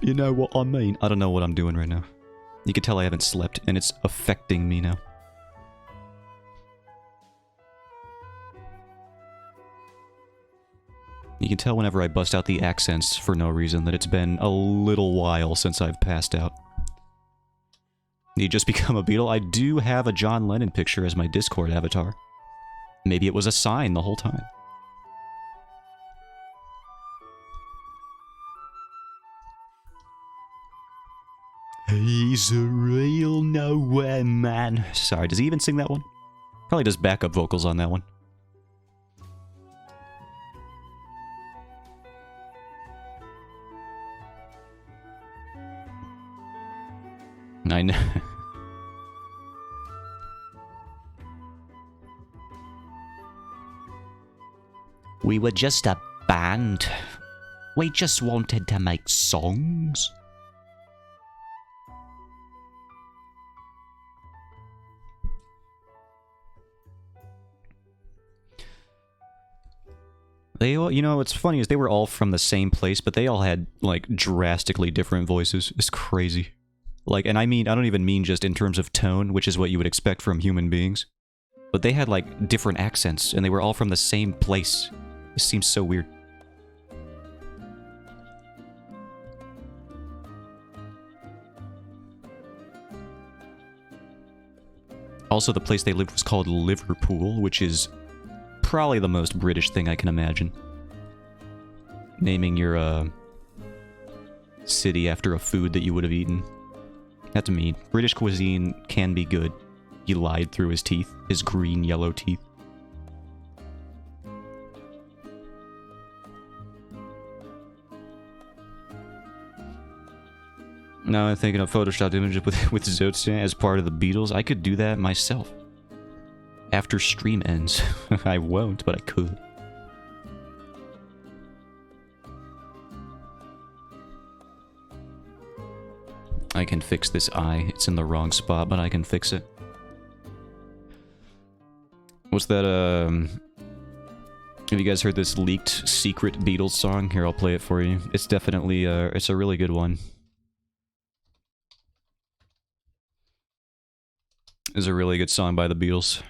You know what I mean? I don't know what I'm doing right now. You can tell I haven't slept, and it's affecting me now. You can tell whenever I bust out the accents for no reason that it's been a little while since I've passed out. You just become a Beatle? I do have a John Lennon picture as my Discord avatar. Maybe it was a sign the whole time. He's a real nowhere man. Sorry, does he even sing that one? Probably does backup vocals on that one. I know. We were just a band. We just wanted to make songs. They all, you know, what's funny is they were all from the same place, but they all had, like, drastically different voices. It's crazy. Like, and I mean, I don't even mean just in terms of tone, which is what you would expect from human beings. But they had, like, different accents, and they were all from the same place. It seems so weird. Also, the place they lived was called Liverpool, which is probably the most British thing I can imagine. Naming your, city after a food that you would have eaten. That's mean. British cuisine can be good. He lied through his teeth. His green, yellow teeth. Now I'm thinking of photoshopped images with Zotstan as part of the Beatles. I could do that myself. After stream ends. I won't, but I could. I can fix this eye. It's in the wrong spot, but I can fix it. What's that, have you guys heard this leaked secret Beatles song? Here, I'll play it for you. It's definitely, it's a really good one. It's a really good song by the Beatles.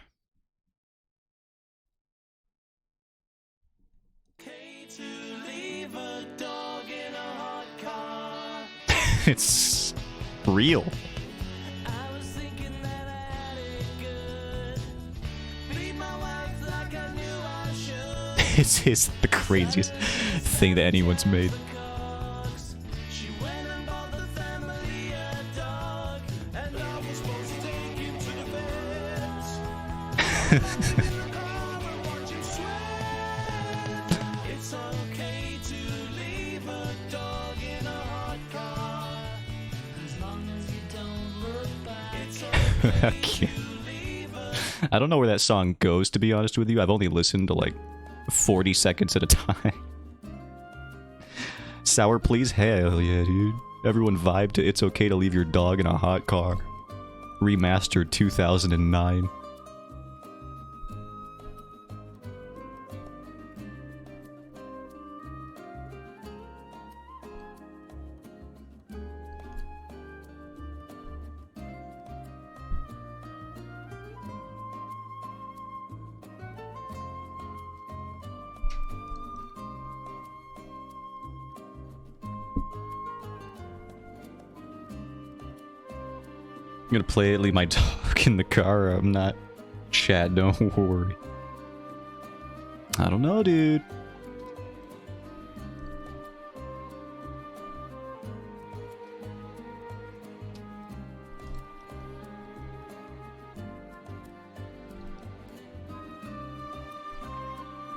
It's real. It's the craziest thing that anyone's made. I don't know where that song goes, to be honest with you. I've only listened to like 40 seconds at a time. Sour please? Hell yeah, dude. Everyone vibe to It's Okay to Leave Your Dog in a Hot Car. Remastered 2009. I'm gonna play it, leave my dog in the car. I'm not. Chad, don't worry. I don't know, dude.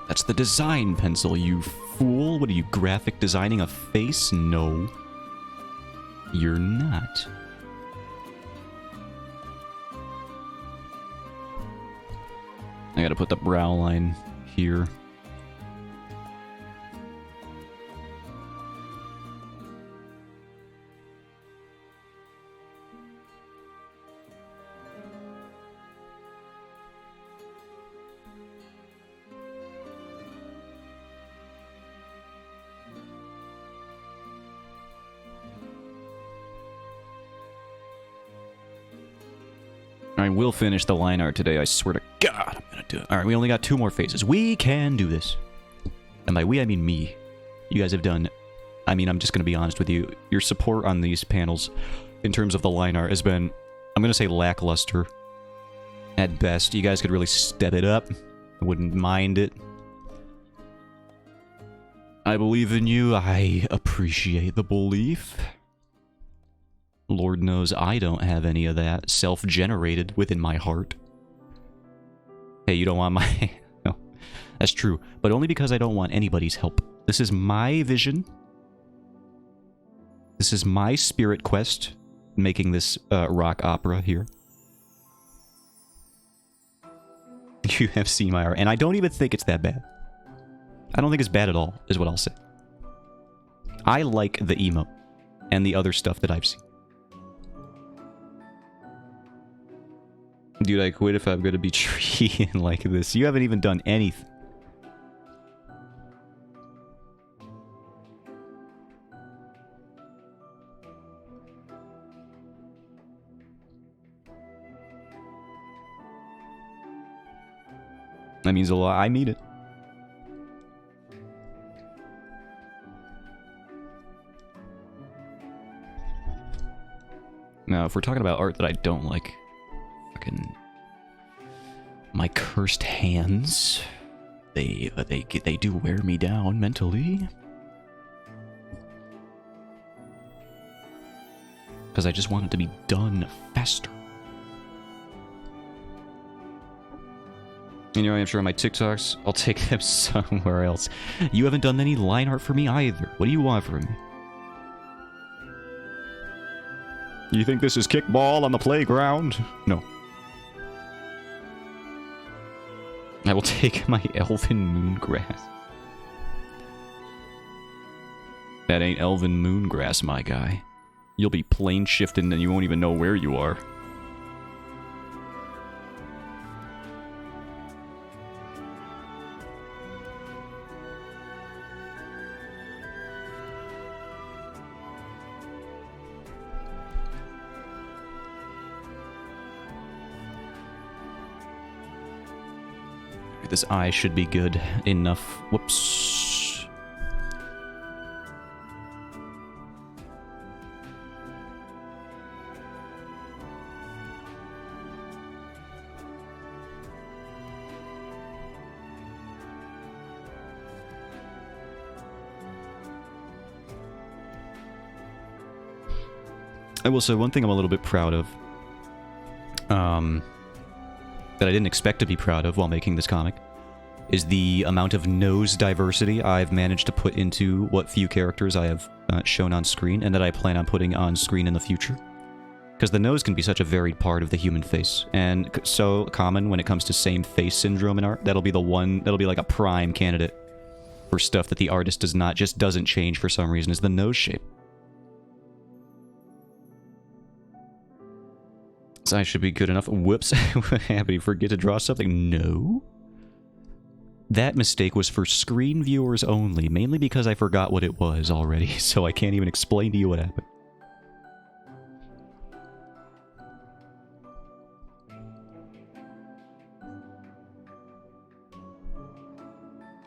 That's the design pencil, you fool. What are you, graphic designing a face? No. You're not. I gotta put the brow line here. I will finish the line art today, I swear to God, I'm gonna do it. Alright, we only got 2 more phases. We can do this. And by we, I mean me. You guys have done... I mean, I'm just gonna be honest with you. Your support on these panels, in terms of the line art, has been... I'm gonna say lackluster. At best. You guys could really step it up. I wouldn't mind it. I believe in you. I appreciate the belief. Lord knows I don't have any of that self-generated within my heart. Hey, you don't want my... No, that's true. But only because I don't want anybody's help. This is my vision. This is my spirit quest, making this rock opera here. You have seen my art, and I don't even think it's that bad. I don't think it's bad at all, is what I'll say. I like the emo, and the other stuff that I've seen. Dude, I quit if I'm gonna be treated like this. You haven't even done anything. That means a lot. I mean it. Now, if we're talking about art that I don't like, fucking my cursed hands, they do wear me down mentally. Because I just want it to be done faster. And here I am sharing my TikToks. I'll take them somewhere else. You haven't done any line art for me either. What do you want from me? You think this is kickball on the playground? No. I will take my elven moongrass. That ain't elven moongrass, my guy. You'll be plane shifting and you won't even know where you are. This eye should be good enough. Whoops. I will say one thing I'm a little bit proud of. That I didn't expect to be proud of while making this comic, is the amount of nose diversity I've managed to put into what few characters I have shown on screen, and that I plan on putting on screen in the future. Because the nose can be such a varied part of the human face, and so common when it comes to same face syndrome in art. That'll be the one, that'll be like a prime candidate for stuff that the artist doesn't change for some reason, is the nose shape. So I should be good enough. Whoops. Happy to forget to draw something? No. That mistake was for screen viewers only, mainly because I forgot what it was already, so I can't even explain to you what happened.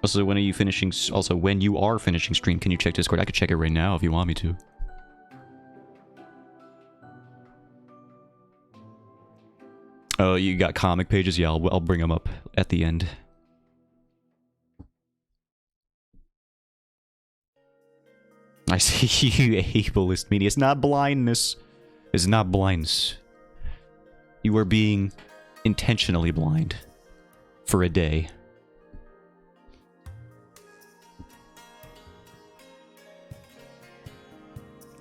Also, when are you finishing? Also, when you are finishing stream, can you check Discord? I could check it right now if you want me to. Oh, you got comic pages? Yeah, I'll bring them up at the end. I see you, ableist media. It's not blindness. It's not blindness. You are being intentionally blind for a day.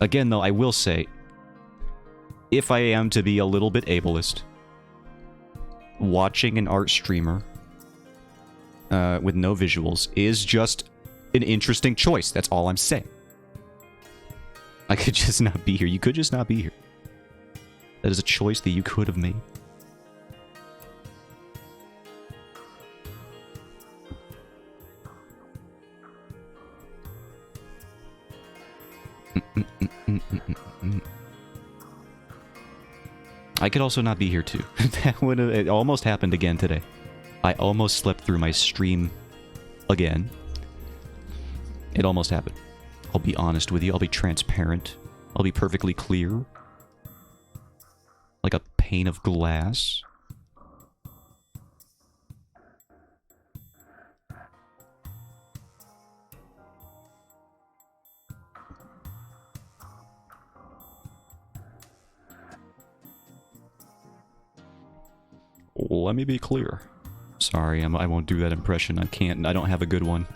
Again, though, I will say, if I am to be a little bit ableist, watching an art streamer with no visuals is just an interesting choice. That's all I'm saying. I could just not be here. You could just not be here. That is a choice that you could have made. I could also not be here too. That would have, it almost happened again today. I almost slept through my stream again. It almost happened. I'll be honest with you. I'll be transparent. I'll be perfectly clear. Like a pane of glass. Let me be clear. Sorry, I won't do that impression. I can't. I don't have a good one.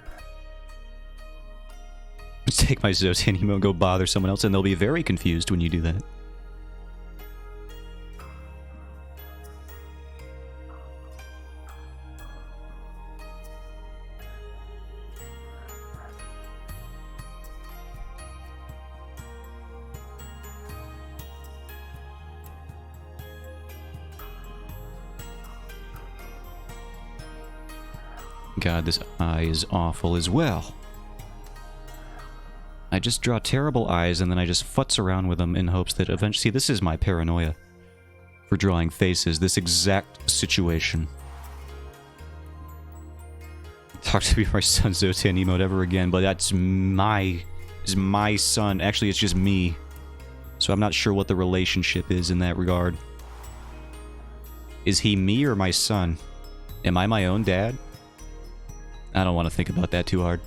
Take my Zotan emo and go bother someone else, and they'll be very confused when you do that. God, this eye is awful as well. I just draw terrible eyes and then I just futz around with them in hopes that eventually... See, this is my paranoia for drawing faces, this exact situation. Talk to me my son Zotan emote ever again, but that's my son. Actually, it's just me. So I'm not sure what the relationship is in that regard. Is he me or my son? Am I my own dad? I don't want to think about that too hard.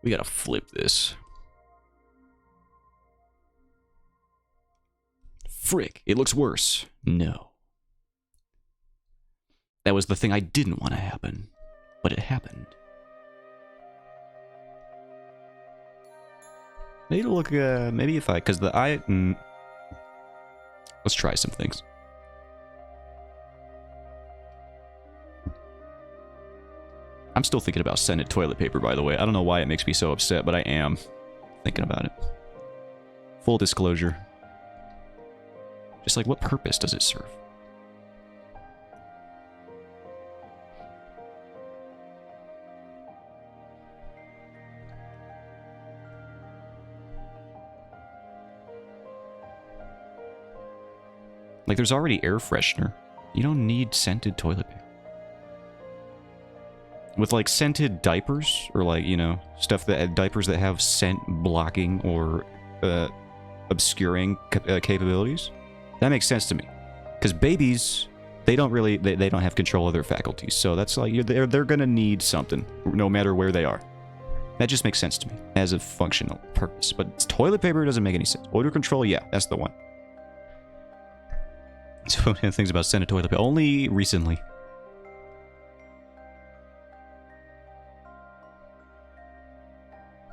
We gotta flip this. Frick, it looks worse. No. That was the thing I didn't want to happen, but it happened. Maybe look, maybe if I, because the eye, let's try some things. I'm still thinking about scented toilet paper, by the way. I don't know why it makes me so upset, but I am thinking about it. Full disclosure. Just like, what purpose does it serve? Like, there's already air freshener. You don't need scented toilet paper. With, like, scented diapers, or, like, you know, stuff that diapers that have scent blocking or obscuring capabilities, that makes sense to me. Because babies, they don't really, they don't have control of their faculties. So that's like, they're gonna need something, no matter where they are. That just makes sense to me, as a functional purpose. But toilet paper doesn't make any sense. Odor control, yeah, that's the one. So many things about scented toilet paper. Only recently.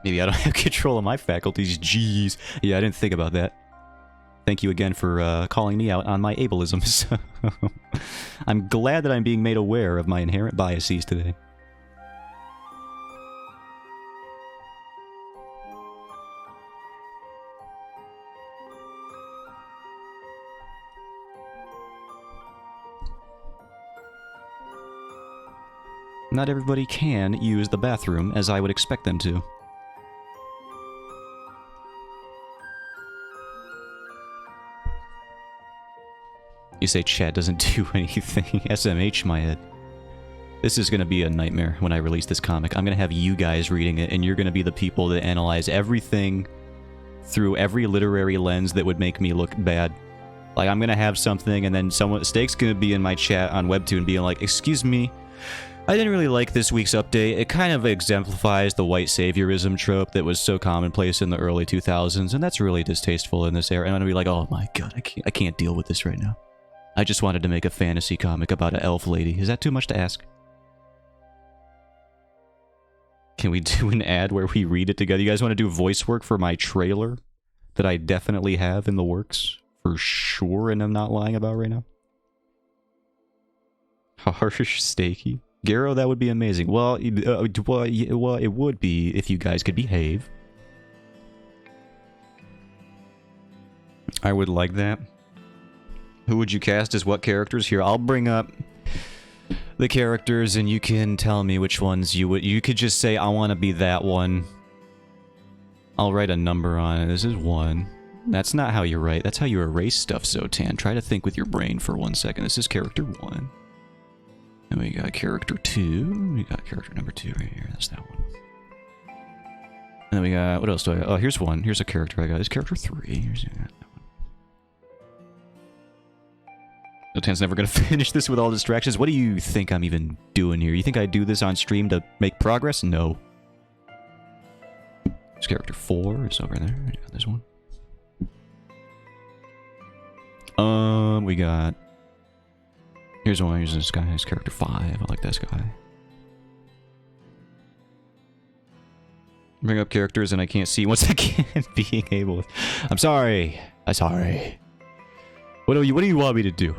Maybe I don't have control of my faculties. Jeez. Yeah, I didn't think about that. Thank you again for calling me out on my ableisms. I'm glad that I'm being made aware of my inherent biases today. Not everybody can use the bathroom as I would expect them to. You say chat doesn't do anything. SMH my head. This is going to be a nightmare when I release this comic. I'm going to have you guys reading it, and you're going to be the people that analyze everything through every literary lens that would make me look bad. Like, I'm going to have something, and then Steak's going to be in my chat on Webtoon being like, excuse me, I didn't really like this week's update. It kind of exemplifies the white saviorism trope that was so commonplace in the early 2000s, and that's really distasteful in this era. And I'm going to be like, oh my god, I can't deal with this right now. I just wanted to make a fantasy comic about an elf lady. Is that too much to ask? Can we do an ad where we read it together? You guys want to do voice work for my trailer that I definitely have in the works? For sure, and I'm not lying about right now? Harsh Steaky. Garo, that would be amazing. Well, it would be if you guys could behave. I would like that. Who would you cast as what characters? Here, I'll bring up the characters and you can tell me which ones you would. You could just say, I want to be that one. I'll write a number on it. This is 1. That's not how you write. That's how you erase stuff, Zotan. Try to think with your brain for 1 second. This is character 1. And we got character 2. We got character number 2 right here. That's that one. And then we got, what else do I got? Oh, here's one. Here's a character I got. It's character 3. Here's that one. Zotan's never gonna finish this with all distractions. What do you think I'm even doing here? You think I do this on stream to make progress? No. This character 4 is over there. We got this one. We got... Here's one. Here's this guy. Here's character 5. I like this guy. Bring up characters and I can't see once again being able... I'm sorry. I'm sorry. What do you want me to do?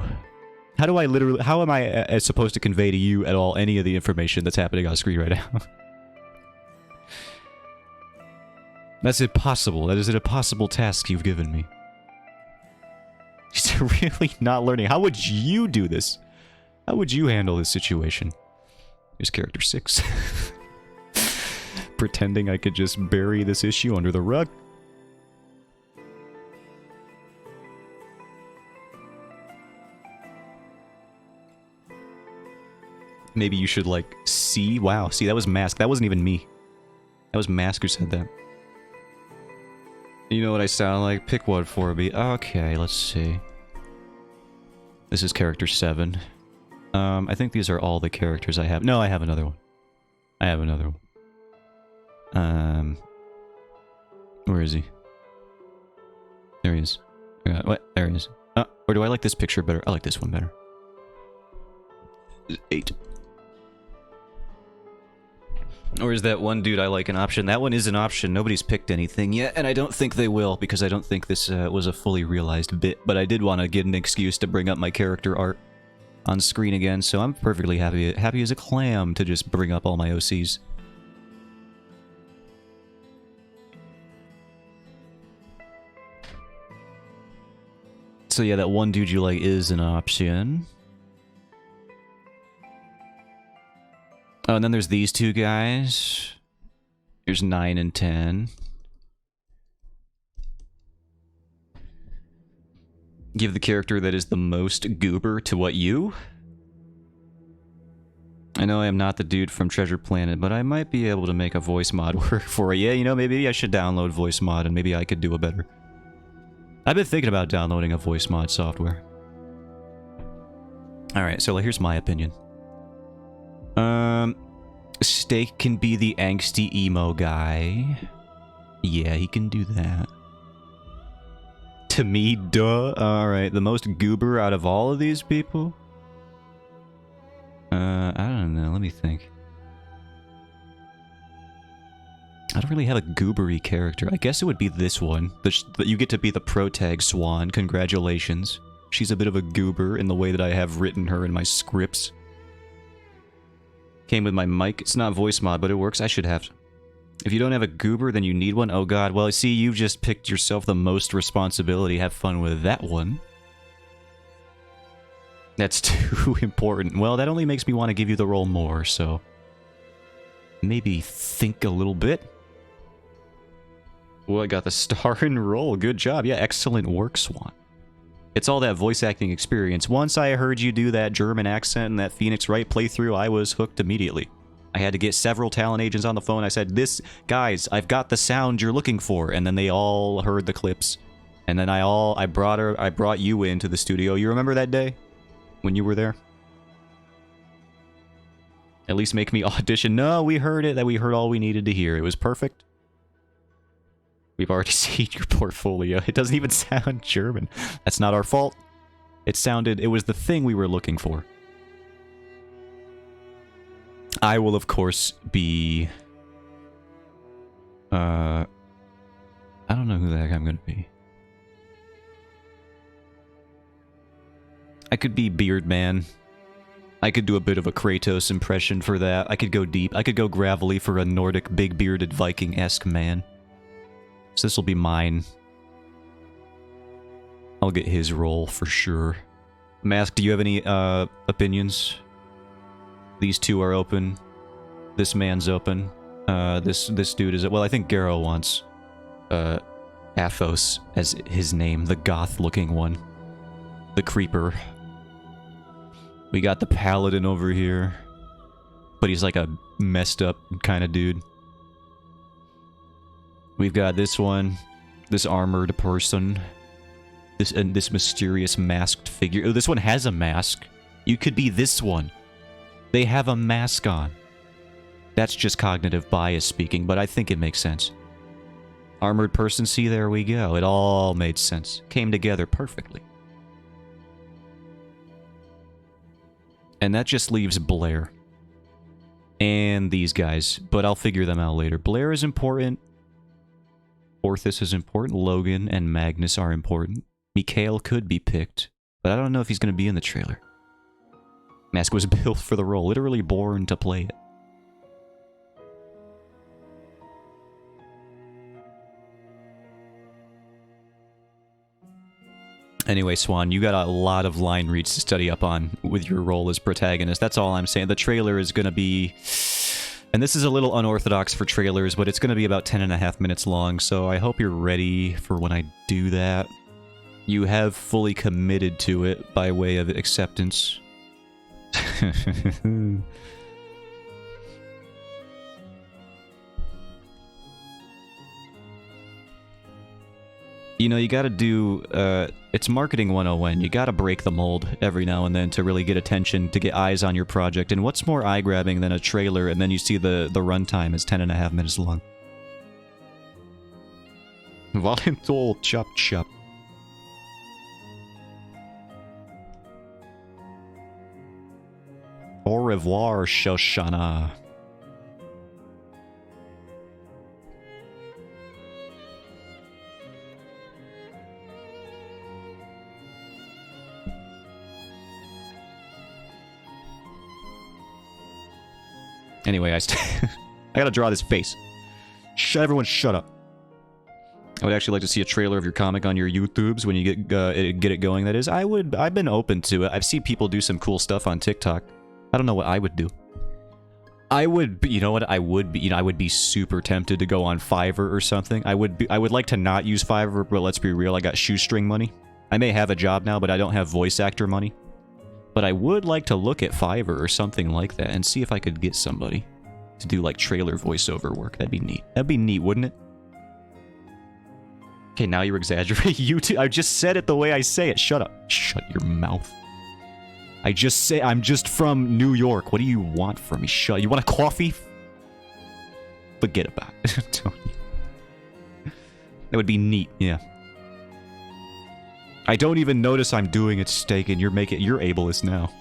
How do I literally... How am I supposed to convey to you at all any of the information that's happening on screen right now? That's impossible. That is an impossible task you've given me. He's really not learning. How would you do this? How would you handle this situation? Here's character 6. Pretending I could just bury this issue under the rug. Maybe you should, like, see... Wow, see, that was Mask. That wasn't even me. That was Mask who said that. You know what I sound like? Pick one for me. Okay, let's see. This is character 7. I think these are all the characters I have. No, I have another one. I have another one. Where is he? There he is. What? There he is. Or do I like this picture better? I like this one better. 8. Or is that one dude I like an option? That one is an option. Nobody's picked anything yet, and I don't think they will, because I don't think this was a fully realized bit. But I did want to get an excuse to bring up my character art on screen again, so I'm perfectly happy as a clam to just bring up all my OCs. So yeah, that one dude you like is an option. Oh, and then there's these two guys. Here's 9 and 10. Give the character that is the most goober to what you? I know I am not the dude from Treasure Planet, but I might be able to make a voice mod work for it. Yeah, you know, maybe I should download voice mod and maybe I could do a better. I've been thinking about downloading a voice mod software. Alright, so here's my opinion. Steak can be the angsty emo guy. Yeah, he can do that. To me, duh. Alright, the most goober out of all of these people? I don't know, let me think. I don't really have a goobery character. I guess it would be this one. You get to be the protag Swan. Congratulations. She's a bit of a goober in the way that I have written her in my scripts. Came with my mic. It's not voice mod, but it works. I should have. If you don't have a goober, then you need one. Oh god, well, see, you've just picked yourself the most responsibility. Have fun with that one. That's too important. Well, that only makes me want to give you the role more, so... maybe think a little bit. Well, I got the star and roll. Good job. Yeah, excellent work, Swan. It's all that voice acting experience. Once I heard you do that German accent in that Phoenix Wright playthrough, I was hooked immediately. I had to get several talent agents on the phone. I said, guys, I've got the sound you're looking for. And then they all heard the clips. And then I brought you into the studio. You remember that day? When you were there? At least make me audition. No, we heard it. We heard all we needed to hear. It was perfect. We've already seen your portfolio. It doesn't even sound German. That's not our fault. It was the thing we were looking for. I will, of course, be... I don't know who the heck I'm gonna be. I could be Beardman. I could do a bit of a Kratos impression for that. I could go deep. I could go gravelly for a Nordic big-bearded Viking-esque man. So this will be mine. I'll get his role for sure. Mask, do you have any opinions? These two are open. This man's open. This dude is... well, I think Garrow wants Athos as his name. The goth-looking one. The creeper. We got the paladin over here. But he's like a messed up kind of dude. We've got this one. This armored person. This mysterious masked figure. Oh, this one has a mask. You could be this one. They have a mask on. That's just cognitive bias speaking, but I think it makes sense. Armored person, see, there we go. It all made sense. Came together perfectly. And that just leaves Blair. And these guys, but I'll figure them out later. Blair is important. Orthus is important. Logan and Magnus are important. Mikhail could be picked, but I don't know if he's going to be in the trailer. Mask was built for the role, literally born to play it. Anyway, Swan, you got a lot of line reads to study up on with your role as protagonist. That's all I'm saying. The trailer is going to be... And this is a little unorthodox for trailers, but it's going to be about 10.5 minutes long, so I hope you're ready for when I do that. You have fully committed to it by way of acceptance. You know, you gotta do, it's marketing 101. You gotta break the mold every now and then to really get attention, to get eyes on your project. And what's more eye-grabbing than a trailer and then you see the runtime is 10.5 minutes long. Volentol chop chop. Au revoir, Shoshana. Anyway, I gotta draw this face. Everyone shut up. I would actually like to see a trailer of your comic on your YouTubes when you get it going, that is. I've been open to it. I've seen people do some cool stuff on TikTok. I don't know what I would do. I would be super tempted to go on Fiverr or something. I would like to not use Fiverr, but let's be real, I got shoestring money. I may have a job now, but I don't have voice actor money. But I would like to look at Fiverr or something like that and see if I could get somebody to do like trailer voiceover work. That'd be neat. That'd be neat, wouldn't it? Okay, now you're exaggerating. YouTube. I just said it the way I say it. Shut up. Shut your mouth. I just say I'm just from New York. What do you want from me? Shut. You want a coffee? Forget about it. That would be neat. Yeah. I don't even notice I'm doing it, Steak, and you're ableist now.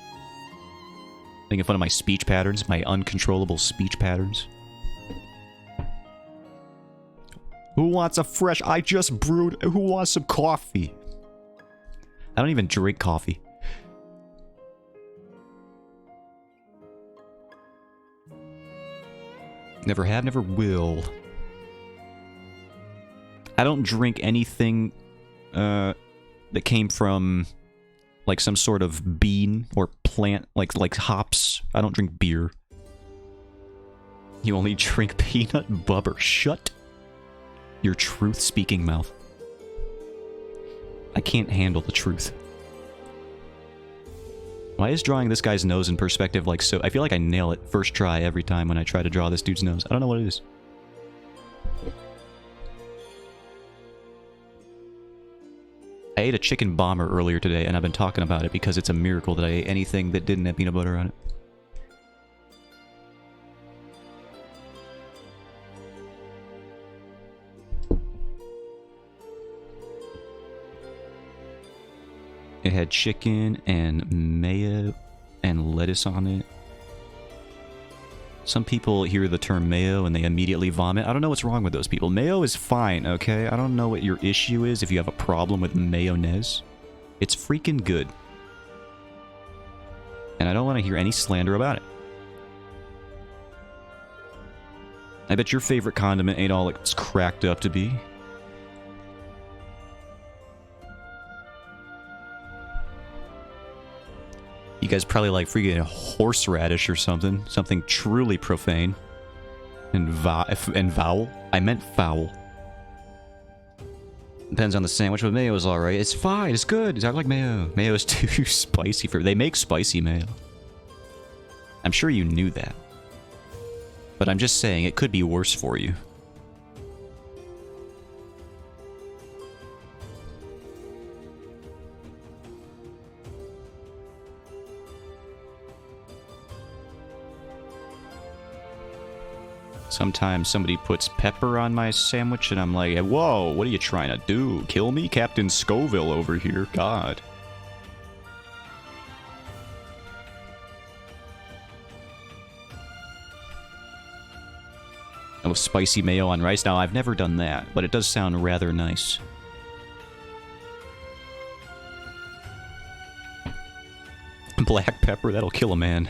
Making fun of my speech patterns, my uncontrollable speech patterns. Who wants a fresh... I just brewed... Who wants some coffee? I don't even drink coffee. Never have, never will. I don't drink anything, that came from, like, some sort of bean or plant, like hops. I don't drink beer. You only drink peanut butter. Shut your truth-speaking mouth. I can't handle the truth. Why is drawing this guy's nose in perspective like so? I feel like I nail it first try every time when I try to draw this dude's nose. I don't know what it is. I ate a chicken bomber earlier today, and I've been talking about it because it's a miracle that I ate anything that didn't have peanut butter on it. It had chicken and mayo and lettuce on it. Some people hear the term mayo and they immediately vomit. I don't know what's wrong with those people. Mayo is fine, okay? I don't know what your issue is if you have a problem with mayonnaise. It's freaking good. And I don't want to hear any slander about it. I bet your favorite condiment ain't all it's cracked up to be. You guys probably like freaking horseradish or something. Something truly profane. And vowel? I meant foul. Depends on the sandwich, but mayo is alright. It's fine, it's good. I like mayo. Mayo is too spicy for... They make spicy mayo. I'm sure you knew that. But I'm just saying, it could be worse for you. Sometimes somebody puts pepper on my sandwich and I'm like, whoa, what are you trying to do? Kill me? Captain Scoville over here. God. Oh, spicy mayo on rice. Now, I've never done that, but it does sound rather nice. Black pepper, that'll kill a man.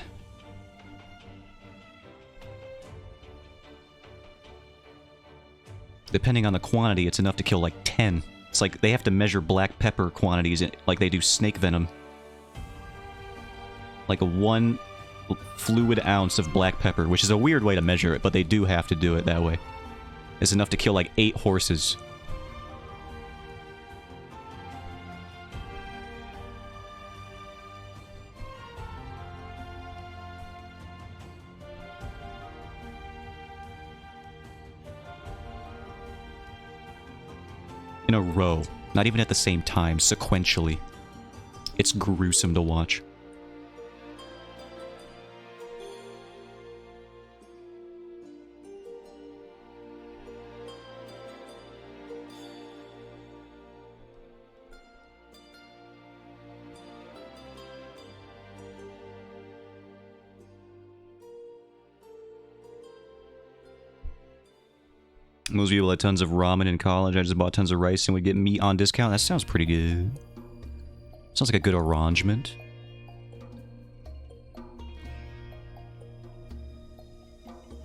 Depending on the quantity, it's enough to kill like 10. It's like they have to measure black pepper quantities like they do snake venom. Like a 1 fluid ounce of black pepper, which is a weird way to measure it, but they do have to do it that way. It's enough to kill like 8 horses. In a row. Not even at the same time, sequentially. It's gruesome to watch. Most people had tons of ramen in college. I just bought tons of rice and would get meat on discount. That sounds pretty good. Sounds like a good arrangement.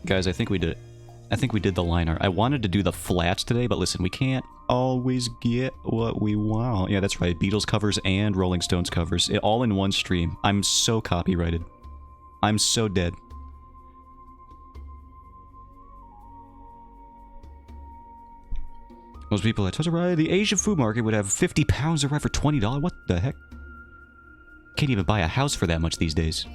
Guys, I think we did it. I think we did the liner. I wanted to do the flats today, but listen, we can't always get what we want. Yeah, that's right. Beatles covers and Rolling Stones covers. All in one stream. I'm so copyrighted. I'm so dead. Most people at the Asian food market would have 50 pounds of rice for $20. What the heck? Can't even buy a house for that much these days.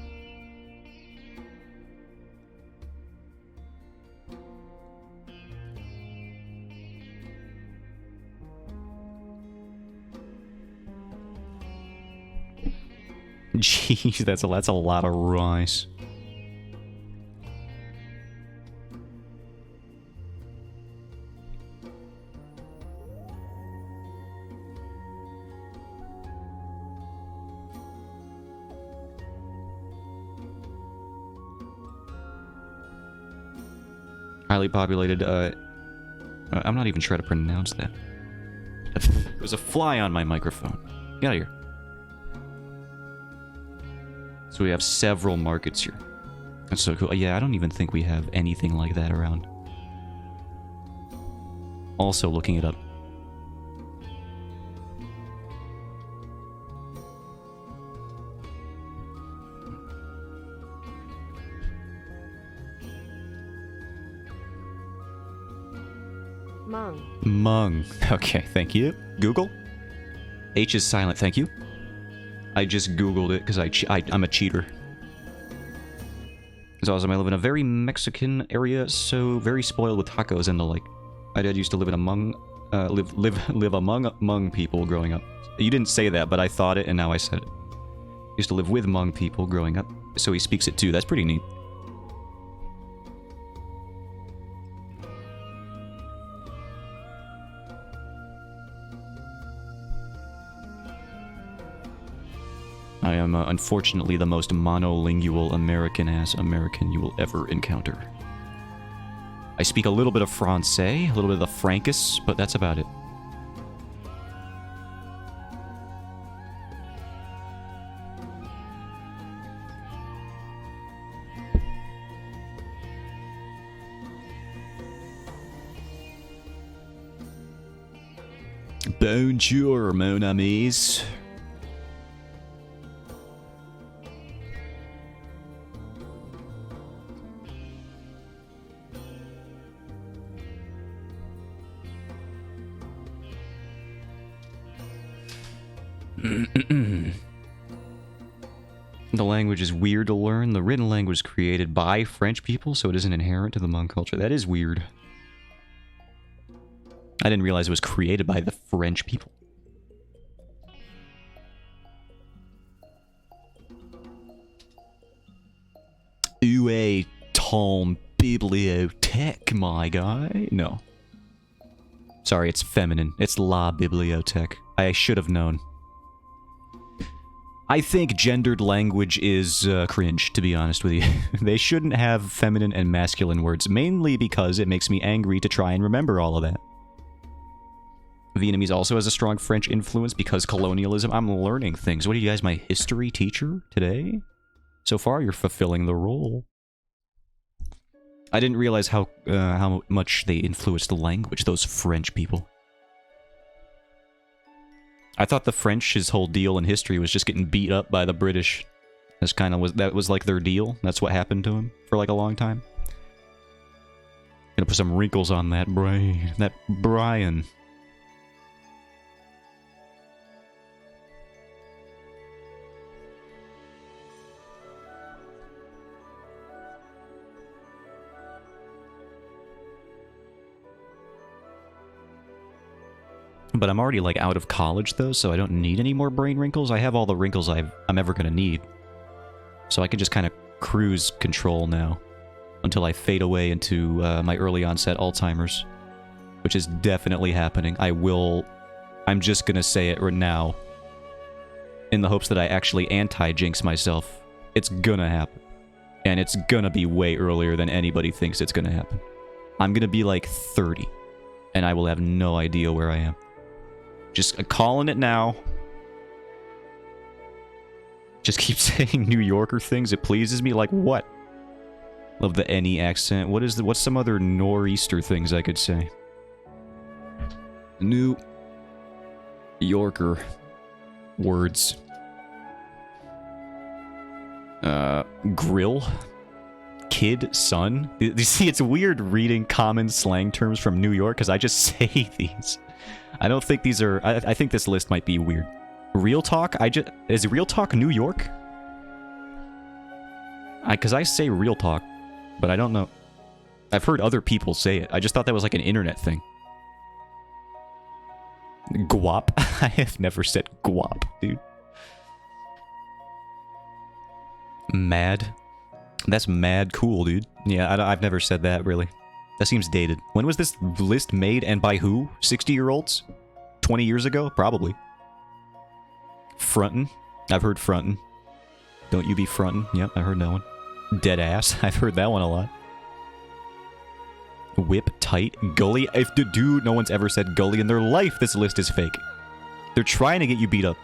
Jeez, that's a lot of rice. Highly populated, I'm not even sure how to pronounce that. There's a fly on my microphone. Get out of here. So we have several markets here. That's so cool. Yeah, I don't even think we have anything like that around. Also looking it up. Mung. Okay, thank you. Google? H is silent, thank you. I just Googled it because I'm a cheater. It's awesome. I live in a very Mexican area, so very spoiled with tacos and the like. My dad used to live in among among people growing up. You didn't say that, but I thought it, and now I said it. Used to live with Hmong people growing up, so he speaks it too. That's pretty neat. I am, unfortunately, the most monolingual American-ass American you will ever encounter. I speak a little bit of Francais, a little bit of the Francus, but that's about it. Bonjour, mon amis. The language is weird to learn. The written language was created by French people, so it isn't inherent to the Hmong culture. That is weird. I didn't realize it was created by the French people. Où est ton bibliothèque, my guy? No. Sorry, it's feminine. It's la bibliothèque. I should have known. I think gendered language is cringe, to be honest with you. They shouldn't have feminine and masculine words, mainly because it makes me angry to try and remember all of that. Vietnamese also has a strong French influence because colonialism. I'm learning things. What are you guys, my history teacher today? So far, you're fulfilling the role. I didn't realize how much they influenced the language, those French people. I thought the French's whole deal in history was just getting beat up by the British. That was like their deal. That's what happened to him for like a long time. Gonna put some wrinkles on that brain. That Brian. But I'm already, like, out of college, though, so I don't need any more brain wrinkles. I have all the wrinkles I'm ever gonna need. So I can just kind of cruise control now. Until I fade away into my early onset Alzheimer's. Which is definitely happening. I'm just gonna say it right now. In the hopes that I actually anti-jinx myself. It's gonna happen. And it's gonna be way earlier than anybody thinks it's gonna happen. I'm gonna be like 30. And I will have no idea where I am. Just calling it now. Just keep saying New Yorker things. It pleases me. Like what? Love the any accent. What's some other nor'easter things I could say? New Yorker words. Grill. Kid, son. You see, it's weird reading common slang terms from New York because I just say these. I don't think these are... I think this list might be weird. Real talk? Is real talk New York? Because I say real talk, but I don't know. I've heard other people say it. I just thought that was like an internet thing. Guap? I have never said guap, dude. Mad? That's mad cool, dude. Yeah, I've never said that, really. That seems dated. When was this list made and by who? 60-year-olds? 20 years ago? Probably. Frontin'? I've heard frontin'. Don't you be frontin'? Yep, I heard that one. Dead ass? I've heard that one a lot. Whip tight? Gully? Dude, no one's ever said gully in their life. This list is fake. They're trying to get you beat up.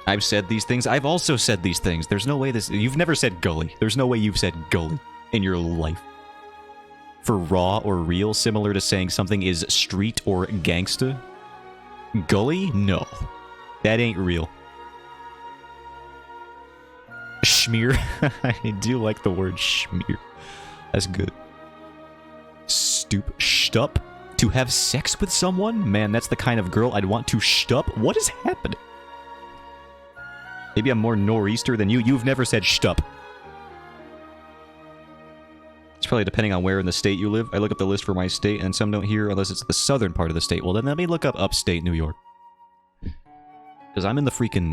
I've said these things. I've also said these things. There's no way this... You've never said gully. There's no way you've said gully in your life. For raw or real, similar to saying something is street or gangsta. Gully? No. That ain't real. Schmear? I do like the word schmear. That's good. Stoop. Shtup? To have sex with someone? Man, that's the kind of girl I'd want to shtup. What is happening? Maybe I'm more nor'easter than you. You've never said shtup. It's probably depending on where in the state you live. I look up the list for my state, and some don't hear unless it's the southern part of the state. Well, then let me look up upstate New York. Because I'm in the freaking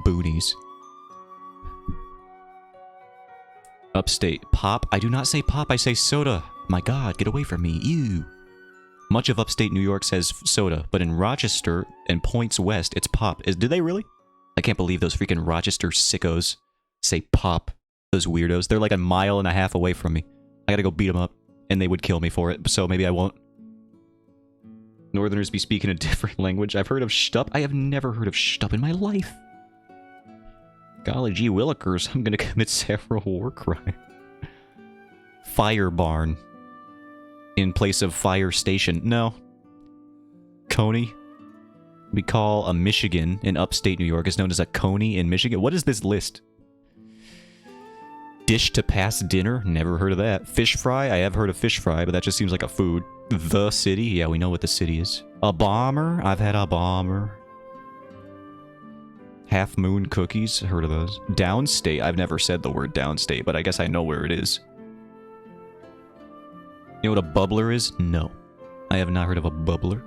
boonies. Upstate. Pop? I do not say pop, I say soda. My god, get away from me. Ew. Much of upstate New York says soda, but in Rochester and points west, it's pop. Do they really? I can't believe those freaking Rochester sickos say pop. Those weirdos. They're like a mile and a half away from me. I gotta go beat them up, and they would kill me for it, so maybe I won't. Northerners be speaking a different language. I've heard of shtup. I have never heard of shtup in my life. Golly gee willikers, I'm gonna commit several war crimes. Fire barn. In place of fire station. No. Coney. We call a Michigan in upstate New York is known as a coney in Michigan. What is this list? Dish to pass dinner? Never heard of that. Fish fry? I have heard of fish fry, but that just seems like a food. The city? Yeah, we know what the city is. A bomber? I've had a bomber. Half moon cookies? Heard of those. Downstate? I've never said the word downstate, but I guess I know where it is. You know what a bubbler is? No. I have not heard of a bubbler.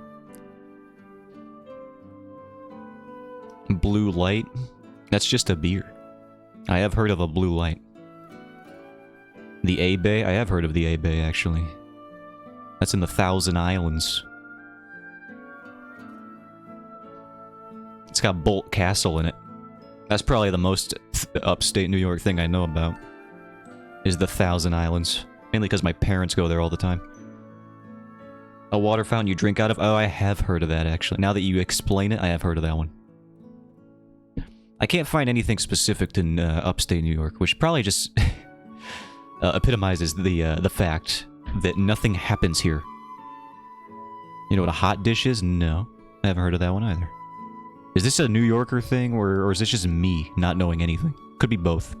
Blue light? That's just a beer. I have heard of a blue light. The A-Bay? I have heard of the A-Bay, actually. That's in the Thousand Islands. It's got Bolt Castle in it. That's probably the most upstate New York thing I know about. Is the Thousand Islands. Mainly because my parents go there all the time. A water fountain you drink out of? Oh, I have heard of that, actually. Now that you explain it, I have heard of that one. I can't find anything specific to upstate New York, which probably just epitomizes the fact that nothing happens here. You know what a hot dish is? No. I haven't heard of that one either. Is this a New Yorker thing, or is this just me not knowing anything? Could be both.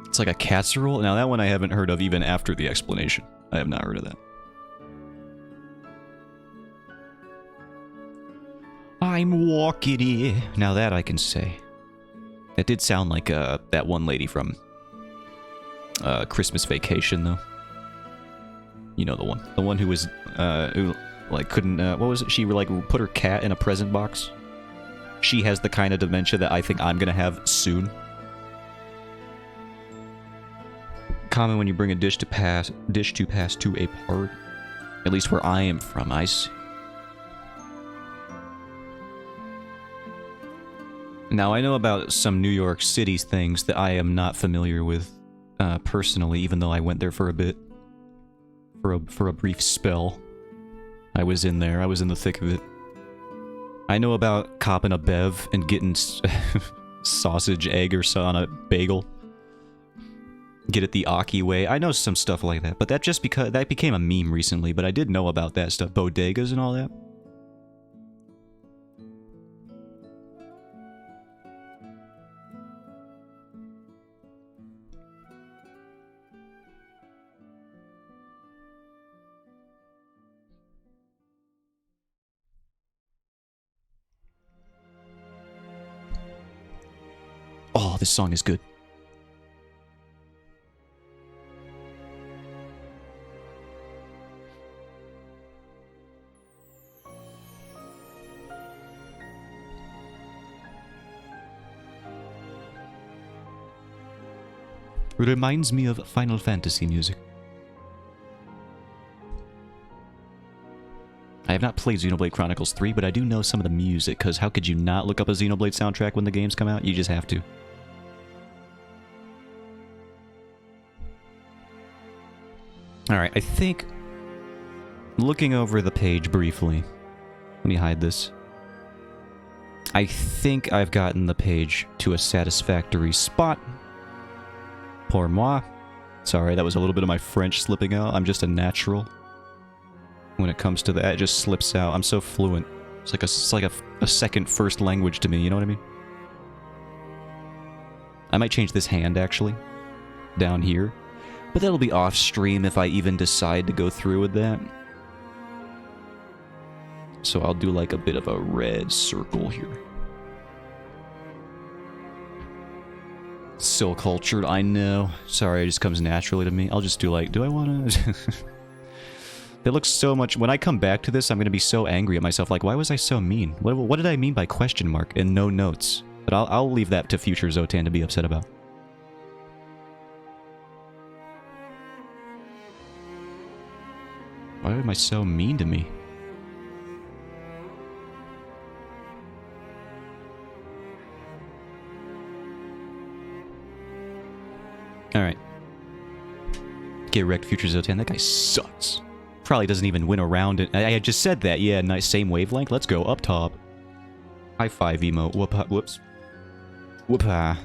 It's like a casserole? Now that one I haven't heard of even after the explanation. I have not heard of that. I'm walking here. Now that I can say. It did sound like that one lady from Christmas Vacation, though. You know the one. The one who was, who, like, couldn't, what was it? She, like, put her cat in a present box. She has the kind of dementia that I think I'm gonna have soon. Common when you bring a dish to pass to a party. At least where I am from, I see. Now, I know about some New York City's things that I am not familiar with personally, even though I went there for a bit. For a brief spell. I was in there. I was in the thick of it. I know about copping a bev and getting sausage, egg, or so on a bagel. Get it the Aki way. I know some stuff like that, but that just because that became a meme recently, but I did know about that stuff. Bodegas and all that. Oh, this song is good. Reminds me of Final Fantasy music. I have not played Xenoblade Chronicles 3, but I do know some of the music, because how could you not look up a Xenoblade soundtrack when the games come out? You just have to. Alright, I think... Looking over the page briefly... Let me hide this. I think I've gotten the page to a satisfactory spot. Pour moi. Sorry, that was a little bit of my French slipping out. I'm just a natural. When it comes to that, it just slips out. I'm so fluent. It's like a second first language to me, you know what I mean? I might change this hand, actually. Down here. But that'll be off stream if I even decide to go through with that. So I'll do like a bit of a red circle here. So cultured, I know. Sorry, it just comes naturally to me. I'll just do like, do I want to... It looks so much... When I come back to this, I'm going to be so angry at myself. Like, why was I so mean? What did I mean by question mark and no notes? But I'll leave that to future Zotan to be upset about. Why am I so mean to me? Alright. Get wrecked, Future Zotan. That guy sucks. Probably doesn't even win around it. I just said that. Yeah, nice. Same wavelength. Let's go. Up top. High five, emo. Whoops. Whoop-ha.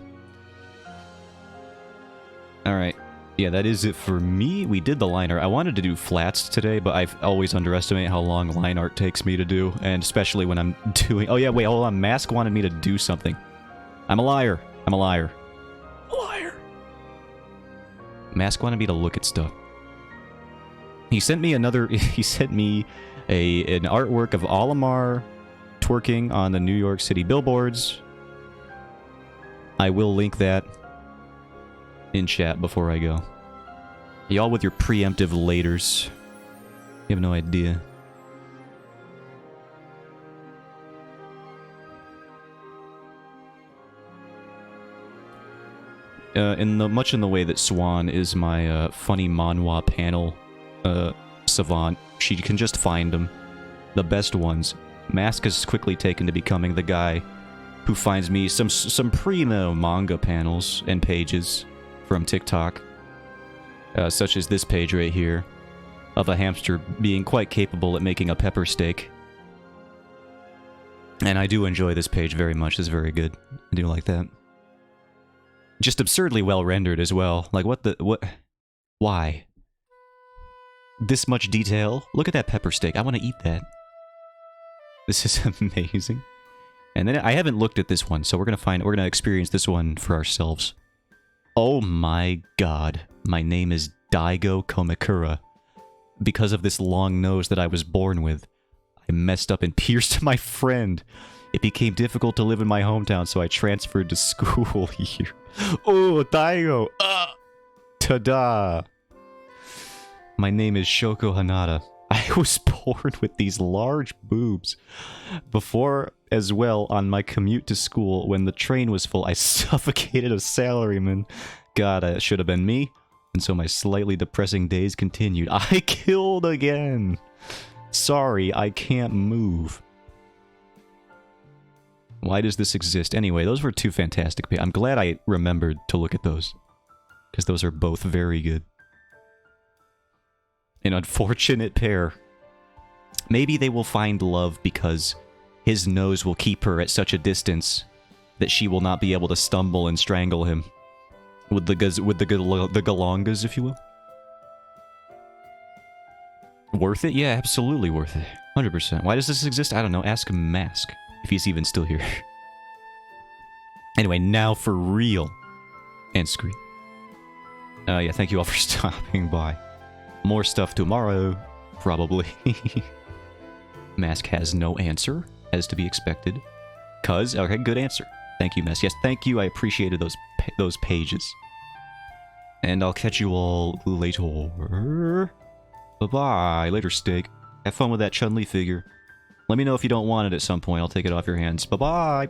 Alright. Yeah, that is it for me. We did the line art. I wanted to do flats today, but I've always underestimated how long line art takes me to do. And especially when I'm doing... Oh yeah, wait, hold on. Mask wanted me to do something. I'm a liar. I'm a liar. Mask wanted me to look at stuff. He sent me another... He sent me an artwork of Olimar twerking on the New York City billboards. I will link that in chat before I go. Y'all with your preemptive laters. You have no idea. Much in the way that Swan is my funny manhwa panel savant, she can just find them, the best ones. Mask is quickly taken to becoming the guy who finds me some primo manga panels and pages from TikTok, such as this page right here, of a hamster being quite capable at making a pepper steak. And I do enjoy this page very much. It's very good. I do like that. Just absurdly well rendered as well. Like, what? Why? This much detail? Look at that pepper steak. I want to eat that. This is amazing. And then I haven't looked at this one, so we're gonna experience this one for ourselves. Oh my god. My name is Daigo Komikura. Because of this long nose that I was born with, I messed up and pierced my friend. It became difficult to live in my hometown, so I transferred to school here. Oh, Daigo! Ta-da! My name is Shoko Hanada. I was born with these large boobs. Before, as well, on my commute to school, when the train was full, I suffocated a salaryman. God, it should have been me. And so my slightly depressing days continued. I killed again! Sorry, I can't move. Why does this exist? Anyway, those were two fantastic pages. I'm glad I remembered to look at those. Because those are both very good. An unfortunate pair. Maybe they will find love because his nose will keep her at such a distance that she will not be able to stumble and strangle him. With the galongas, if you will. Worth it? Yeah, absolutely worth it. 100%. Why does this exist? I don't know. Ask Mask, if he's even still here. Anyway, now for real. And screen. Yeah, thank you all for stopping by. More stuff tomorrow, probably. Mask has no answer, as to be expected. Cuz, okay, good answer. Thank you, Mask. Yes, thank you. I appreciated those pages. And I'll catch you all later. Bye-bye. Later, Steak. Have fun with that Chun-Li figure. Let me know if you don't want it at some point. I'll take it off your hands. Bye-bye.